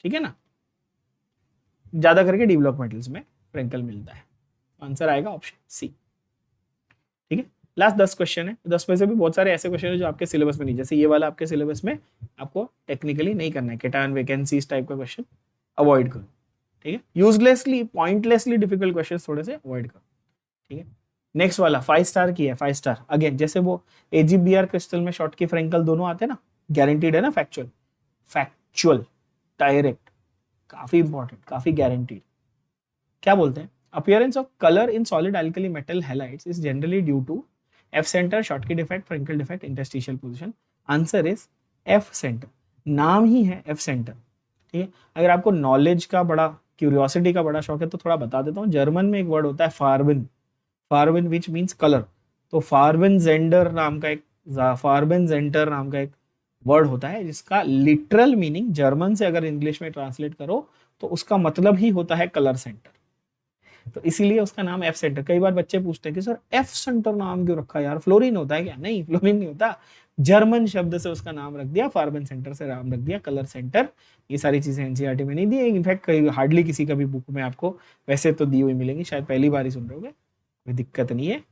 ठीक है ना, ज्यादा करके डी ब्लॉक मेटल्स में फ्रेंकल मिलता है। आंसर आएगा ऑप्शन सी, ठीक है। लास्ट 10 क्वेश्चन है, 10 में से भी बहुत सारे ऐसे क्वेश्चन है जो आपके सिलेबस में नहीं, जैसे ये वाला आपके सिलेबस में आपको टेक्निकली नहीं करना है, केटायन वैकेंसीज टाइप का क्वेश्चन अवॉइड करो, ठीक है। यूजलेसली पॉइंटलेसली डिफिकल्ट क्वेश्चन थोड़े से अवॉइड करो, ठीक है। नेक्स्ट वाला 5 स्टार की है, 5 स्टार अगेन, जैसे वो AgBr क्रिस्टल में शॉर्ट की फ्रेंकल दोनों आते हैं ना, गारंटीड है ना, फैक्चुअल, फैक्चुअल डायरेक्ट, काफी इंपॉर्टेंट, काफी गारंटीड। क्या बोलते हैं, appearance of color in solid alkali metal halides is generally due to F center, Schottky defect, Frenkel defect, interstitial position. Answer is F center, नाम ही है F center, ठीक है। अगर आपको नॉलेज का बड़ा, क्यूरियोसिटी का बड़ा शौक है तो थोड़ा बता देता हूँ, जर्मन में एक वर्ड होता है फार्बिन, फार्बिन विच मीन्स कलर। तो फार्बिन जेंडर नाम का एक, फार्बिन जेंटर नाम का एक वर्ड होता है जिसका लिटरल मीनिंग जर्मन से अगर इंग्लिश में ट्रांसलेट करो तो उसका मतलब ही होता है कलर सेंटर। तो इसीलिए उसका नाम एफ सेंटर। कई बार बच्चे पूछते हैं कि सर एफ सेंटर नाम क्यों रखा यार, फ्लोरीन होता है क्या? नहीं, फ्लोरीन नहीं होता, जर्मन शब्द से उसका नाम रख दिया, फार्बन सेंटर से नाम रख दिया, कलर सेंटर। ये सारी चीजें एनसीईआरटी में नहीं दी, इनफैक्ट हार्डली किसी का भी बुक में आपको वैसे तो दी हुई मिलेंगी, शायद पहली बार ही सुन रहे होगे, कोई दिक्कत नहीं है,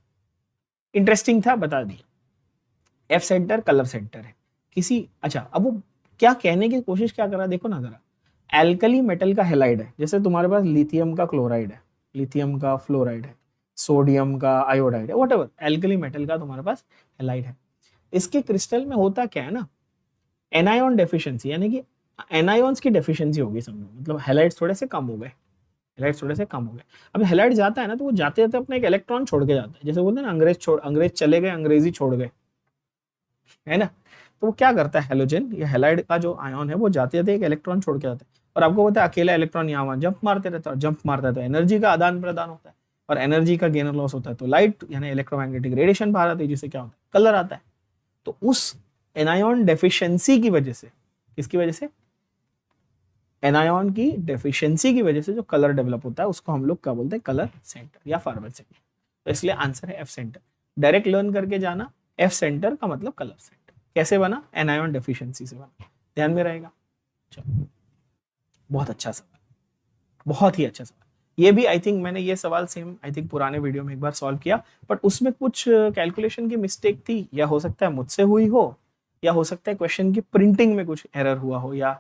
इंटरेस्टिंग था बता दिया। एफ सेंटर कलर सेंटर है किसी, अच्छा अब वो क्या कहने की कोशिश क्या कर रहा है देखो ना जरा, एल्कली मेटल का हेलाइड है, जैसे तुम्हारे पास लिथियम का क्लोराइड है, लिथियम का फ्लोराइड है, सोडियम का आयोडाइड है, व्हाटएवर एल्कली मेटल का तुम्हारे पास हेलाइड है। इसके क्रिस्टल में होता क्या है ना, एनायन डेफिशिएंसी, यानी कि एनायंस की डेफिशिएंसी होगी समझो, मतलब हेलाइड्स थोड़े से कम हो गए, हेलाइड्स थोड़े से कम हो गए। अब हेलाइड जाता है ना तो वो जाते जाते अपना एक इलेक्ट्रॉन छोड़ के जाता है, जैसे बोलते हैं ना अंग्रेज चले गए, अंग्रेजी छोड़ गए, है ना। तो वो क्या करता है, हेलोजन या हेलाइड का जो आयन है वो जाते जाते एक इलेक्ट्रॉन छोड़ के जाता है, और आपको पता है अकेला इलेक्ट्रॉन यहाँ वहां जंप मारते रहता है, जंप मारता है तो एनर्जी का आदान प्रदान होता है, और एनर्जी का गेन और लॉस होता है, तो लाइट यानी इलेक्ट्रोमैग्नेटिक रेडिएशन बाहर आती है, जिससे क्या होता है, कलर आता है। तो उस एनायन डेफिशिएंसी की वजह से, किसकी वजह से, एनायन की डेफिशिएंसी की वजह से जो कलर डेवलप होता है उसको हम लोग क्या बोलते हैं, कलर सेंटर या फार्बर सेंटर। तो इसलिए आंसर है एफ सेंटर। डायरेक्ट लर्न करके जाना, एफ सेंटर का मतलब कलर सेंटर। कैसे बना, एनायन डेफिशिएंसी से बना, ध्यान में रहेगा। चलो, बहुत अच्छा सवाल, बहुत ही अच्छा सवाल। ये भी आई थिंक मैंने ये सवाल सेम आई थिंक पुराने वीडियो में एक बार सॉल्व किया, बट उसमें कुछ कैलकुलेशन की मिस्टेक थी, या हो सकता है मुझसे हुई हो, या हो सकता है क्वेश्चन की प्रिंटिंग में कुछ एरर हुआ हो, या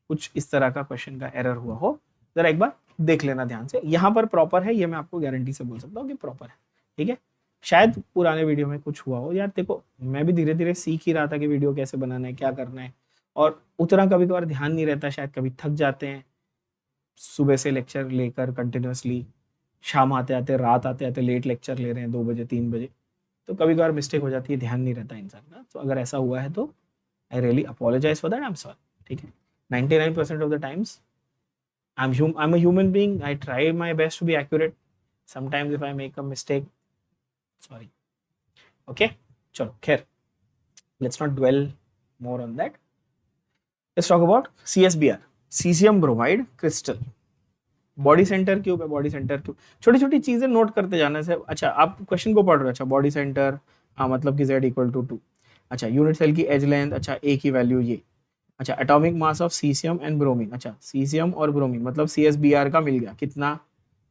कुछ इस तरह का क्वेश्चन का एरर हुआ हो, जरा एक बार देख लेना ध्यान से। यहाँ पर प्रॉपर है, ये मैं आपको गारंटी से बोल सकता हूँ कि प्रॉपर है, ठीक है। शायद पुराने वीडियो में कुछ हुआ हो, यार देखो मैं भी धीरे धीरे सीख ही रहा था कि वीडियो कैसे बनाना है, क्या करना है, और उतना कभी कभार ध्यान नहीं रहता, शायद कभी थक जाते हैं, सुबह से लेक्चर लेकर कंटिन्यूसली, शाम आते आते, रात आते आते लेट लेक्चर ले रहे हैं 2 बजे 3 बजे, तो कभी कभार मिस्टेक हो जाती है, ध्यान नहीं रहता इंसान का। तो अगर ऐसा हुआ है तो I really apologise for that, I am sorry, ठीक है। 99% of the times I'm a human being, I try my best to be accurate, sometimes if I make a mistake, sorry, okay, chalo khair, let's not dwell more on that. Let's talk about CSBr, cesium bromide crystal, body centre cube है, body centre cube, छोटी छोटी चीजें note करते जाना से। अच्छा आप question को पढ़ रहे हो, अच्छा बॉडी सेंटर, हाँ मतलब कि Z = 2, अच्छा यूनिट सेल की एज लेंथ, अच्छा ए की वैल्यू ये, अच्छा atomic mass of caesium and bromine, अच्छा सीसियम और ब्रोमीन मतलब CSBr का मिल गया कितना,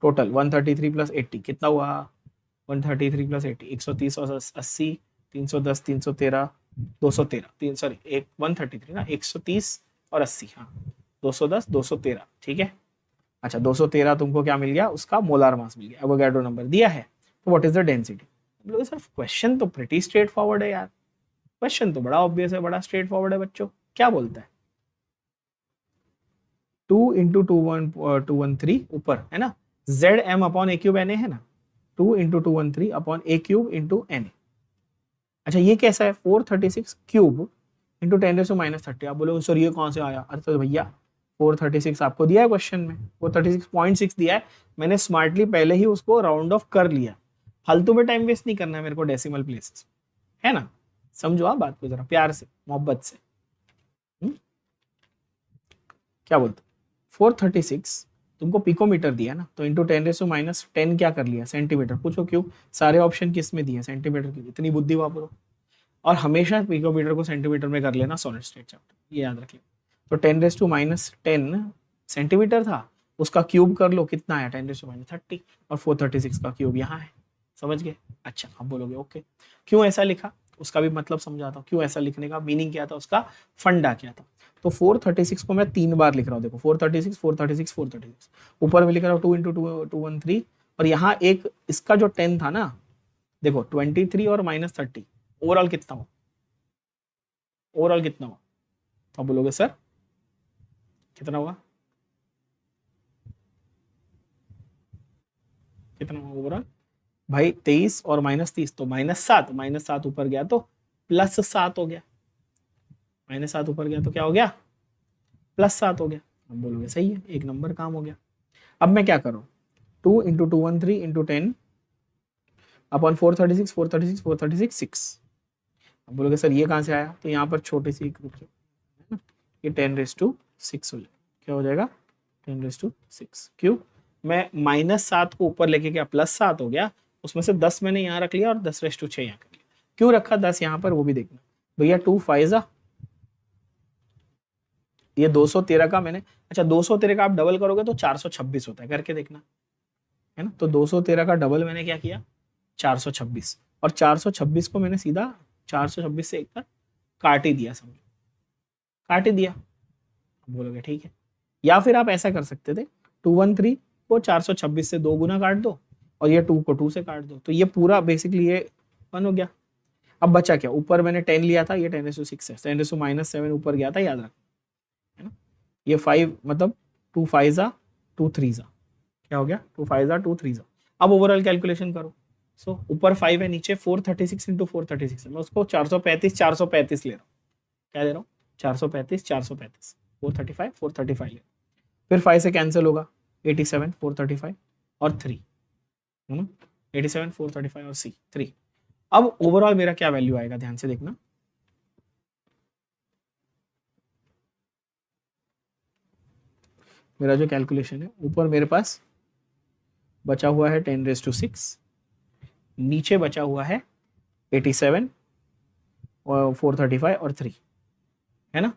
टोटल 133 + 80 कितना हुआ, 133 + 80 130 और 80, 310 313 213, सॉरी एक 133 ना, 130 और 80, हाँ 210 213, ठीक है। अच्छा 213 तुमको क्या मिल गया, उसका मोलार मास मिल गया, एवोगाड्रो नंबर दिया है, तो व्हाट इज द डेंसिटी। मतलब सर क्वेश्चन तो प्रीटी स्ट्रेट फॉरवर्ड है यार, क्वेश्चन तो बड़ा ऑब्वियस है, बड़ा स्ट्रेट फॉरवर्ड है बच्चों, क्या बोलता है। 2 इंटू 213 ऊपर है ना, Z M upon A cube N A है ना, 2 into 213 upon A cube into N A. अच्छा ये कैसा है, 436 क्यूब इंटू 10⁻30। आप बोलोगे सर ये कहाँ से आया, अरे तो भैया 436 आपको दिया है क्वेश्चन में, 436.6 दिया है, मैंने स्मार्टली पहले ही उसको राउंड ऑफ कर लिया, फालतू में टाइम वेस्ट नहीं करना है मेरे को डेसिमल प्लेसेस, है ना। समझो आप बात को जरा प्यार से मोहब्बत से। क्या बोलते, 436 तुमको पिकोमीटर दिया ना, तो इंटू 10⁻10 क्या कर लिया, सेंटीमीटर। पूछो क्यों, सारे ऑप्शन किस में दिए, सेंटीमीटर की, इतनी बुद्धि वापरो। और हमेशा पिकोमीटर को सेंटीमीटर में कर लेना सॉलिड स्टेट चैप्टर, ये याद रखिए। तो 10⁻10 सेंटीमीटर था, उसका क्यूब कर लो, कितना आया 10⁻30, और 436 का क्यूब यहाँ है, समझ गए। अच्छा आप बोलोगे ओके क्यों ऐसा लिखा, उसका भी मतलब समझाता हूँ, क्यों ऐसा लिखने का मीनिंग क्या था, उसका फंडा क्या था। तो 436 को मैं 3 बार लिख रहा हूँ, देखो 436 436 436, ऊपर में लिख रहा हूँ 2 इंटू 213, और यहाँ एक इसका जो 10 था ना, देखो 23 और -30, ओवरऑल कितना हुआ, ओवरऑल कितना हुआ, तो आप बोलोगे सर कितना हुआ, कितना हुआ ओवरऑल भाई, 23 और -30 तो -7, -7 ऊपर गया तो +7 हो गया, -7 ऊपर गया तो क्या हो गया, +7 हो गया। अब बोलोगे सही है, एक नंबर काम हो गया। अब मैं क्या करूँ, 2 इंटू 213 इंटू 10 अपॉन 436 436 436 6। अब बोलोगे सर ये कहाँ से आया, तो यहाँ पर छोटी सी एक रुकिए, ये 10⁻6 हो जाएगा, क्या हो जाएगा 10⁻6। क्यों, मैं -7 को ऊपर लेके गया, +7 हो गया, उसमें से 10 मैंने यहाँ रख लिया और 10⁻6 यहाँ कर लिया। क्यों रखा 10 यहाँ पर, वो भी देखना भैया। 2 5 ये 213 का मैंने, अच्छा 213 का आप डबल करोगे तो 426 होता है, करके देखना, है ना। तो 213 का डबल मैंने क्या किया 426, और 426 को मैंने सीधा 426 से एक बार काट ही दिया, समझो काट ही दिया। बोलोगे ठीक है, या फिर आप ऐसा कर सकते थे 213 को 426 से 2 गुना काट दो, और ये 2 को 2 से काट दो, तो ये पूरा बेसिकली ये 1 हो गया। अब बचा क्या, ऊपर मैंने 10 लिया था, ये 10⁻6 है, 10⁻7 ऊपर गया था, याद रख, है ना। ये 5 मतलब 2 5 2 3 क्या हो गया, 2 5 2 3। अब ओवरऑल कैलकुलेशन करो। सो ऊपर 5 है, नीचे 436 इंटू 436 है, मैं उसको 435 ले रहा हूँ, क्या ले रहा हूँ 435 435 435 ले, फिर 5 से कैंसिल होगा, 87 435 और 3, है ना, 87 435 और सी 3। अब ओवरऑल मेरा क्या वैल्यू आएगा, ध्यान से देखना, मेरा जो कैलकुलेशन है, ऊपर मेरे पास बचा हुआ है 10⁻6, नीचे बचा हुआ है 87 और 435 और 3, है ना।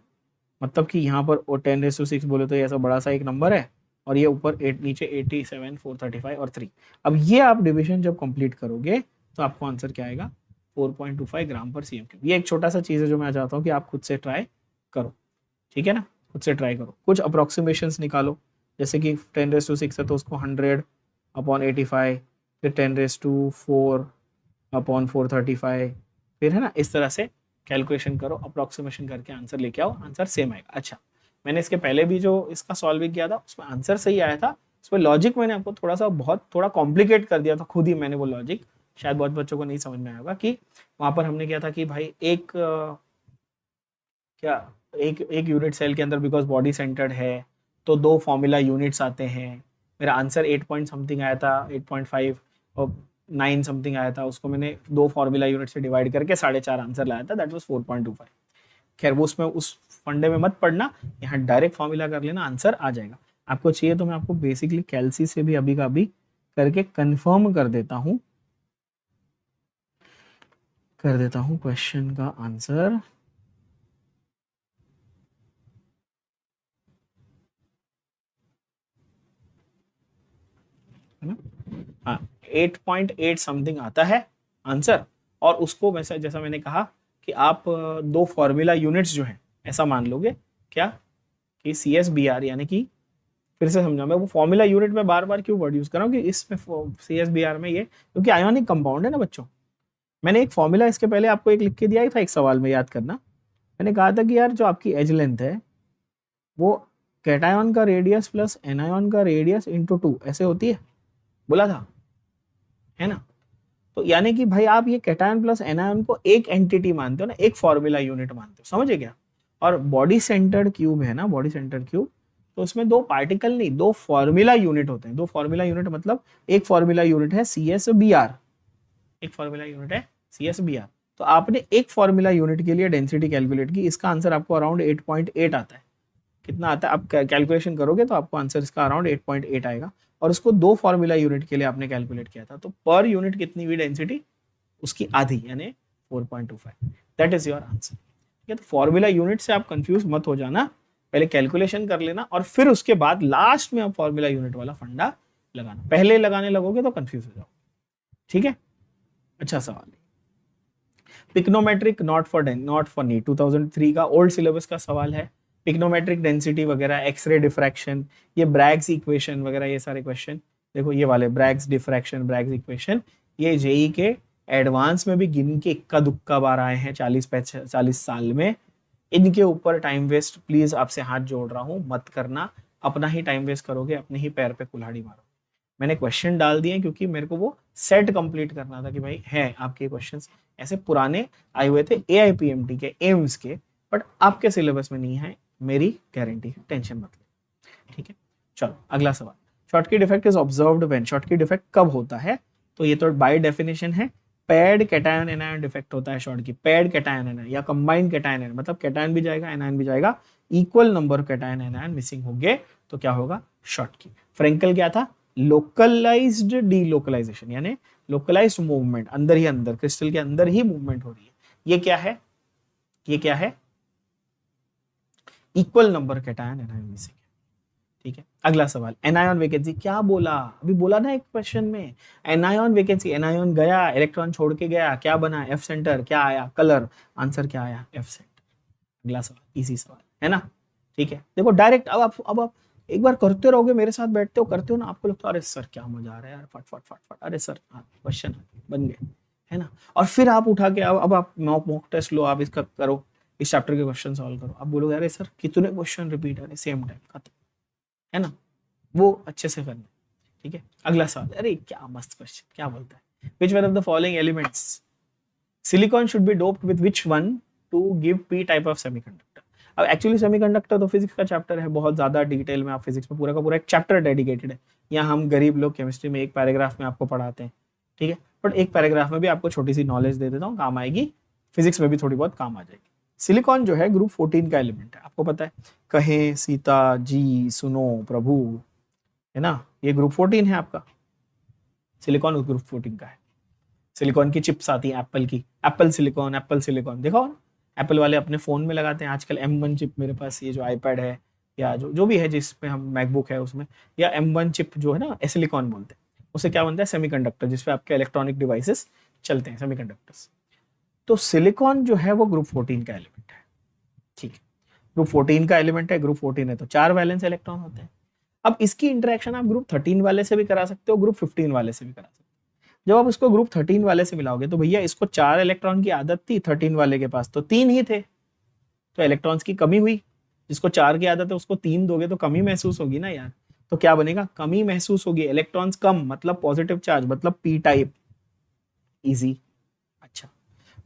मतलब कि यहाँ पर 10⁻6 बोले तो ये ऐसा बड़ा सा एक नंबर है, और ये ऊपर नीचे 87 435 और 3। अब ये आप डिविजन जब कंप्लीट करोगे तो आपको आंसर क्या आएगा, 4.25 ग्राम पर cm3। ये एक छोटा सा चीज़ है जो मैं चाहता हूँ कि आप खुद से ट्राई करो, ठीक है ना, खुद से ट्राई करो, कुछ अप्रोक्सीमेशंस निकालो, जैसे कि 10⁻6 है तो उसको 100/85, फिर 10⁻4 अपॉन 435, फिर है ना, इस तरह से कैलकुलेशन करो, अप्रोक्सीमेशन करके आंसर लेके आओ, आंसर सेम आएगा। अच्छा मैंने इसके पहले भी जो इसका सॉल्विंग किया था उसमें आंसर सही आया था, उसमें लॉजिक मैंने आपको थोड़ा कॉम्प्लिकेट कर दिया था खुद ही मैंने, वो लॉजिक शायद बहुत बच्चों को नहीं समझ में आया होगा, कि वहां पर हमने किया था कि भाई क्या एक यूनिट सेल के अंदर बिकॉज बॉडी सेंटर्ड है तो 2 फॉर्मूला यूनिट्स आते हैं, मेरा आंसर 8 पॉइंट समथिंग आया था, 8.5 और 9 समथिंग आया था, उसको मैंने 2 फॉर्मूला यूनिट से डिवाइड करके 4.5 आंसर लाया था, दैट वाज 4.25। खैर वो उसमें उस फंडे में मत पढ़ना, यहाँ डायरेक्ट फॉर्मूला कर लेना, आंसर आ जाएगा। आपको चाहिए तो मैं आपको बेसिकली कैलसी से भी अभी का अभी करके कंफर्म कर देता हूँ क्वेश्चन का आंसर। है ना, हाँ 8.8 समथिंग आता है आंसर, और उसको वैसे जैसा मैंने कहा कि आप 2 फॉर्मूला यूनिट्स जो हैं ऐसा मान लोगे, क्या कि CSBR, यानी कि फिर से समझा मैं वो फॉर्मूला यूनिट में बार बार क्यों वर्ड यूज कर रहा हूँ, कि इसमें CSBR में ये क्योंकि आयोनिक कंपाउंड है ना बच्चों। मैंने एक फॉर्मूला इसके पहले आपको एक लिख के दिया ही था एक सवाल में, याद करना, मैंने कहा था कि यार जो आपकी एज लेंथ है वो कैटायन का रेडियस प्लस एनायन का रेडियस इंटू 2 ऐसे होती है, बोला था, है ना। तो यानी कि भाई आप ये कैटायन प्लस एनायन को एक एंटिटी मानते हो ना, एक फॉर्मूला यूनिट मानते हो, समझे क्या। और बॉडी सेंटर्ड क्यूब है ना, बॉडी सेंटर्ड क्यूब, तो उसमें दो पार्टिकल नहीं, दो फॉर्मूला यूनिट होते हैं। दो फॉर्मूला यूनिट मतलब एक फॉर्मूला यूनिट है CSBr, एक फॉर्मूला यूनिट है CSBr। तो आपने एक फॉर्मूला यूनिट के लिए डेंसिटी कैलकुलेट की, इसका आंसर आपको अराउंड 8.8 आता है। कितना आता है आप कैलकुलेशन करोगे तो आपको आंसर इसका अराउंड 8.8 आएगा। और उसको दो फॉर्मूला यूनिट के लिए आपने कैलकुलेट किया था, तो पर यूनिट कितनी हुई डेंसिटी, उसकी आधी यानी 4.25। That is your answer. ठीक है, तो फॉर्मूला यूनिट से आप कंफ्यूज मत हो जाना, पहले कैलकुलेशन कर लेना और फिर उसके बाद लास्ट में आप फॉर्मूला यूनिट वाला फंडा लगाना। पहले लगाने लगोगे तो कंफ्यूज हो जाओ। ठीक है, अच्छा सवाल। पिक्नोमेट्रिक नॉट फॉर नीट 2003 का ओल्ड सिलेबस का सवाल है। पिक्नोमेट्रिक डेंसिटी वगैरह, एक्सरे डिफ्रैक्शन, ये ब्रैग्स इक्वेशन वगैरह, ये सारे क्वेश्चन देखो, ये वाले ब्रैग्स डिफ्रैक्शन, ब्रैग्स इक्वेशन, ये जेई के एडवांस में भी गिन के इक्का दुक्का बार आए हैं 40 साल में। इनके ऊपर टाइम वेस्ट प्लीज आपसे हाथ जोड़ रहा हूं मत करना, अपना ही टाइम वेस्ट करोगे, अपने ही पैर पे कुल्हाड़ी मारो। मैंने क्वेश्चन डाल दिए क्योंकि मेरे को वो सेट कंप्लीट करना था कि भाई है आपके क्वेश्चंस ऐसे पुराने आए हुए थे AIPMT के, एम्स के, बट आपके सिलेबस में नहीं है, मेरी गारंटी है, टेंशन मत ले। ठीक है, चलो अगला सवाल। Schottky defect is observed when, Schottky defect कब होता है, तो ये तो बाय डेफिनेशन है, पैड कैटायन एनायन डिफेक्ट होता है शॉर्टकी, पैड कैटायन एनायन या कंबाइंड कैटायन एनायन, मतलब कैटायन भी जाएगा एनायन भी जाएगा, equal number cation anion missing होंगे तो क्या होगा, शॉर्टकी। फ्रेंकल क्या था, लोकलाइज्ड डीलोकलाइजेशन, यानी लोकलाइज्ड मूवमेंट, अंदर ही अंदर, क्रिस्टल के अंदर ही मूवमेंट हो रही है। ये क्या है, ये क्या है, equal number cation anion missing. ठीक है, अगला सवाल, एनायन वैकेंसी क्या बोला, अभी बोला ना एक क्वेश्चन में, एनायन वैकेंसी, एनायन गया, इलेक्ट्रॉन छोड़ के गया, क्या बना, एफ सेंटर, क्या आया, कलर, आंसर क्या आया, एफ सेंटर। अगला सवाल, इजी सवाल है ना। ठीक है, देखो डायरेक्ट, अब आप एक बार करते रहोगे, मेरे साथ बैठते हो करते हो ना, आपको लगता है अरे सर क्या मजा आ रहा है यार, फट फट फट फट, अरे सर क्वेश्चन बन गए, है ना। और फिर आप उठा के अब आप मॉक टेस्ट लो, आप इसका करो, इस चैप्टर के क्वेश्चन सॉल्व करो, आप बोलोगे अरे सर कितने क्वेश्चन रिपीट है सेम टाइम, खत्म, है ना, वो अच्छे से करना। ठीक है, अगला सवाल, अरे क्या मस्त क्वेश्चन, क्या बोलता है, which one of the following elements, silicon should be doped with which one two give P type of semiconductor. अब एक्चुअली सेमीकंडक्टर तो फिजिक्स का चैप्टर है, बहुत ज्यादा डिटेल में, आप फिजिक्स में पूरा का पूरा एक चैप्टर डेडिकेटेड है। यहाँ हम गरीब लोग केमिस्ट्री में एक पैराग्राफ में आपको पढ़ाते हैं, ठीक है, बट एक पैराग्राफ में भी आपको छोटी सी नॉलेज दे देता हूँ, काम आएगी, फिजिक्स में भी थोड़ी बहुत काम आ जाएगी। सिलिकॉन जो है ग्रुप 14 का एलिमेंट है, आपको पता है, कहे सीता जी सुनो प्रभु, है ना, ये ग्रुप 14 है आपका, सिलिकॉन ग्रुप 14 का है। सिलिकॉन की चिप्स आती है एप्पल की, एप्पल सिलिकॉन देखो ना, एप्पल वाले अपने फोन में लगाते हैं आजकल, M1 चिप, मेरे पास ये जो आईपैड है या जो जो भी है जिसपे हम मैकबुक है उसमें, या M1 चिप जो है ना, सिलिकॉन बोलते हैं उसे, क्या बनता है, सेमीकंडक्टर, जिसपे आपके इलेक्ट्रॉनिक डिवाइसेस चलते हैं, सेमीकंडक्टर्स। तो सिलिकॉन जो है वो ग्रुप 14 का एलिमेंट है। ठीक है, ग्रुप 14 का एलिमेंट है, ग्रुप 14 है तो 4 वैलेंस इलेक्ट्रॉन होते हैं। अब इसकी इंटरेक्शन आप ग्रुप 13 वाले से भी करा सकते हो, ग्रुप 15 वाले से भी करा सकते हो। जब आप इसको ग्रुप 13 वाले से मिलाओगे तो भैया इसको 4 इलेक्ट्रॉन की आदत थी, 13 वाले के पास तो 3 ही थे, तो इलेक्ट्रॉन्स की कमी हुई। जिसको 4 की आदत है उसको 3 दोगे तो कमी महसूस होगी ना यार, तो क्या बनेगा, कमी महसूस होगी, इलेक्ट्रॉन्स कम मतलब पॉजिटिव चार्ज, मतलब पी टाइप, इजी। अच्छा,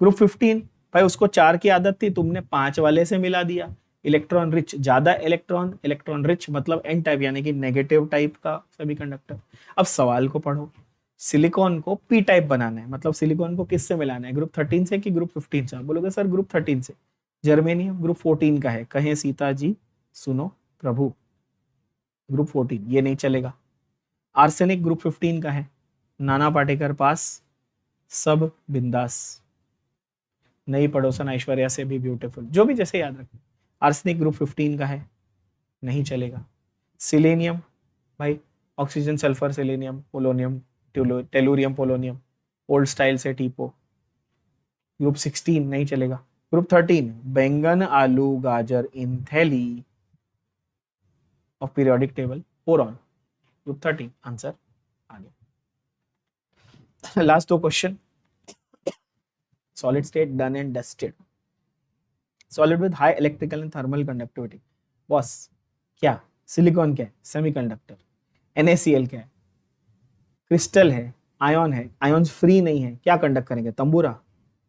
ग्रुप 15, भाई उसको 4 की आदत थी, तुमने 5 वाले से मिला दिया, इलेक्ट्रॉन रिच, ज्यादा इलेक्ट्रॉन, इलेक्ट्रॉन रिच मतलब एन टाइप यानी कि नेगेटिव टाइप का सेमीकंडक्टर। अब सवाल को पढ़ो, सिलिकॉन को पी टाइप बनाना है, मतलब सिलिकॉन को किससे मिलाना है, ग्रुप 13 से कि ग्रुप 15 से, आप बोलोगे सर ग्रुप 13 से। जर्मेनियम ग्रुप 14 का है, कहें सीता जी सुनो प्रभु, ग्रुप 14 ये नहीं चलेगा। आर्सेनिक ग्रुप 15 का है, नाना पाटेकर पास, सब बिंदास, नई पड़ोसन ऐश्वर्या से भी ब्यूटीफुल, जो भी जैसे याद रखें। आर्सेनिक ग्रुप 15 का है, नहीं चलेगा। सिलेनियम, भाई oxygen sulphur selenium polonium tellurium polonium, old style से टीपो, ग्रुप 16 नहीं चलेगा। ग्रुप 13 बैंगन आलू गाजर इन थैली of periodic table, boron, group 13 answer आ गया। Last 2 question, solid state done and dusted, solid with high electrical and thermal conductivity, boss क्या सिलिकॉन क्या है? सेमीकंडक्टर। NaCl क्या है? क्रिस्टल है, आयन है, आयन्स फ्री नहीं है, क्या कंडक्ट करेंगे? तंबूरा?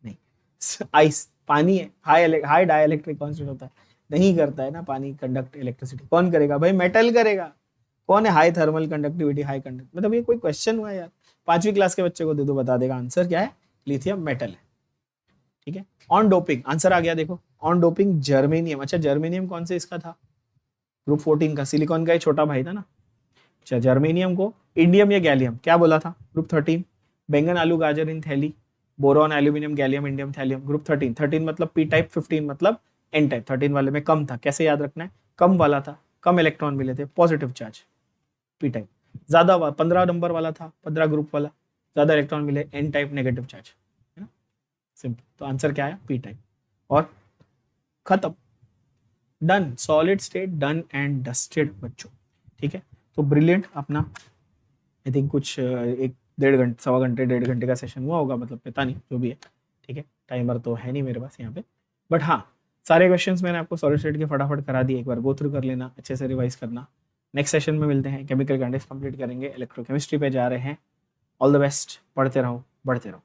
नहीं। आइस, पानी है, हाई डाइलेक्ट्रिक कांस्टेंट होता है, नहीं करता है ना पानी कंडक्ट इलेक्ट्रिसिटी। कौन करेगा भाई? मेटल करेगा। कौन है high thermal conductivity, high conduct, मतलब ये कोई क्वेश्चन हुआ यार? 5वीं क्लास के बच्चे को दे दो, बता देगा आंसर क्या है, लिथियम मेटल है। ठीक है। ऑन डोपिंग आंसर आ गया, देखो ऑन डोपिंग जर्मेनियम। अच्छा जर्मेनियम कौन से इसका था? ग्रुप 14 का, सिलिकॉन का ही छोटा भाई था ना। अच्छा जर्मेनियम को इंडियम या गैलियम क्या बोला था? ग्रुप 13। बैंगन आलू गाजर इन थैली, boron aluminium gallium indium thallium. Group 13, 13 मतलब पी टाइप, 15 मतलब एन टाइप। 13 वाले में कम था, कैसे याद रखना है? कम वाला था, कम इलेक्ट्रॉन मिले थे, पॉजिटिव चार्ज, पी टाइप। ज्यादा 15 नंबर वाला था, 15 ग्रुप वाला, ज्यादा इलेक्ट्रॉन मिले, एन टाइप नेगेटिव चार्ज, है ना, सिंपल। तो आंसर क्या आया? P type. और खत्म, done, solid state done and dusted बच्चों। ठीक है, तो ब्रिलियंट अपना, आई थिंक कुछ 1-1.5 घंटे, 1.25 घंटे, 1.5 घंटे का सेशन हुआ होगा, मतलब पता नहीं, जो भी है। ठीक है, टाइमर तो है नहीं मेरे पास यहाँ पे, बट हाँ सारे क्वेश्चंस मैंने आपको सॉलिड स्टेट के फटाफट करा दिए। एक बार गो थ्रू कर लेना, अच्छे से रिवाइज करना। नेक्स्ट सेशन में मिलते हैं, केमिकल काइनेटिक्स कंप्लीट करेंगे, इलेक्ट्रोकेमिस्ट्री पे जा रहे हैं। ऑल द बेस्ट, पढ़ते रहो, बढ़ते रहो।